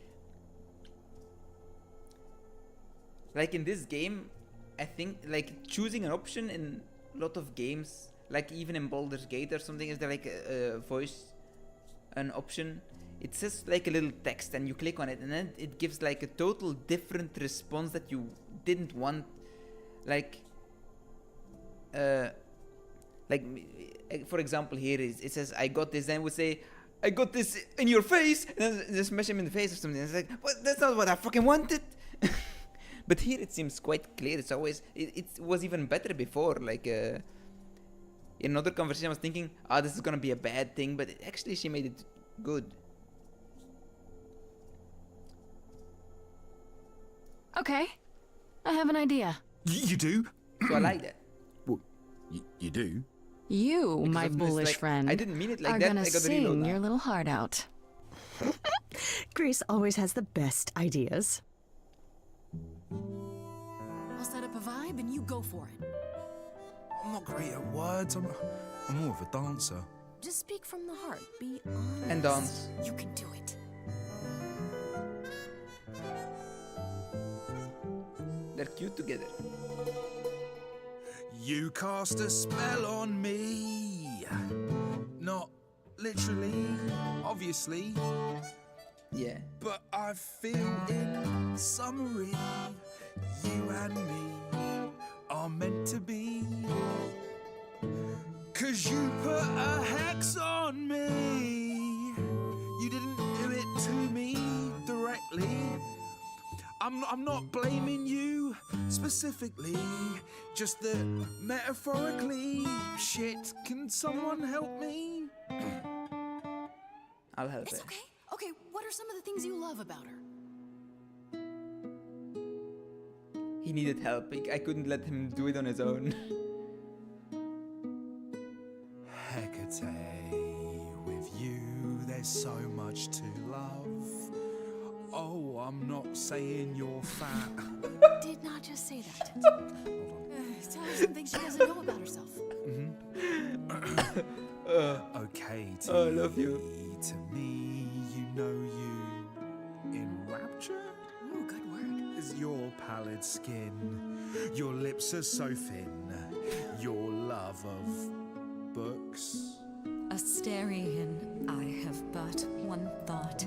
Like in this game, I think like choosing an option in a lot of games, like even in Baldur's Gate or something, is there like a voice, an option? It says like a little text and you click on it and then it gives like a total different response that you didn't want. Like for example, here it says I got this, then we say I got this in your face, and then just smash him in the face or something. It's like, what? That's not what I fucking wanted. But here it seems quite clear. It's always it was even better before. Like in another conversation, I was thinking, this is gonna be a bad thing, but actually she made it good. Okay, I have an idea. You do? So I like that. Well, you do? You, Because my of this, bullish like, friend, I didn't mean it like are that. gonna I got the reload sing now. your little heart out. Grace always has the best ideas. I'll set up a vibe and you go for it. I'm not great at words. I'm more of a dancer. Just speak from the heart. Be honest. And dance. You can do it. They're cute together. You cast a spell on me. Not literally, obviously. Yeah. But I feel in summary, you and me are meant to be. 'Cause you put a hex on me. You didn't do it to me directly. I'm not blaming you specifically, just that metaphorically. Shit, can someone help me? I'll help It's her. okay. Okay, what are some of the things you love about her? He needed help. I couldn't let him do it on his own. Hecate, with you there's so much to love. Oh, I'm not saying you're fat. Did not just say that. Tell her some things she doesn't know about herself. Okay, I love you. To me, you know you in rapture. Ooh, good word. Is your pallid skin, your lips are so thin, your love of books. Asterian, I have but one thought.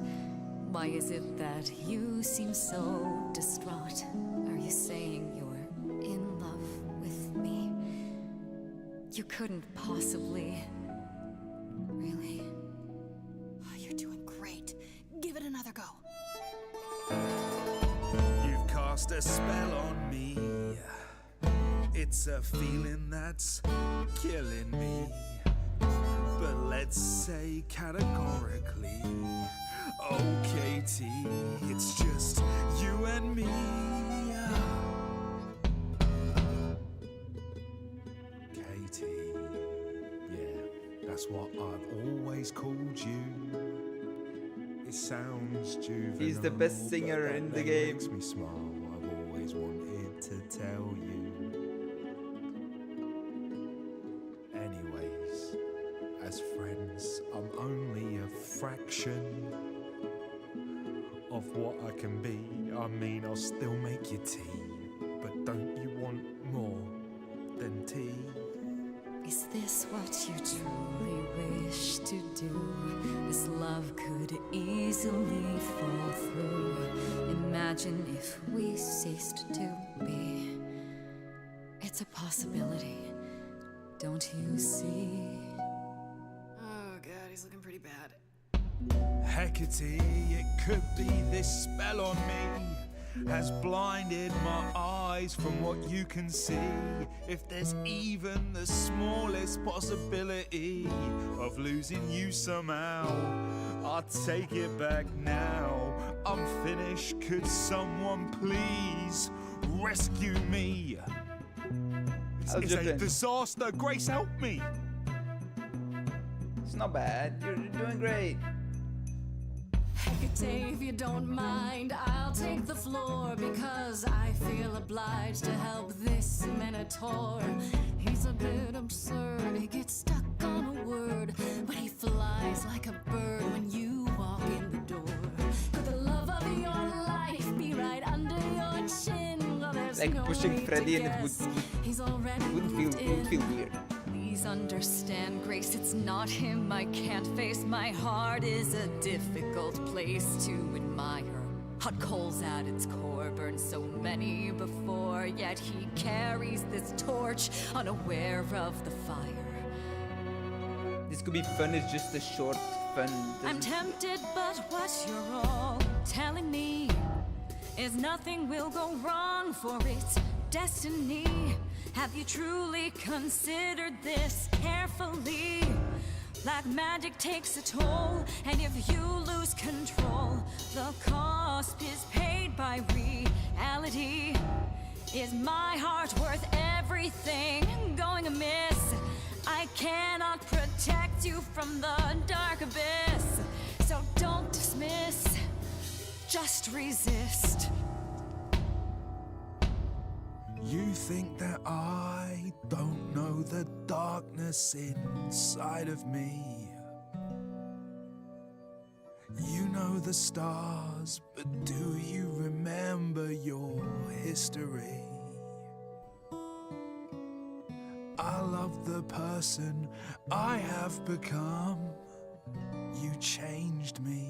Why is it that you seem so distraught? Are you saying you're in love with me? You couldn't possibly. Really? You're doing great. Give it another go. You've cast a spell on me. It's a feeling that's killing me. But let's say categorically, oh, Katie, it's just you and me. Katie, yeah, that's what I've always called you. It sounds juvenile. He's the best singer but in that the game. Makes me smile. I've always wanted to tell you. Anyways, as friends, I'm only a fraction of what I can be. I mean, I'll still make you tea, but don't you want more than tea? Is this what you truly wish to do? This love could easily fall through. Imagine if we ceased to be. It's a possibility, don't you see? Oh, God, he's looking pretty bad. Hecate, it could be this spell on me has blinded my eyes from what you can see. If there's even the smallest possibility of losing you somehow, I'll take it back now. I'm finished, could someone please rescue me? It's jump a in. disaster, Grace, help me! It's not bad. You're doing great. Hecate, if you don't mind, I'll take the floor because I feel obliged to help this Minotaur. He's a bit absurd, he gets stuck on a word, but he flies like a bird when you walk in the door. Could the love of your life be right under your chin? Well, there's Like no pushing way Freddy to and it guess. He's already wouldn't moved feel in. weird. Please understand, Grace, it's not him I can't face. My heart is a difficult place to admire. Hot coals at its core burned so many before, yet he carries this torch unaware of the fire. This could be fun, it's just a short fun. I'm tempted, but what you're all telling me is nothing will go wrong, for it's destiny. Have you truly considered this carefully? Black magic takes a toll, and if you lose control, the cost is paid by reality. Is my heart worth everything going amiss? I cannot protect you from the dark abyss, so don't dismiss, just resist. You think that I don't know the darkness inside of me. You know the stars, but do you remember your history? I love the person I have become. You changed me.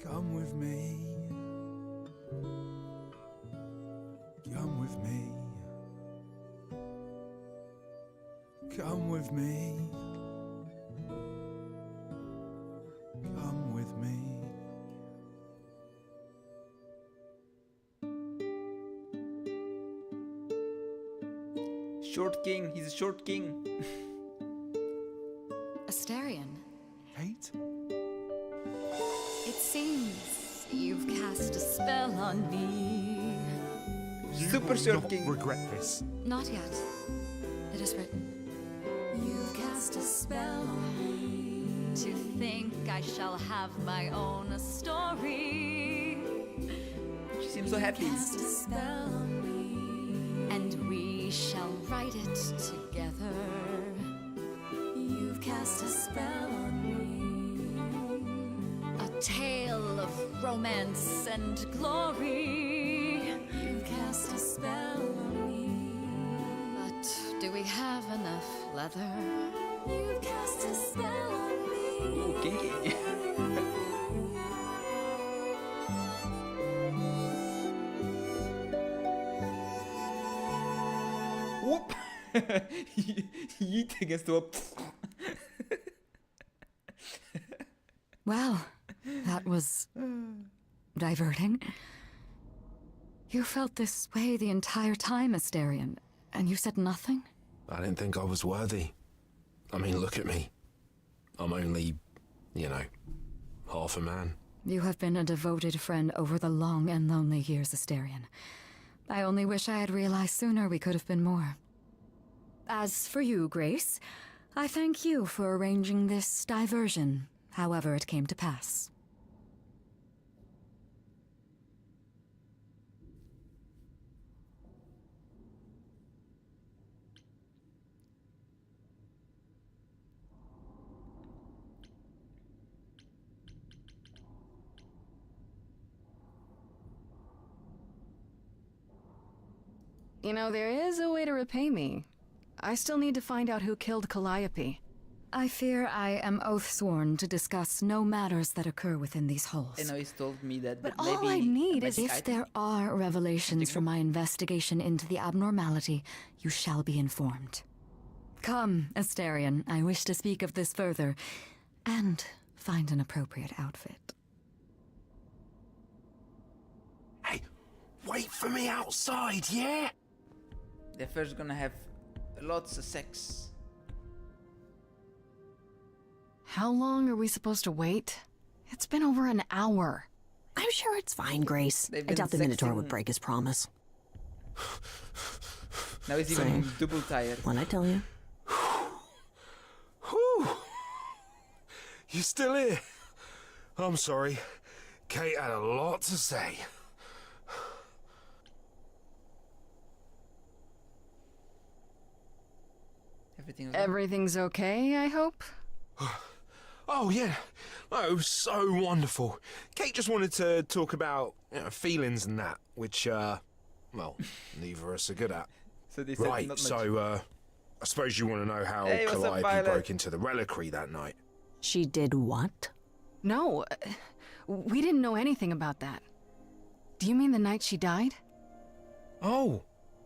Come with me. Come with me. Come with me. Come with me. Short king, he's a short king. Astarion, Kate? it seems you've cast a spell on me. Super short king. Regret this. Not yet. It is written. You've cast a spell on me. To think I shall have my own story. She seems so happy. Cast a spell on me. And we shall write it together. You've cast a spell on me. A tale of romance and glory. You've cast a spell on me. But do we have enough leather? You've cast a spell on me. Ooh, kinky. Whoop! Yeet against the wall. Well, that was diverting. You felt this way the entire time, Astarion, and you said nothing? I didn't think I was worthy. I mean, look at me. I'm only, half a man. You have been a devoted friend over the long and lonely years, Astarion. I only wish I had realized sooner we could have been more. As for you, Grace, I thank you for arranging this diversion, however it came to pass. You know, there is a way to repay me. I still need to find out who killed Calliope. I fear I am oath-sworn to discuss no matters that occur within these halls. I know he's told me that, But maybe all I need a is magic if item. there are revelations from my investigation into the abnormality, you shall be informed. Come, Astarion, I wish to speak of this further, and find an appropriate outfit. Hey, wait for me outside, yeah? They're first gonna have lots of sex. How long are we supposed to wait? It's been over an hour. I'm sure it's fine, Grace. They've I been doubt the Minotaur sexting- would break his promise. Now he's even double tired. What I tell you? Whew. You still here? I'm sorry. Kate had a lot to say. Everything's okay, I hope? Oh, yeah. Oh, it was so wonderful. Kate just wanted to talk about feelings and that, which, well, neither of us are good at. So they said Right, not much. so, I suppose you want to know how Hey, what's up, Calliope Violet? broke into the reliquary that night. She did what? No, we didn't know anything about that. Do you mean the night she died? Oh,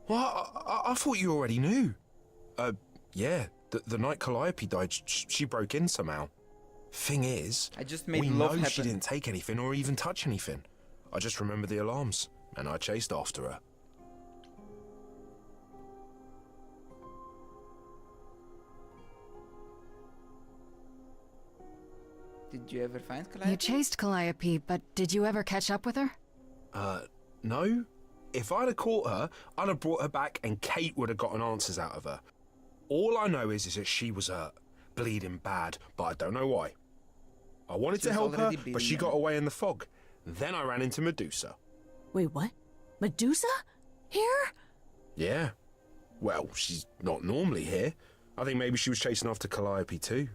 well, I thought you already knew. Yeah, the night Calliope died, she broke in somehow. Thing is, I just made we love know happen. she didn't take anything or even touch anything. I just remember the alarms, and I chased after her. Did you ever find Calliope? You chased Calliope, but did you ever catch up with her? No. If I'd have caught her, I'd have brought her back and Kate would have gotten answers out of her. All I know is that she was hurt, bleeding bad, but I don't know why. I wanted She to was help her, already but she bleeding. got away in the fog. Then I ran into Medusa. Wait, what? Medusa? Here? Yeah. Well, she's not normally here. I think maybe she was chasing after Calliope too.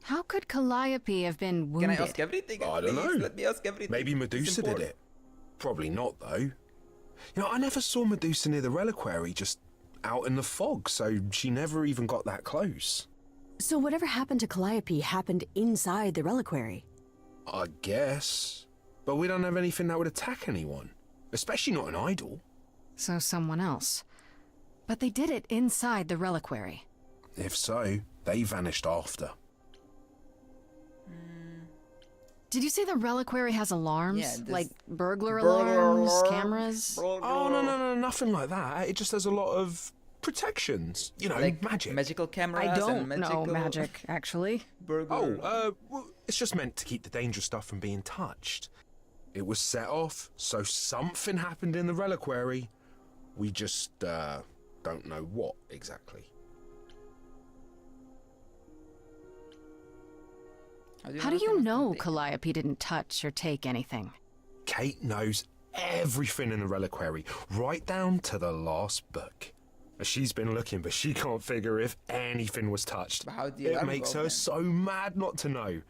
How could Calliope have been wounded? Can I ask everything? I don't Please, know. Let me ask everything. Maybe It's Medusa did important. it. Probably not, though. You know, I never saw Medusa near the reliquary, just out in the fog, so she never even got that close. So whatever happened to Calliope happened inside the reliquary. I guess. But we don't have anything that would attack anyone. Especially not an idol. So someone else. But they did it inside the reliquary. If so, they vanished after. Did you say the reliquary has alarms? Yeah, this- like burglar Burglar alarms, alarm, cameras? burglar- Oh, no, nothing like that. It just has a lot of protections. You know, Like magic. magical cameras I don't and magical know magic, actually. burglar. Well, it's just meant to keep the dangerous stuff from being touched. It was set off, so something happened in the reliquary. We just, don't know what exactly. How do you know Calliope didn't touch or take anything? Kate knows everything in the reliquary, right down to the last book. She's been looking, but she can't figure if anything was touched. But how do you It let makes go her then? so mad not to know.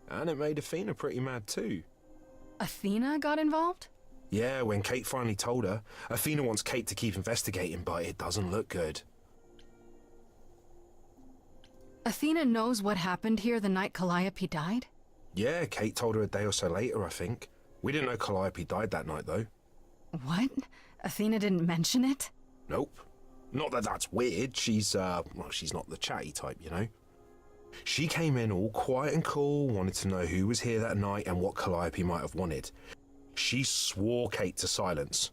And it made Athena pretty mad too. Athena got involved? Yeah, when Kate finally told her, Athena wants Kate to keep investigating, but it doesn't look good. Athena knows what happened here the night Calliope died? Yeah, Kate told her a day or so later, I think. We didn't know Calliope died that night, though. What? Athena didn't mention it? Nope. Not that that's weird. She's not the chatty type, you know. She came in all quiet and cool, wanted to know who was here that night and what Calliope might have wanted. She swore Kate to silence.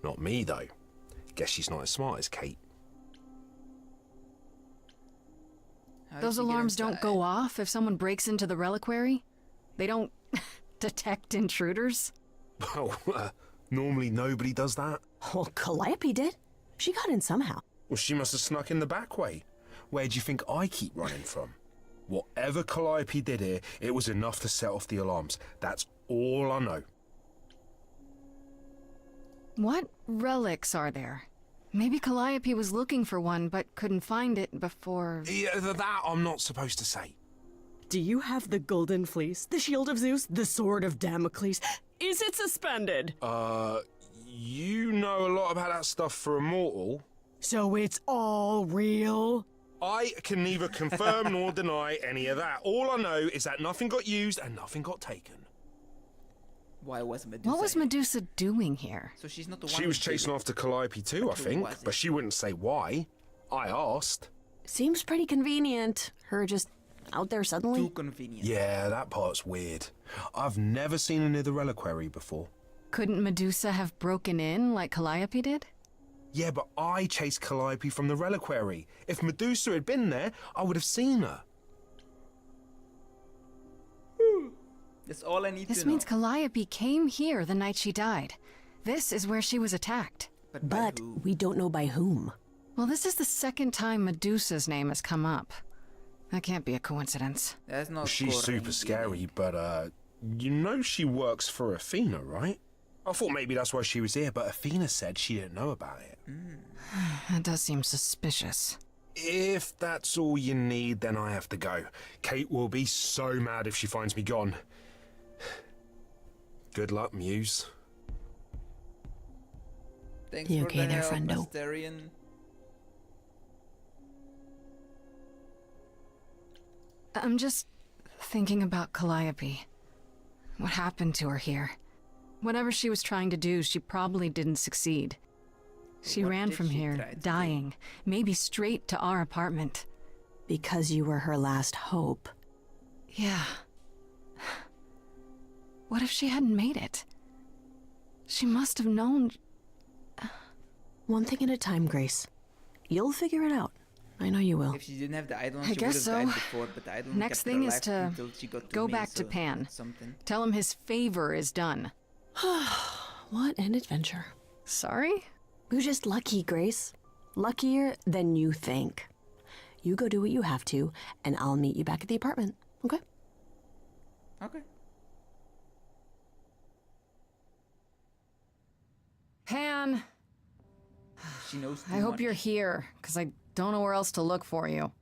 Not me, though. Guess she's not as smart as Kate. How did Those she get alarms don't inside? go off if someone breaks into the reliquary? They don't detect intruders? Well, normally nobody does that. Well, Calliope did. She got in somehow. Well, she must have snuck in the back way. Where do you think I keep running from? Whatever Calliope did here, it was enough to set off the alarms. That's all I know. What relics are there? Maybe Calliope was looking for one but couldn't find it before... Yeah, that I'm not supposed to say. Do you have the golden fleece, the shield of Zeus, the sword of Damocles? Is it suspended? You know a lot about that stuff for a mortal. So it's all real? I can neither confirm nor deny any of that. All I know is that nothing got used and nothing got taken. Why was Medusa? What was here? Medusa doing here? So she's not the one. She who was did chasing it. after Calliope too, I But who think, was it? but she wouldn't say why. I asked. Seems pretty convenient. Her just out there suddenly. Too convenient. Yeah, that part's weird. I've never seen her near the reliquary before. Couldn't Medusa have broken in like Calliope did? Yeah, but I chased Calliope from the reliquary. If Medusa had been there, I would have seen her. That's all I need This to know. means Calliope came here the night she died. This is where she was attacked. But by But who? we don't know by whom. Well, this is the second time Medusa's name has come up. That can't be a coincidence. That's not She's super correct, scary, but you know she works for Athena, right? I thought maybe that's why she was here, but Athena said she didn't know about it. That does seem suspicious. If that's all you need, then I have to go. Kate will be so mad if she finds me gone. Good luck, Muse. Thanks You for okay the there, help, friendo? Asterion. I'm just thinking about Calliope. What happened to her here? Whatever she was trying to do, she probably didn't succeed. She What ran did from she here, try to do? dying, maybe straight to our apartment. Because you were her last hope. Yeah. What if she hadn't made it? She must have known. One thing at a time, Grace. You'll figure it out. I know you will. If she didn't have the idol, I she would guess have so. died before, but the idol Next kept her thing is alive to until she got to go me, back to so Pan. that's something. Tell him his favor is done. What an adventure. Sorry? You're just lucky, Grace. Luckier than you think. You go do what you have to, and I'll meet you back at the apartment, okay? Okay. Pan, She knows too I hope much. you're here, because I don't know where else to look for you.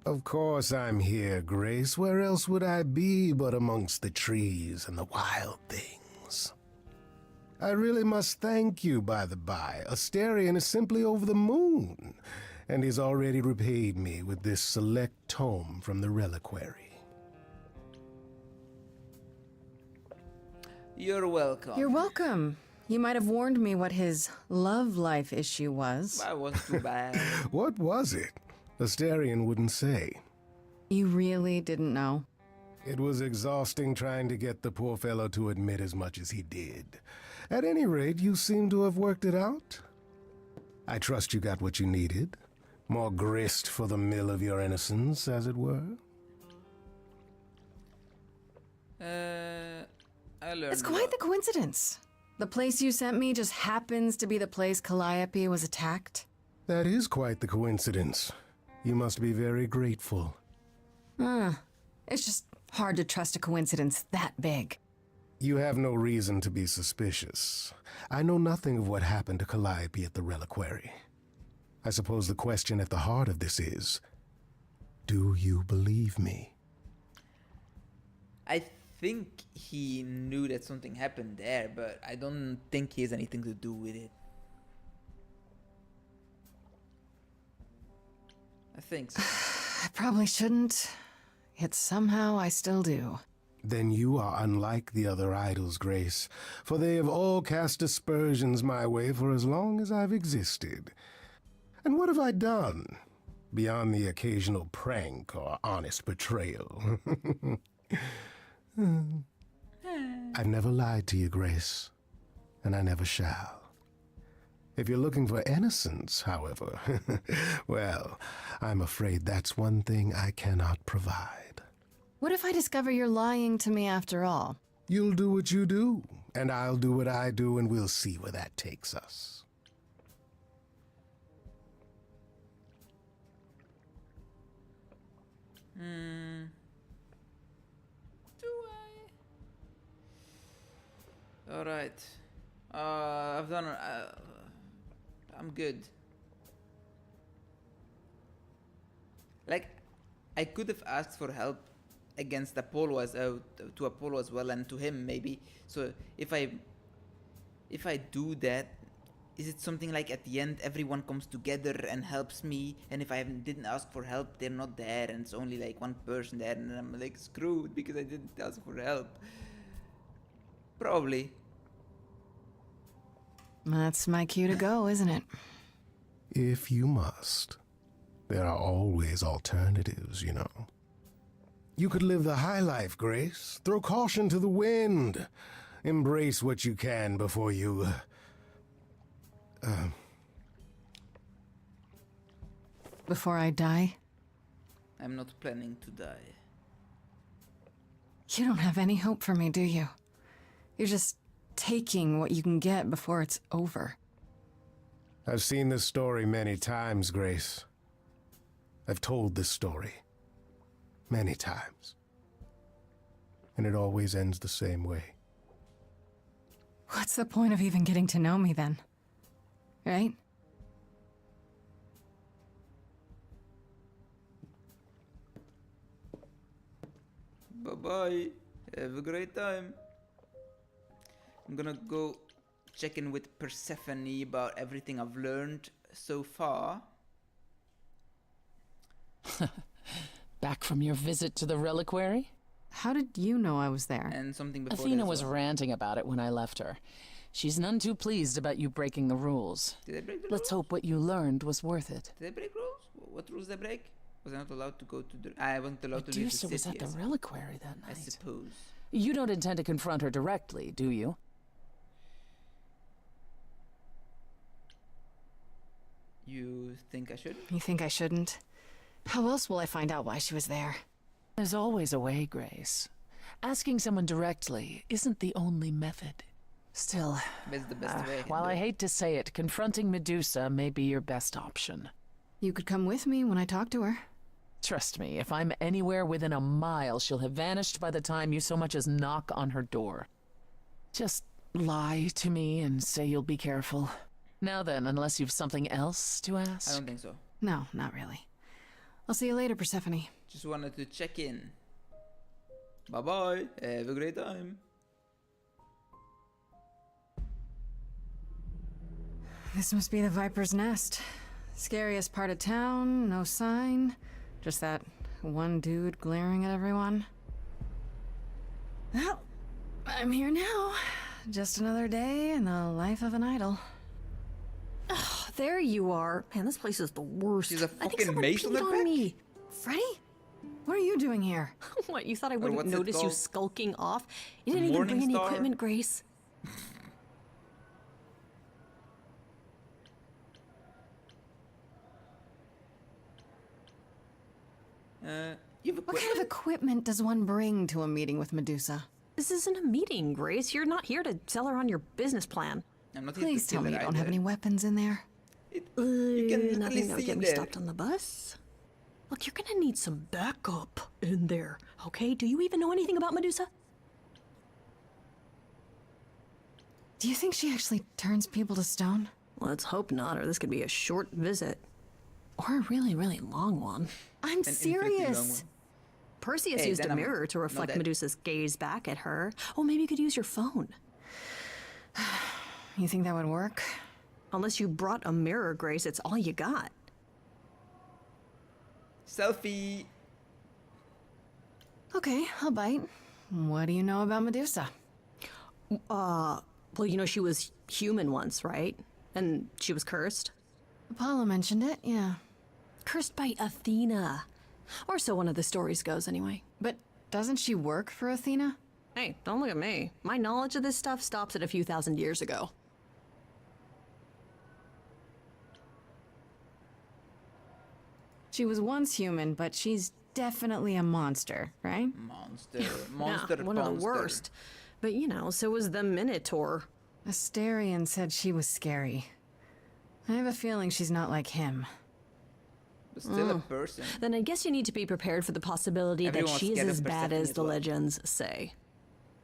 Of course I'm here, Grace. Where else would I be but amongst the trees and the wild things? I really must thank you, by the by. Asterion is simply over the moon, and he's already repaid me with this select tome from the reliquary. You're welcome. You're welcome. You might have warned me what his love life issue was. That wasn't too bad. What was it? Asterion wouldn't say. You really didn't know? It was exhausting trying to get the poor fellow to admit as much as he did. At any rate, you seem to have worked it out. I trust you got what you needed. More grist for the mill of your innocence, as it were. I learned. It's quite the coincidence. The place you sent me just happens to be the place Calliope was attacked. That is quite the coincidence. You must be very grateful. It's just hard to trust a coincidence that big. You have no reason to be suspicious. I know nothing of what happened to Calliope at the reliquary. I suppose the question at the heart of this is, do you believe me? I think he knew that something happened there, but I don't think he has anything to do with it. I think so. I probably shouldn't, yet somehow I still do. Then you are unlike the other idols, Grace, for they have all cast aspersions my way for as long as I've existed. And what have I done, beyond the occasional prank or honest betrayal? I've never lied to you, Grace, and I never shall. If you're looking for innocence, however, well, I'm afraid that's one thing I cannot provide. What if I discover you're lying to me after all? You'll do what you do, and I'll do what I do, and we'll see where that takes us. Do I? Alright. I've done. I'm good. Like, I could have asked for help against Apollo to Apollo as well, and to him maybe. So if I do that, is it something like at the end everyone comes together and helps me, and if I didn't ask for help, they're not there, and it's only like one person there, and I'm like screwed because I didn't ask for help? Probably. That's my cue to go, isn't it? If you must. There are always alternatives, you know. You could live the high life, Grace. Throw caution to the wind. Embrace what you can before you... Before I die? I'm not planning to die. You don't have any hope for me, do you? You're just taking what you can get before it's over. I've seen this story many times, Grace. I've told this story many times. And it always ends the same way. What's the point of even getting to know me then? Right? Bye-bye. Have a great time. I'm gonna go check in with Persephone about everything I've learned so far. Back from your visit to the reliquary? How did you know I was there? And something before Athena that as was well. ranting about it when I left her. She's none too pleased about you breaking the rules. Did I break the Let's rules? hope what you learned was worth it. Did I break rules? What rules did I break? Was I not allowed to go to the... I wasn't allowed to leave the Medusa city. was at the reliquary that I night. suppose. You don't intend to confront her directly, do you? You think I should? You think I shouldn't? How else will I find out why she was there? There's always a way, Grace. Asking someone directly isn't the only method. Still, That's the best way. while I hate to say it, confronting Medusa may be your best option. You could come with me when I talk to her. Trust me, if I'm anywhere within a mile, she'll have vanished by the time you so much as knock on her door. Just lie to me and say you'll be careful. Now then, unless you've something else to ask. I don't think so. No, not really. I'll see you later, Persephone. Just wanted to check in. Bye-bye. Have a great time. This must be the Viper's Nest. Scariest part of town, no sign. Just that one dude glaring at everyone. Well, I'm here now. Just another day in the life of an idol. Oh, there you are. Man, this place is the worst. She's a I think fucking someone mace on peed her on back? me. Freddy? What are you doing here? What, you thought I wouldn't what's it notice you called? skulking off? You The didn't even bring any Morning Star? equipment, Grace. You have What kind of equipment does one bring to a meeting with Medusa? This isn't a meeting, Grace. You're not here to sell her on your business plan. I'm not here Please to tell kill me you her don't have either. any weapons in there. You can literally Nothing that would see get me there. stopped on the bus. Look, you're gonna need some backup in there, okay? Do you even know anything about Medusa? Do you think she actually turns people to stone? Let's hope not, or this could be a short visit. Or a really, really long one. I'm infinitely long serious. one. Perseus Hey, used then a I'm mirror to not reflect dead. Medusa's gaze back at her. Oh, maybe you could use your phone. You think that would work? Unless you brought a mirror, Grace, it's all you got. Selfie. Okay, I'll bite. What do you know about Medusa? Well, you know she was human once, right? And she was cursed? Apollo mentioned it, yeah. Cursed by Athena. Or so one of the stories goes, anyway. But doesn't she work for Athena? Hey, don't look at me. My knowledge of this stuff stops at a few thousand years ago. She was once human, but she's definitely a monster, right? Monster. Monster. Yeah, one of the monster. worst. But you know, so was the Minotaur. Asterion said she was scary. I have a feeling she's not like him. But still a person. Then I guess you need to be prepared for the possibility Everyone that was she is scared of as bad Persephone as as the well. legends say.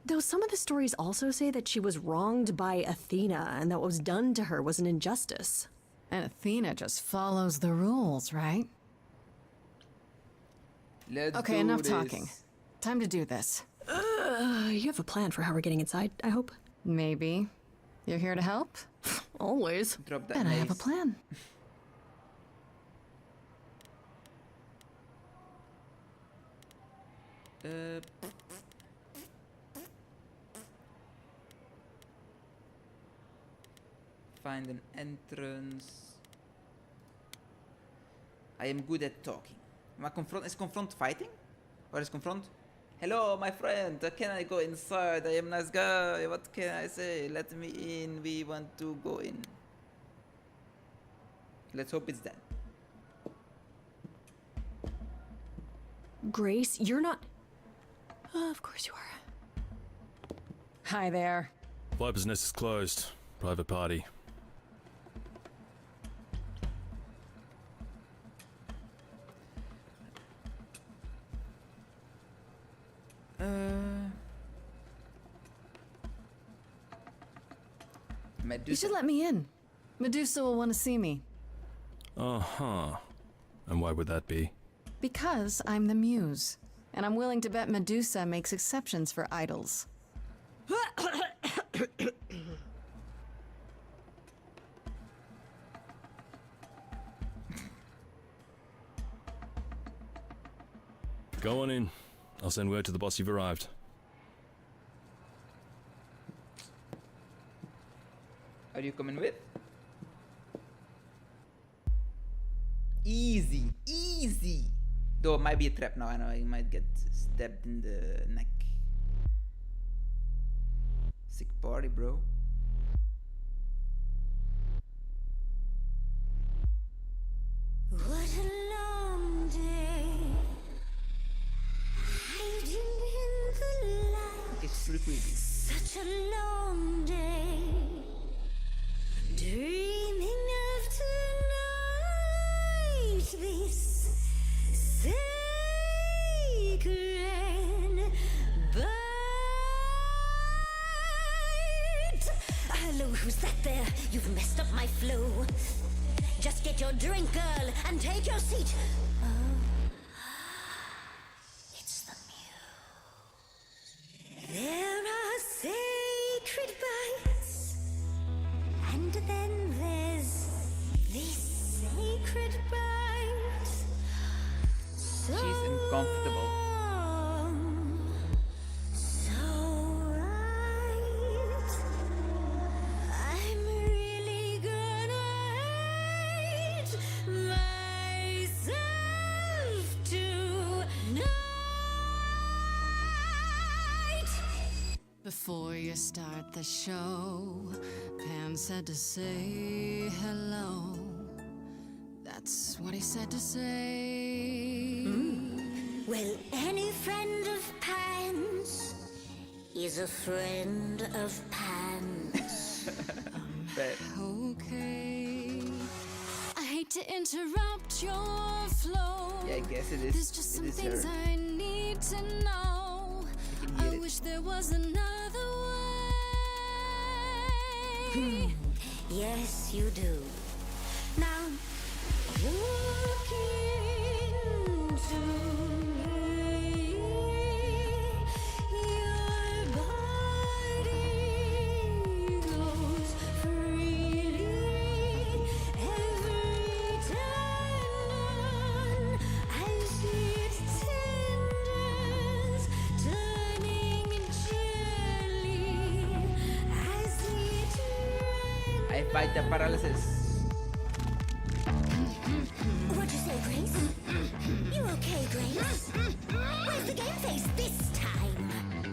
Though some of the stories also say that she was wronged by Athena and that what was done to her was an injustice. And Athena just follows the rules, right? Let's Okay, do enough this. talking. Time to do this. You have a plan for how we're getting inside, I hope? Maybe. You're here to help? Always. Drop that Then I have a mace. plan. Find an entrance. I am good at talking. Is confront fighting? Or is confront? Hello, my friend. Can I go inside? I am nice guy. What can I say? Let me in. We want to go in. Let's hope it's that. Grace, you're not... of course you are. Hi there. Viper's Nest is closed. Private party. Medusa. You should let me in. Medusa will want to see me. Uh-huh. And why would that be? Because I'm the muse. And I'm willing to bet Medusa makes exceptions for idols. Go on in. I'll send word to the boss you've arrived. Are you coming with? Easy, easy. Though it might be a trap now. I know you might get stabbed in the neck. Sick party, bro. What a long day, hiding in the light. It's pretty creepy. Such a long day, dreaming of tonight. This sacred bite. Hello, who's that there? You've messed up my flow. Just get your drink, girl, and take your seat. Oh, it's the muse. There are sacred bites, and then there's this sacred bite. So She's uncomfortable. so right. I'm really gonna hate myself tonight. Before you start the show, Pan said to say hello. That's what he said to say. Well, any friend of Pan's is a friend of Pan's. Bet. Okay. I hate to interrupt your flow. Yeah, I guess it is. There's just some it is things her. I need to know. I can I hear it. wish there was another way. Yes, you do. Now, look into me. Your body goes freely every time I see it tenders turning jelly. I see it I fight the paralysis. What'd you say, Grace? You okay, Grace? Where's the game face this time?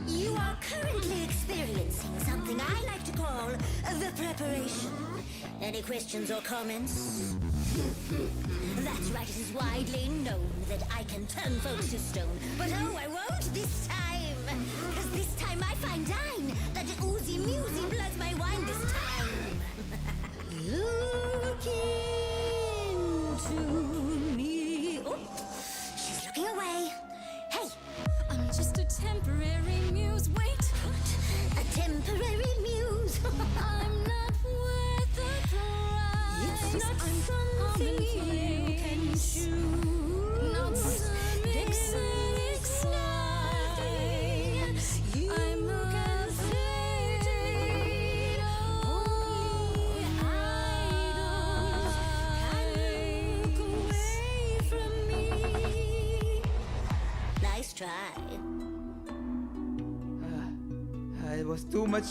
You are currently experiencing something I like to call the preparation. Any questions or comments? That's right, it is widely known that I can turn folks to stone. But oh, I won't this time. Because this time I find dine that oozy musy bloods my wine this time. Look into me. Oh, she's looking away. Hey, I'm just a temporary muse. Wait, a temporary muse. I'm not worth the price. It's not something you can choose. Not some exotic slide. You I'm can fade. Only idols can look away from me. Nice try. It was too much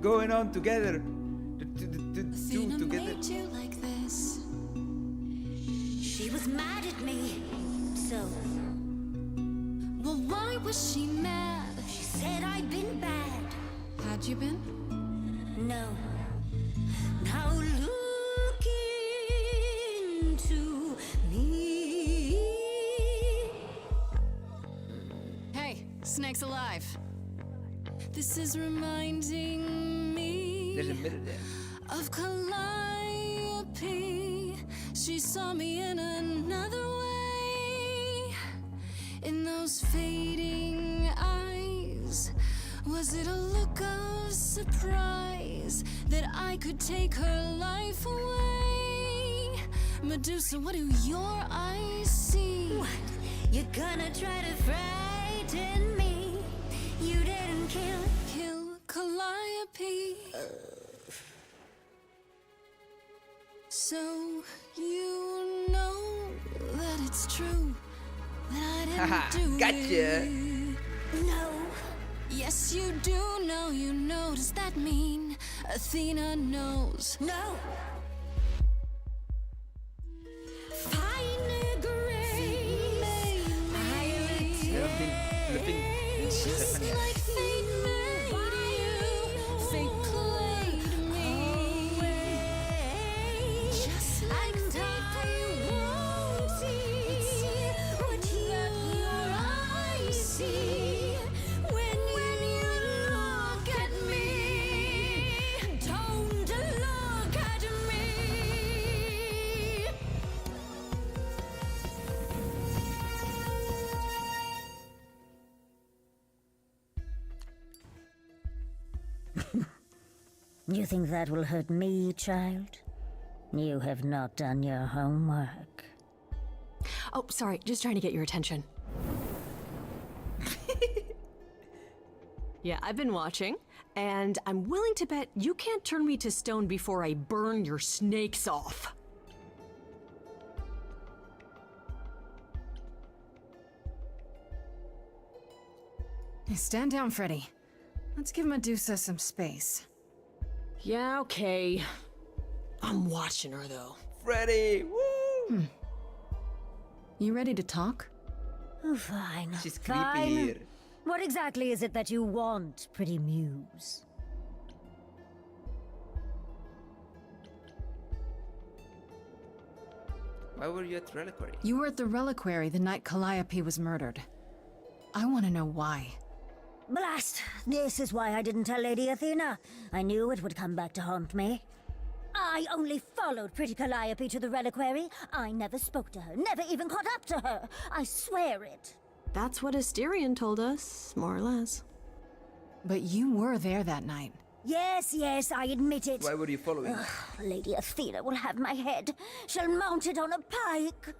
going on together. Athena Together. made you like this. She was mad at me. So, Well, why was she mad? she said I'd been bad. Had you been? No. Now look into me. Hey, snake's alive. This is reminding me There's a mirror there. Of Calliope, she saw me in another way. In those fading eyes, was it a look of surprise that I could take her life away? Medusa, what do your eyes see? What? You're gonna try to frighten me? You didn't kill Calliope. So you know that it's true that I didn't do Gotcha. it. No. Yes, you do know. You know. Does that mean Athena knows? No. Fine grace. Flipping Just Stephanie. like fate made you, fate played me. Just like fate won't see what your eyes see when you look at me. Don't look at me. You think that will hurt me, child? You have not done your homework. Oh, sorry, just trying to get your attention. Yeah, I've been watching, and I'm willing to bet you can't turn me to stone before I burn your snakes off. Hey, stand down, Freddy. Let's give Medusa some space. Yeah, okay. I'm watching her, though. Freddy! Woo! You ready to talk? Oh, fine. She's creepy fine. here. What exactly is it that you want, pretty muse? Why were you at Reliquary? You were at the Reliquary the night Calliope was murdered. I want to know why. Blast! This is why I didn't tell Lady Athena. I knew it would come back to haunt me. I only followed pretty Calliope to the Reliquary. I never spoke to her, never even caught up to her. I swear it. That's what Asterion told us, more or less. But you were there that night. Yes, I admit it. Why were you following? Ugh, Lady Athena will have my head. She'll mount it on a pike.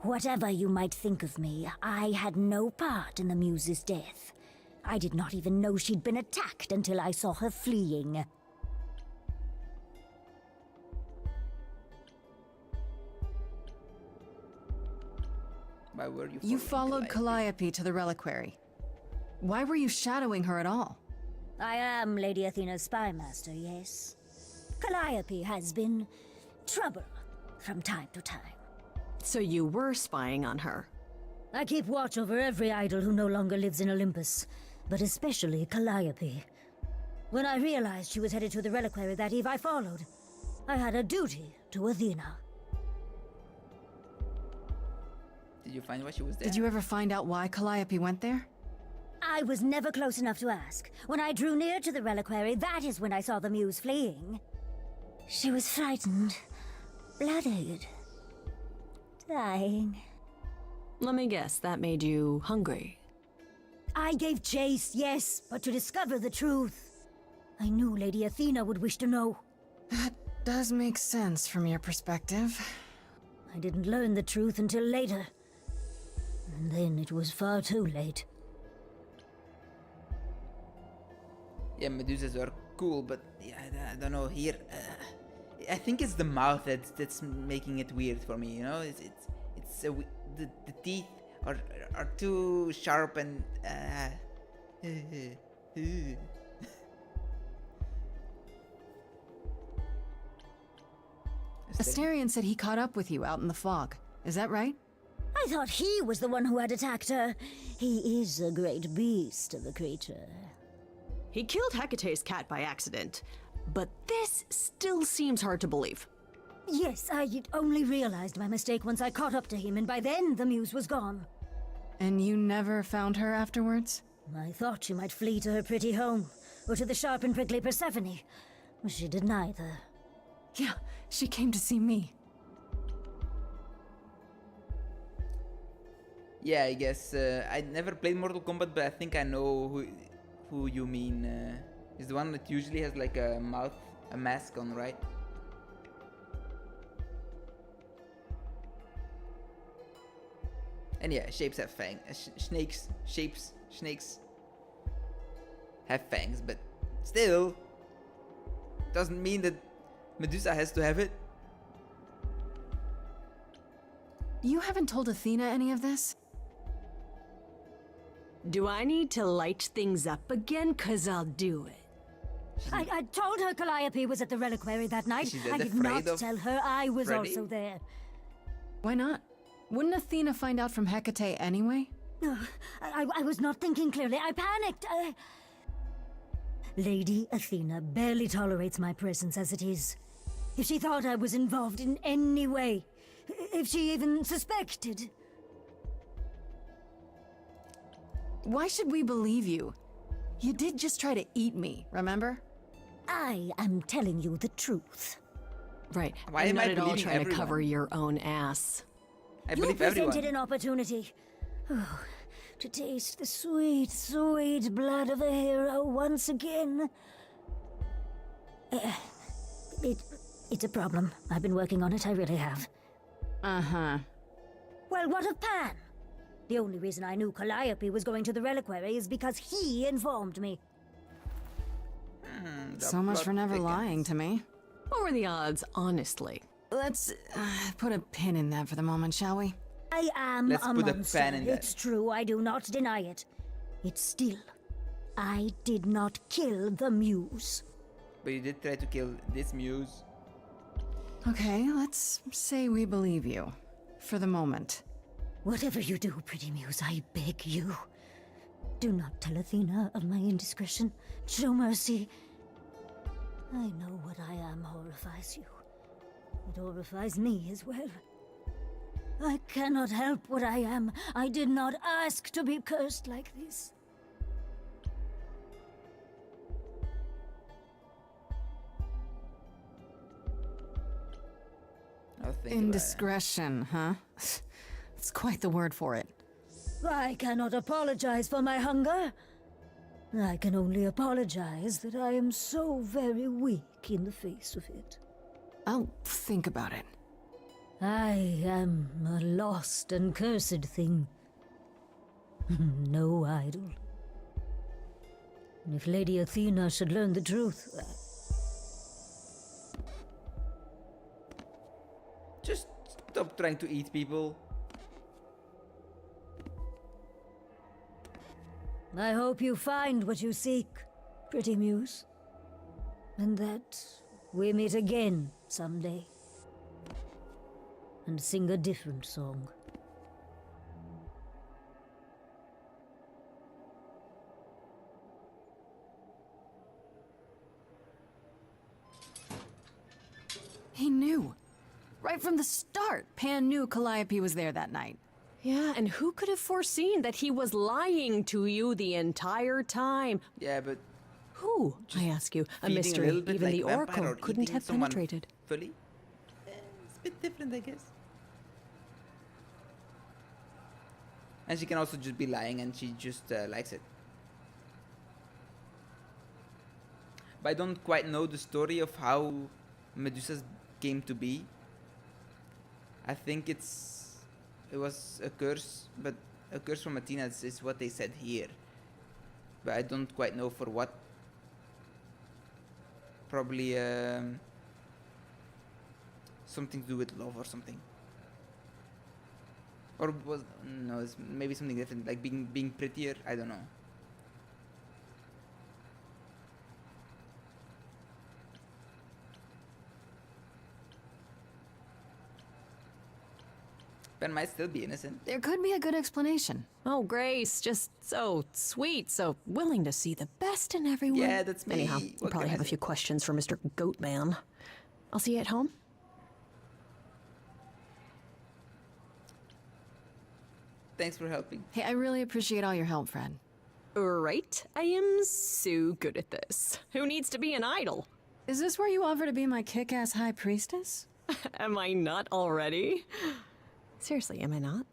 Whatever you might think of me, I had no part in the Muse's death. I did not even know she'd been attacked until I saw her fleeing. Why were you You followed Calliope to the Reliquary. Why were you shadowing her at all? I am Lady Athena's spy master, yes. Calliope has been trouble from time to time. So you were spying on her? I keep watch over every idol who no longer lives in Olympus, but especially Calliope. When I realized she was headed to the Reliquary that eve, I followed. I had a duty to Athena. Did you find why she was there? Did you ever find out why Calliope went there? I was never close enough to ask. When I drew near to the Reliquary, that is when I saw the Muse fleeing. She was frightened, bloodied, dying. Let me guess, that made you hungry. I gave chase, yes, but to discover the truth. I knew Lady Athena would wish to know. That does make sense from your perspective. I didn't learn the truth until later. And then it was far too late. Yeah, Medusas are cool, but yeah, I don't know here. I think it's the mouth that's making it weird for me. You know, it's the teeth are too sharp and. Asterion said he caught up with you out in the fog. Is that right? I thought he was the one who had attacked her. He is a great beast of a creature. He killed Hecate's cat by accident, but this still seems hard to believe. Yes, I only realized my mistake once I caught up to him, and by then the Muse was gone. And you never found her afterwards? I thought she might flee to her pretty home, or to the sharp and prickly Persephone. She did neither. Yeah, she came to see me. Yeah, I guess I never played Mortal Kombat, but I think I know who you mean. Is the one that usually has like a mask on, right? And yeah, shapes have fangs. Snakes have fangs, but still doesn't mean that Medusa has to have it. You haven't told Athena any of this? Do I need to light things up again? 'Cause I'll do it. I told her Calliope was at the reliquary that night. She's I that did not afraid of tell her I was Freddy? also there. Why not? Wouldn't Athena find out from Hecate anyway? I was not thinking clearly. I panicked. Lady Athena barely tolerates my presence as it is. If she thought I was involved in any way, if she even suspected... Why should we believe you? You did just try to eat me, remember? I am telling you the truth. Right. Why I'm am not I at all believing trying to everyone? cover your own ass. I You believe presented everyone. an opportunity. Oh, to taste the sweet, sweet blood of a hero once again. It's a problem. I've been working on it, I really have. Uh-huh. Well, what of Pan? The only reason I knew Calliope was going to the reliquary is because he informed me. So much for never thickens. lying to me. What were the odds, honestly? Let's put a pin in that for the moment, shall we? I am Let's a put a monster. pen in that. It's true, I do not deny it. It's still, I did not kill the muse. But you did try to kill this muse. Okay, let's say we believe you. For the moment. Whatever you do, pretty muse, I beg you. Do not tell Athena of my indiscretion. Show mercy. I know what I am horrifies you. It horrifies me as well. I cannot help what I am. I did not ask to be cursed like this. I'll think about it. Indiscretion, huh? It's quite the word for it. I cannot apologize for my hunger. I can only apologize that I am so very weak in the face of it. I'll think about it. I am a lost and cursed thing. No idol. If Lady Athena should learn the truth... Just stop trying to eat people. I hope you find what you seek, pretty muse. And that we meet again someday. And sing a different song. He knew. Right from the start, Pan knew Calliope was there that night. Yeah, and who could have foreseen that he was lying to you the entire time? Yeah, but Who, I ask you? A feeding mystery little bit even like the vampire Oracle or couldn't eating have someone penetrated. fully. It's a bit different, I guess. And she can also just be lying, and she just likes it. But I don't quite know the story of how Medusa's came to be. I think it was a curse, but a curse from Athena is what they said here. But I don't quite know for what. Probably something to do with love or something. Or was no, it's maybe something different, like being prettier. I don't know. Ben might still be innocent. There could be a good explanation. Oh, Grace, just so sweet, so willing to see the best in everyone. Yeah, that's me. Anyhow, you What probably can I have a say? few questions for Mr. Goatman. I'll see you at home. Thanks for helping. Hey, I really appreciate all your help, Fred. Right? I am so good at this. Who needs to be an idol? Is this where you offer to be my kick-ass high priestess? Am I not already? Seriously, am I not?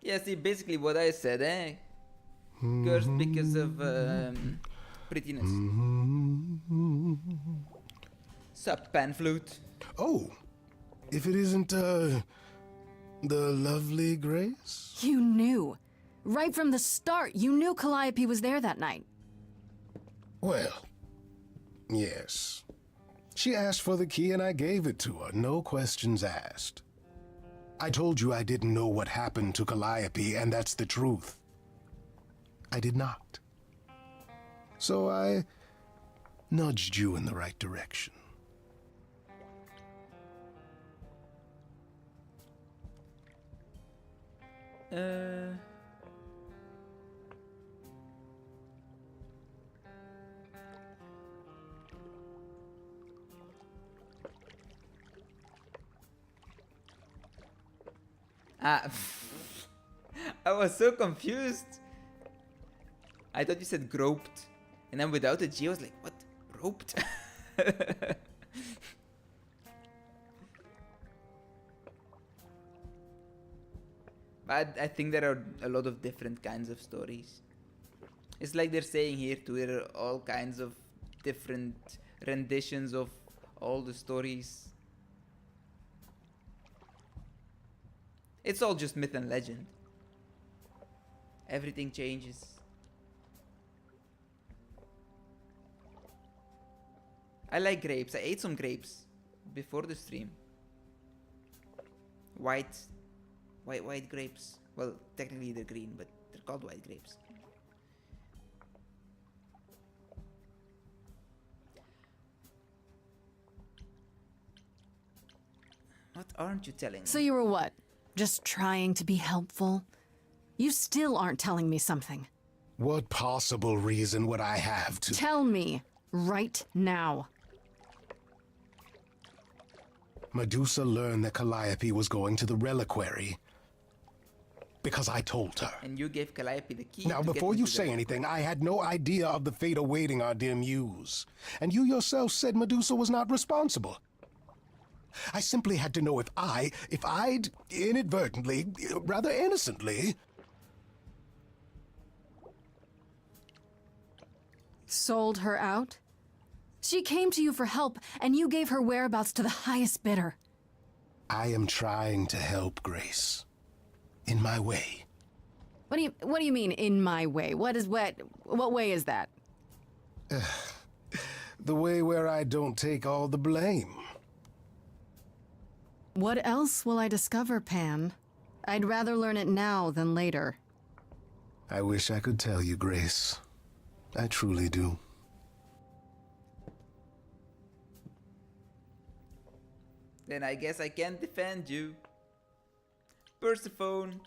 Yeah, see, basically what I said, eh? Cursed because of prettiness. Sup, pan flute? Oh, if it isn't, the lovely Grace? You knew. Right from the start, you knew Calliope was there that night. Well, yes. She asked for the key and I gave it to her, no questions asked. I told you I didn't know what happened to Calliope, and that's the truth. I did not. So I nudged you in the right direction. Ah, I was so confused. I thought you said groped. And then without a G, I was like, what? Groped? But I think there are a lot of different kinds of stories. It's like they're saying here too, there are all kinds of different renditions of all the stories. It's all just myth and legend. Everything changes. I like grapes. I ate some grapes before the stream. White grapes. Well, technically they're green, but they're called white grapes. What aren't you telling me? So you were what? Just trying to be helpful? You still aren't telling me something. What possible reason would I have to? Tell me, right now. Medusa learned that Calliope was going to the reliquary because I told her. And you gave Calliope the key. Now, to before get you into say anything, I had no idea of the fate awaiting our dear muse. And you yourself said Medusa was not responsible. I simply had to know if I'd inadvertently, rather innocently... Sold her out? She came to you for help, and you gave her whereabouts to the highest bidder. I am trying to help, Grace. In my way. What do you mean, in my way? What way is that? The way where I don't take all the blame. What else will I discover, Pan? I'd rather learn it now than later. I wish I could tell you, Grace. I truly do. Then I guess I can't defend you. Persephone.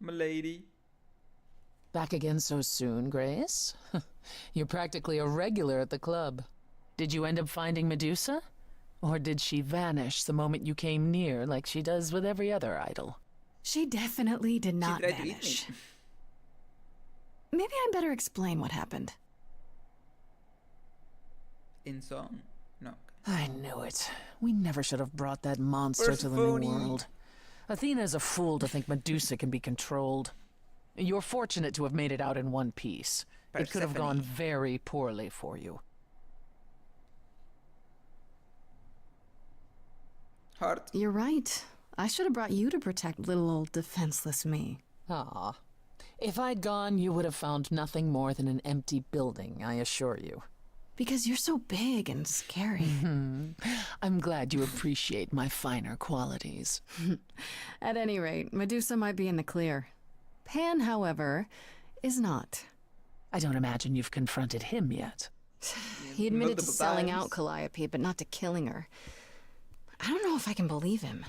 Milady. Back again so soon, Grace? You're practically a regular at the club. Did you end up finding Medusa? Or did she vanish the moment you came near, like she does with every other idol? She definitely did not tried to eat vanish. me. Maybe I better explain what happened. In song? No. I knew it. We never should have brought that monster to the New Persephone. World. Athena's a fool to think Medusa can be controlled. You're fortunate to have made it out in one piece. It could have gone Persephone. very poorly for you. Heart. You're right. I should have brought you to protect little old defenseless me. Ah. If I'd gone, you would have found nothing more than an empty building, I assure you. Because you're so big and scary. I'm glad you appreciate my finer qualities. At any rate, Medusa might be in the clear. Pan, however, is not. I don't imagine you've confronted him yet. He admitted to Multiple selling times. out Calliope, but not to killing her. I don't know if I can believe him.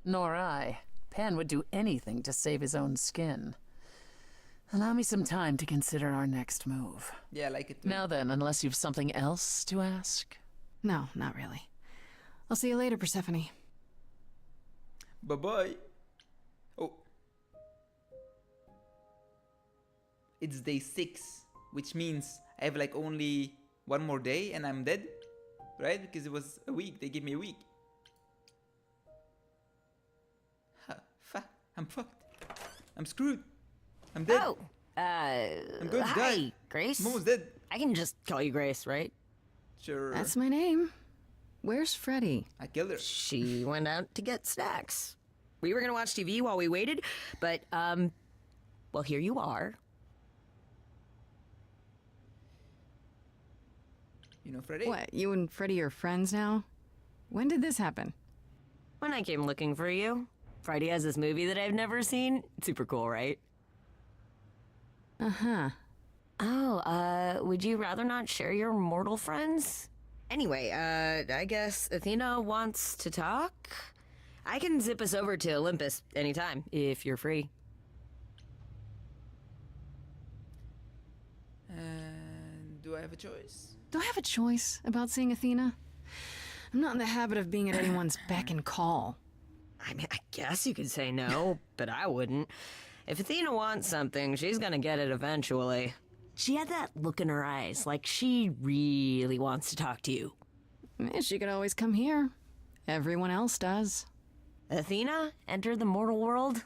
Nor I. Pan would do anything to save his own skin. Allow me some time to consider our next move. Yeah, I like it too. Now then, unless you've something else to ask. No, not really. I'll see you later, Persephone. Bye-bye. Oh. it's day 6, which means I have like only one more day and I'm dead, right? Because it was a week. They gave me a week. Fuck. I'm fucked. I'm screwed. I'm dead. Oh, I'm going to hi, die. Grace. I'm almost dead. I can just call you Grace, right? Sure. That's my name. Where's Freddy? I killed her. She went out to get snacks. We were gonna watch TV while we waited, but, well, here you are. You know Freddy? What, you and Freddy are friends now? When did this happen? When I came looking for you. Freddy has this movie that I've never seen. Super cool, right? Uh-huh. Oh, would you rather not share your mortal friends? Anyway, I guess Athena wants to talk? I can zip us over to Olympus anytime, if you're free. Do I have a choice? Do I have a choice about seeing Athena? I'm not in the habit of being at anyone's beck and call. I mean, I guess you could say no, but I wouldn't. If Athena wants something, she's gonna get it eventually. She had that look in her eyes, like she really wants to talk to you. She could always come here. Everyone else does. Athena entered the mortal world?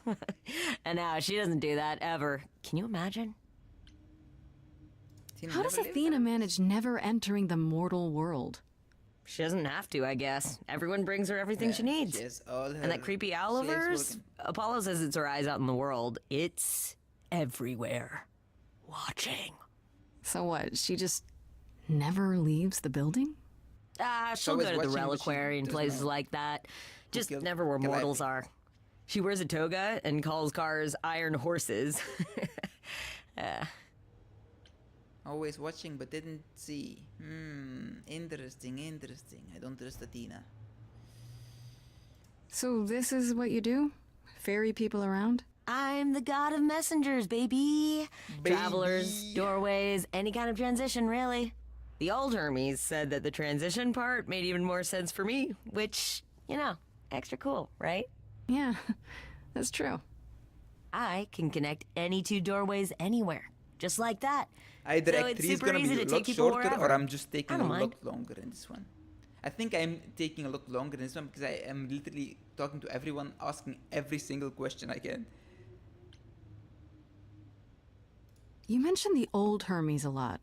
And now she doesn't do that ever. Can you imagine? How does Athena manage never entering the mortal world? She doesn't have to, I guess. Everyone brings her everything she needs. She has all her And that creepy owl of slaves hers? working. Apollo says it's her eyes out in the world. It's everywhere. Watching. So what, she just never leaves the building? She'll always go to the watching, but she reliquary and doesn't places know. like that. Just killed never where Calliope. mortals are. She wears a toga and calls cars iron horses. Always watching but didn't see. Interesting. I don't trust Athena. So this is what you do? Ferry people around? I'm the god of messengers, baby. Travelers, doorways, any kind of transition, really. The old Hermes said that the transition part made even more sense for me, which, you know, extra cool, right? Yeah, that's true. I can connect any two doorways anywhere, just like that. Either So Act it's 3 is super gonna easy be to a lot take people shorter, or wherever. I'm just taking I a don't lot mind. longer in this one. I think I'm taking a lot longer in this one because I am literally talking to everyone, asking every single question I can. You mentioned the old Hermes a lot.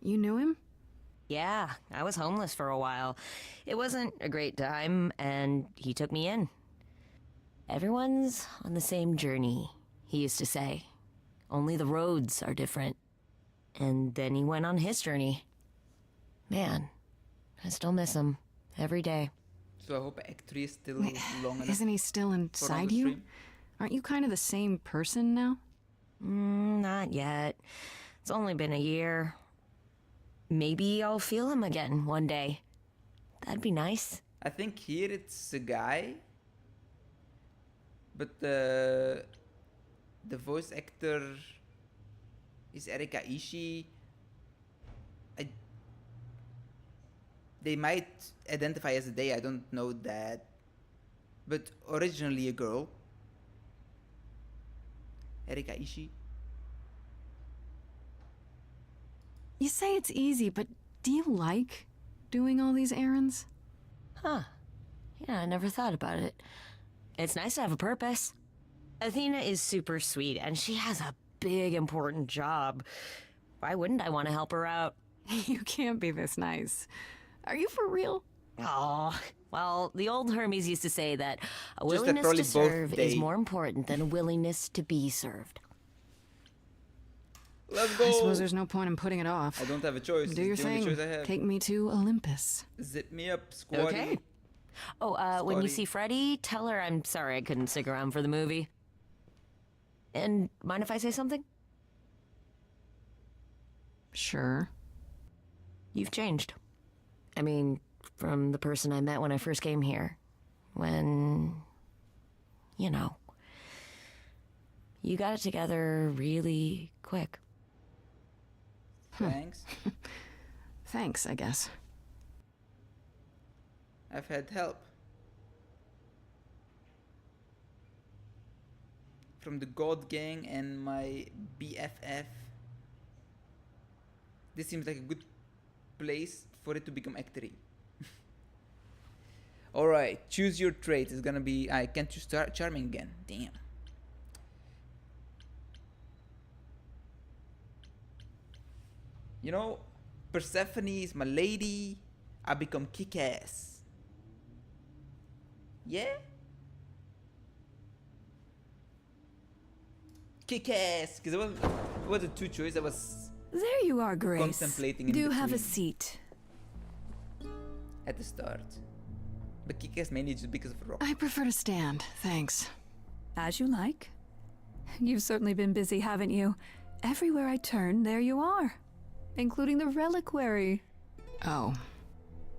You knew him? Yeah, I was homeless for a while. It wasn't a great time, and he took me in. Everyone's on the same journey, he used to say. Only the roads are different. And then he went on his journey. Man, I still miss him every day. So I hope Act 3 is still Wait, long enough. isn't he still for inside another you? stream. Aren't you kind of the same person now? Not yet. It's only been a year. Maybe I'll feel him again one day. That'd be nice. I think here it's a guy, but the voice actor is Erika Ishii. They might identify as a they, I don't know that. But originally a girl. Erika Ishii. You say it's easy, but do you like doing all these errands? Huh. Yeah, I never thought about it. It's nice to have a purpose. Athena is super sweet, and she has a big, important job. Why wouldn't I want to help her out? You can't be this nice. Are you for real? Oh, well, the old Hermes used to say that a Just that willingness probably to serve both is they- more important than a willingness to be served. Let's go! I suppose there's no point in putting it off. I don't have a choice. Do It's your the only thing. choice I have. Take me to Olympus. Zip me up, squatty. Okay. Oh, when you Scotty. see Freddy, tell her I'm sorry I couldn't stick around for the movie. And mind if I say something? Sure. You've changed. I mean, from the person I met when I first came here. When, you know, you got it together really quick. Thanks. Thanks, I guess. I've had help. from the God Gang and my BFF. This seems like a good place for it to become Act 3. Alright, choose your trait. It's gonna be... I can't choose Charming again. Damn. You know, Persephone is my lady. I become kick-ass. Yeah? Kick-ass! Because it wasn't two choices. I was There you are, Grace. contemplating in Do have a between seat. at the start. But kick-ass mainly just because of rock. I prefer to stand, thanks. As you like. You've certainly been busy, haven't you? Everywhere I turn, there you are. Including the reliquary. Oh.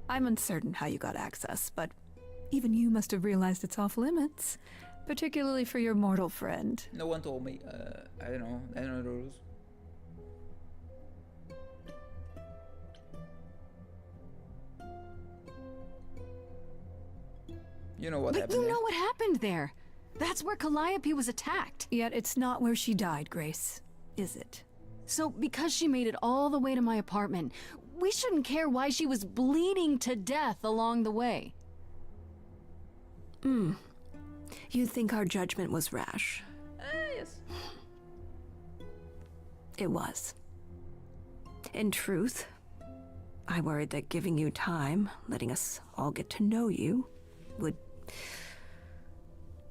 I'm uncertain how you got access, but even you must have realized it's off limits. Particularly for your mortal friend. No one told me. I don't know. I don't know the rules. You know what But happened you there. know what happened there. That's where Calliope was attacked. Yet it's not where she died, Grace, is it? So, because she made it all the way to my apartment, we shouldn't care why she was bleeding to death along the way. You think our judgment was rash? Yes. It was. In truth, I worried that giving you time, letting us all get to know you, would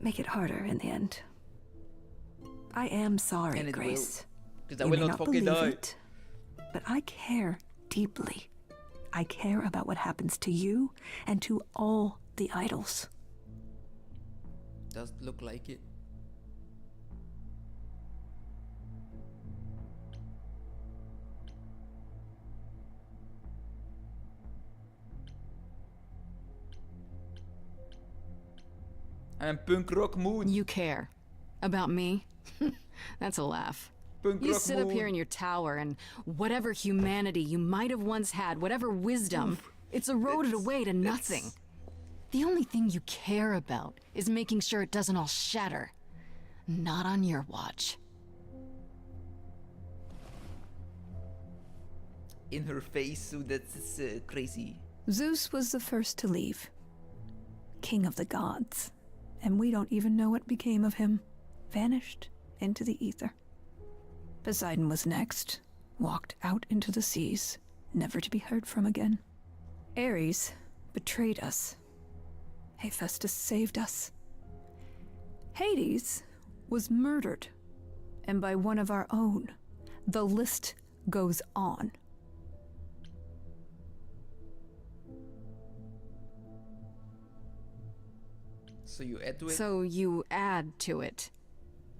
make it harder in the end. I am sorry, And it Grace. Because I You will may not not fucking believe die. it, but I care deeply. I care about what happens to you and to all the idols. Does look like it. I'm in punk rock mood. You care. About me? That's a laugh. Punk You rock sit up mood. here in your tower and whatever humanity you might have once had, whatever wisdom, it's eroded away to nothing. The only thing you care about is making sure it doesn't all shatter. Not on your watch. In her face, so that's crazy. Zeus was the first to leave. King of the gods. And we don't even know what became of him. Vanished into the ether. Poseidon was next. Walked out into the seas, never to be heard from again. Ares betrayed us. Hephaestus saved us. Hades was murdered. And by one of our own. The list goes on. So you add to it? So you add to it.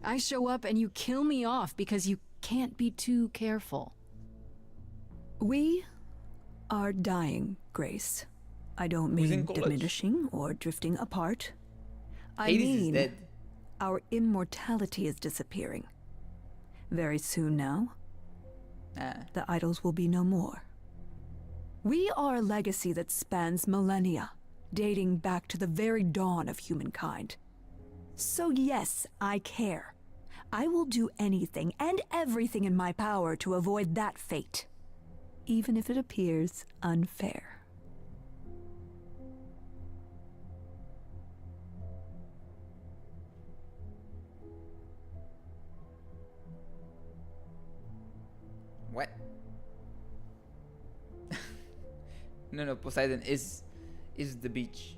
I show up and you kill me off because you can't be too careful. We are dying, Grace. I don't Who's in mean college? diminishing or drifting apart. I Hades is mean dead. our immortality is disappearing. Very soon now, the idols will be no more. We are a legacy that spans millennia, dating back to the very dawn of humankind. So yes, I care. I will do anything and everything in my power to avoid that fate, even if it appears unfair. What? No, Poseidon is the beach.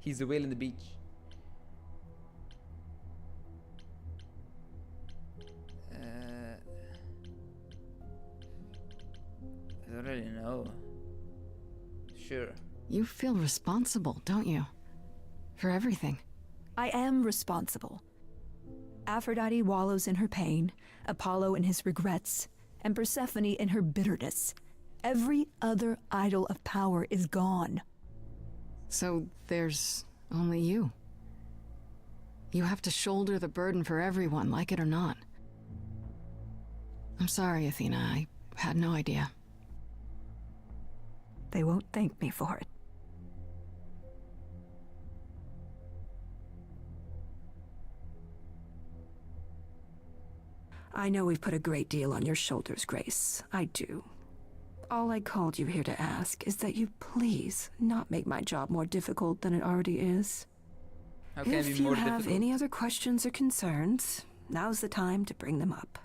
He's the whale in the beach. I don't really know. Sure. You feel responsible, don't you? For everything. I am responsible. Aphrodite wallows in her pain, Apollo in his regrets, and Persephone in her bitterness. Every other idol of power is gone. So there's only you. You have to shoulder the burden for everyone, like it or not. I'm sorry, Athena. I had no idea. They won't thank me for it. I know we've put a great deal on your shoulders, Grace. I do. All I called you here to ask is that you please not make my job more difficult than it already is. How can it If be more you have difficult? any other questions or concerns, now's the time to bring them up.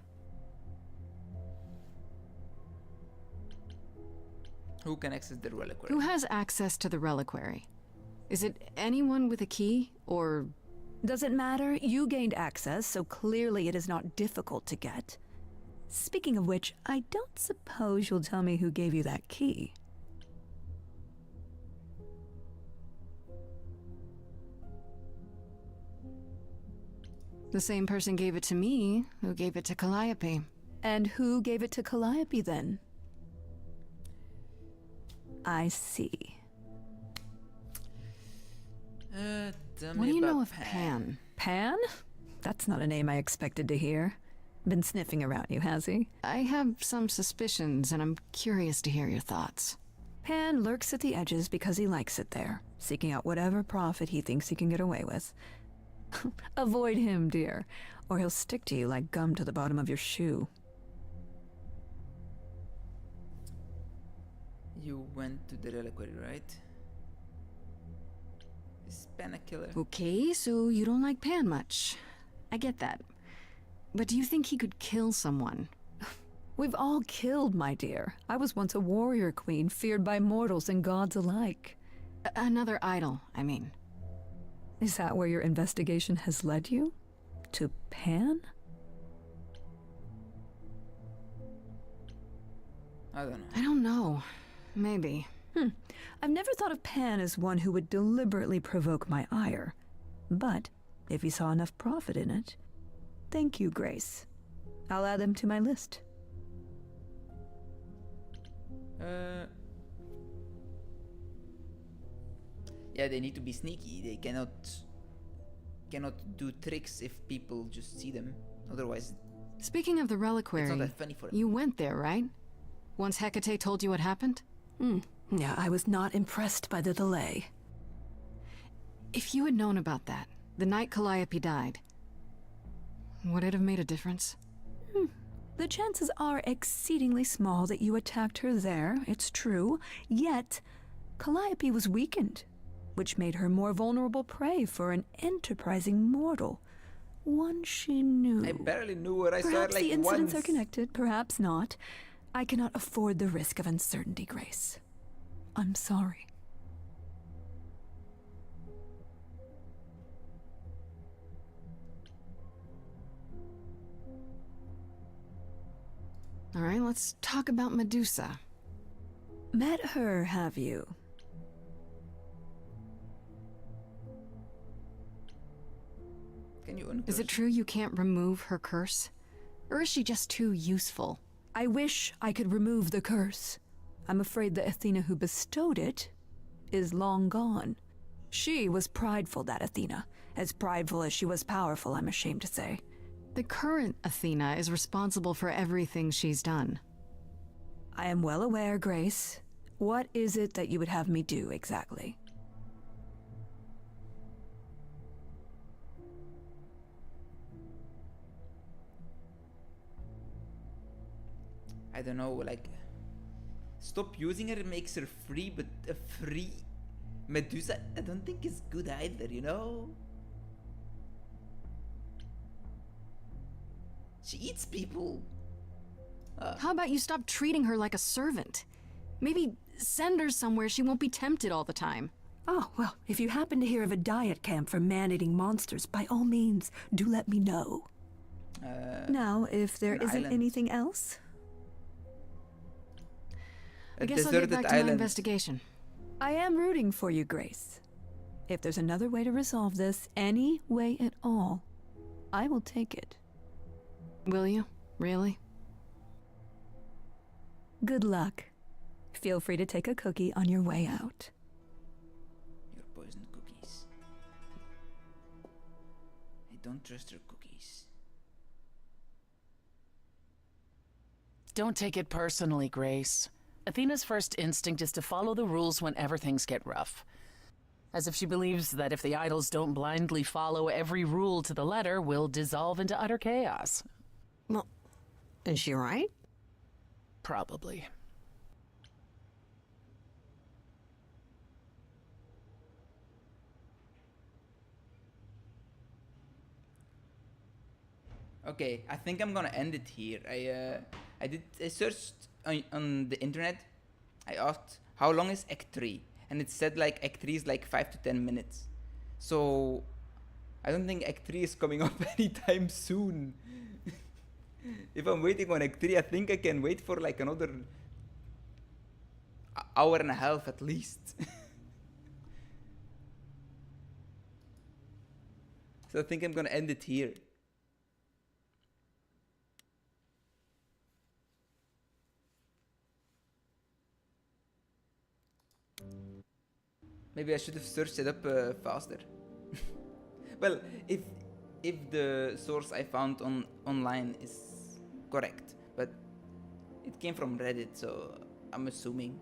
Who can access the reliquary? Who has access to the reliquary? Is it anyone with a key, or... Does it matter? You gained access, so clearly it is not difficult to get. Speaking of which, I don't suppose you'll tell me who gave you that key. The same person gave it to me, who gave it to Calliope. And who gave it to Calliope, then? I see. Tell What me do you about know of Pan? Pan? That's not a name I expected to hear. Been sniffing around you, has he? I have some suspicions, and I'm curious to hear your thoughts. Pan lurks at the edges because he likes it there, seeking out whatever profit he thinks he can get away with. Avoid him, dear, or he'll stick to you like gum to the bottom of your shoe. You went to the reliquary, right? Is Pan a killer? Okay, so you don't like Pan much. I get that. But do you think he could kill someone? We've all killed, my dear. I was once a warrior queen, feared by mortals and gods alike. Another idol, I mean. Is that where your investigation has led you? To Pan? I don't know. I don't know. Maybe. I've never thought of Pan as one who would deliberately provoke my ire. But if he saw enough profit in it... Thank you, Grace. I'll add them to my list. Yeah, they need to be sneaky. They cannot do tricks if people just see them. Otherwise, Speaking of the reliquary, it's not that funny for them. you went there, right? Once Hecate told you what happened? Yeah, I was not impressed by the delay. If you had known about that, the night Calliope died, would it have made a difference? The chances are exceedingly small that you attacked her there, it's true. Yet, Calliope was weakened, which made her more vulnerable prey for an enterprising mortal. One she knew. I barely knew her. I saw her Perhaps like the incidents once. are connected, perhaps not. I cannot afford the risk of uncertainty, Grace. I'm sorry. All right, let's talk about Medusa. Met her, have you? Can you Is it true you can't remove her curse? Or is she just too useful? I wish I could remove the curse. I'm afraid the Athena who bestowed it is long gone. She was prideful, that Athena. As prideful as she was powerful, I'm ashamed to say. The current Athena is responsible for everything she's done. I am well aware, Grace. What is it that you would have me do exactly? I don't know, like... Stop using her, it makes her free, but a free Medusa I don't think is good either, you know? She eats people. How about you stop treating her like a servant? Maybe send her somewhere she won't be tempted all the time. Oh, well, if you happen to hear of a diet camp for man-eating monsters, by all means, do let me know. Now, if there isn't island. anything else... I guess I'll get back to my investigation. I am rooting for you, Grace. If there's another way to resolve this, any way at all, I will take it. Will you? Really? Good luck. Feel free to take a cookie on your way out. Your poisoned cookies. I don't trust her cookies. Don't take it personally, Grace. Athena's first instinct is to follow the rules whenever things get rough. As if she believes that if the idols don't blindly follow every rule to the letter, we'll dissolve into utter chaos. Well, Is she right? Probably. Okay, I think I'm gonna end it here. I searched on the internet. I asked how long is Act 3, and it said like Act 3 is like 5 to 10 minutes. So I don't think Act 3 is coming up anytime soon. If I'm waiting on Act 3, I think I can wait for like another hour and a half at least. So I think I'm gonna end it here. Maybe I should have searched it up faster. Well, if the source I found online is correct, but it came from Reddit, so I'm assuming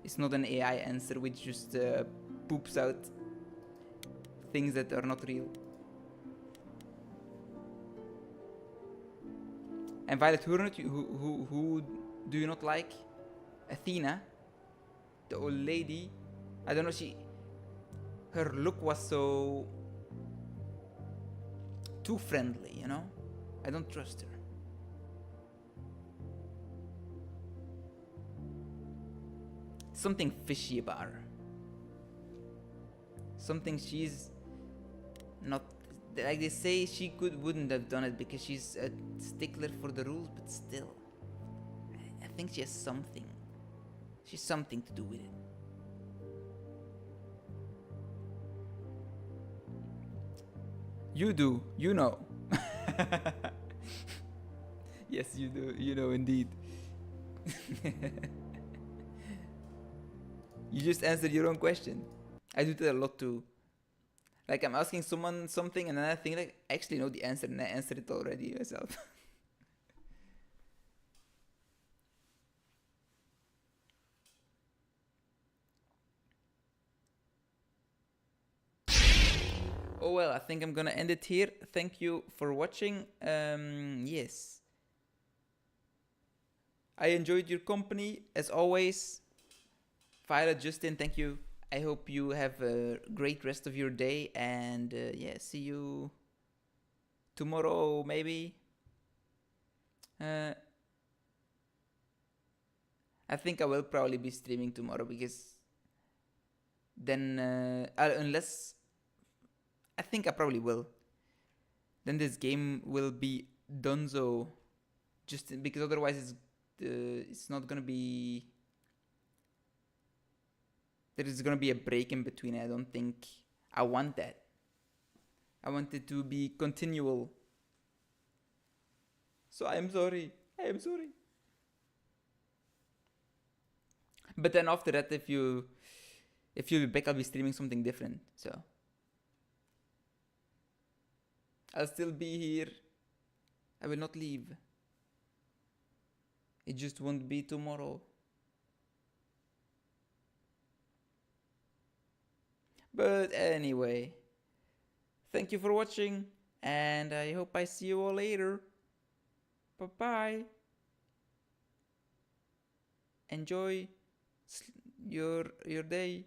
it's not an AI answer which just poops out things that are not real. And Violet, who do you not like? Athena, the old lady. I don't know, her look was so too friendly, you know? I don't trust her. Something fishy about her. Something she's not, like they say she wouldn't have done it because she's a stickler for the rules, but still, I think she has something. She's something to do with it. You do, you know. Yes, you do, you know indeed. You just answered your own question. I do that a lot too. Like I'm asking someone something and then I think like I actually know the answer and I answered it already myself. Oh well, I think I'm gonna end it here. Thank you for watching. Yes. I enjoyed your company as always. Violet, Justin, thank you. I hope you have a great rest of your day and yeah, see you tomorrow maybe. I think I will probably be streaming tomorrow because then unless I think I probably will. Then this game will be donezo, just because otherwise it's not gonna be. There is gonna be a break in between. I don't think I want that. I want it to be continual. So I am sorry. I am sorry. But then after that, if you'll be back, I'll be streaming something different. So I'll still be here. I will not leave. It just won't be tomorrow. But anyway, thank you for watching, and I hope I see you all later. Bye-bye. Enjoy your day.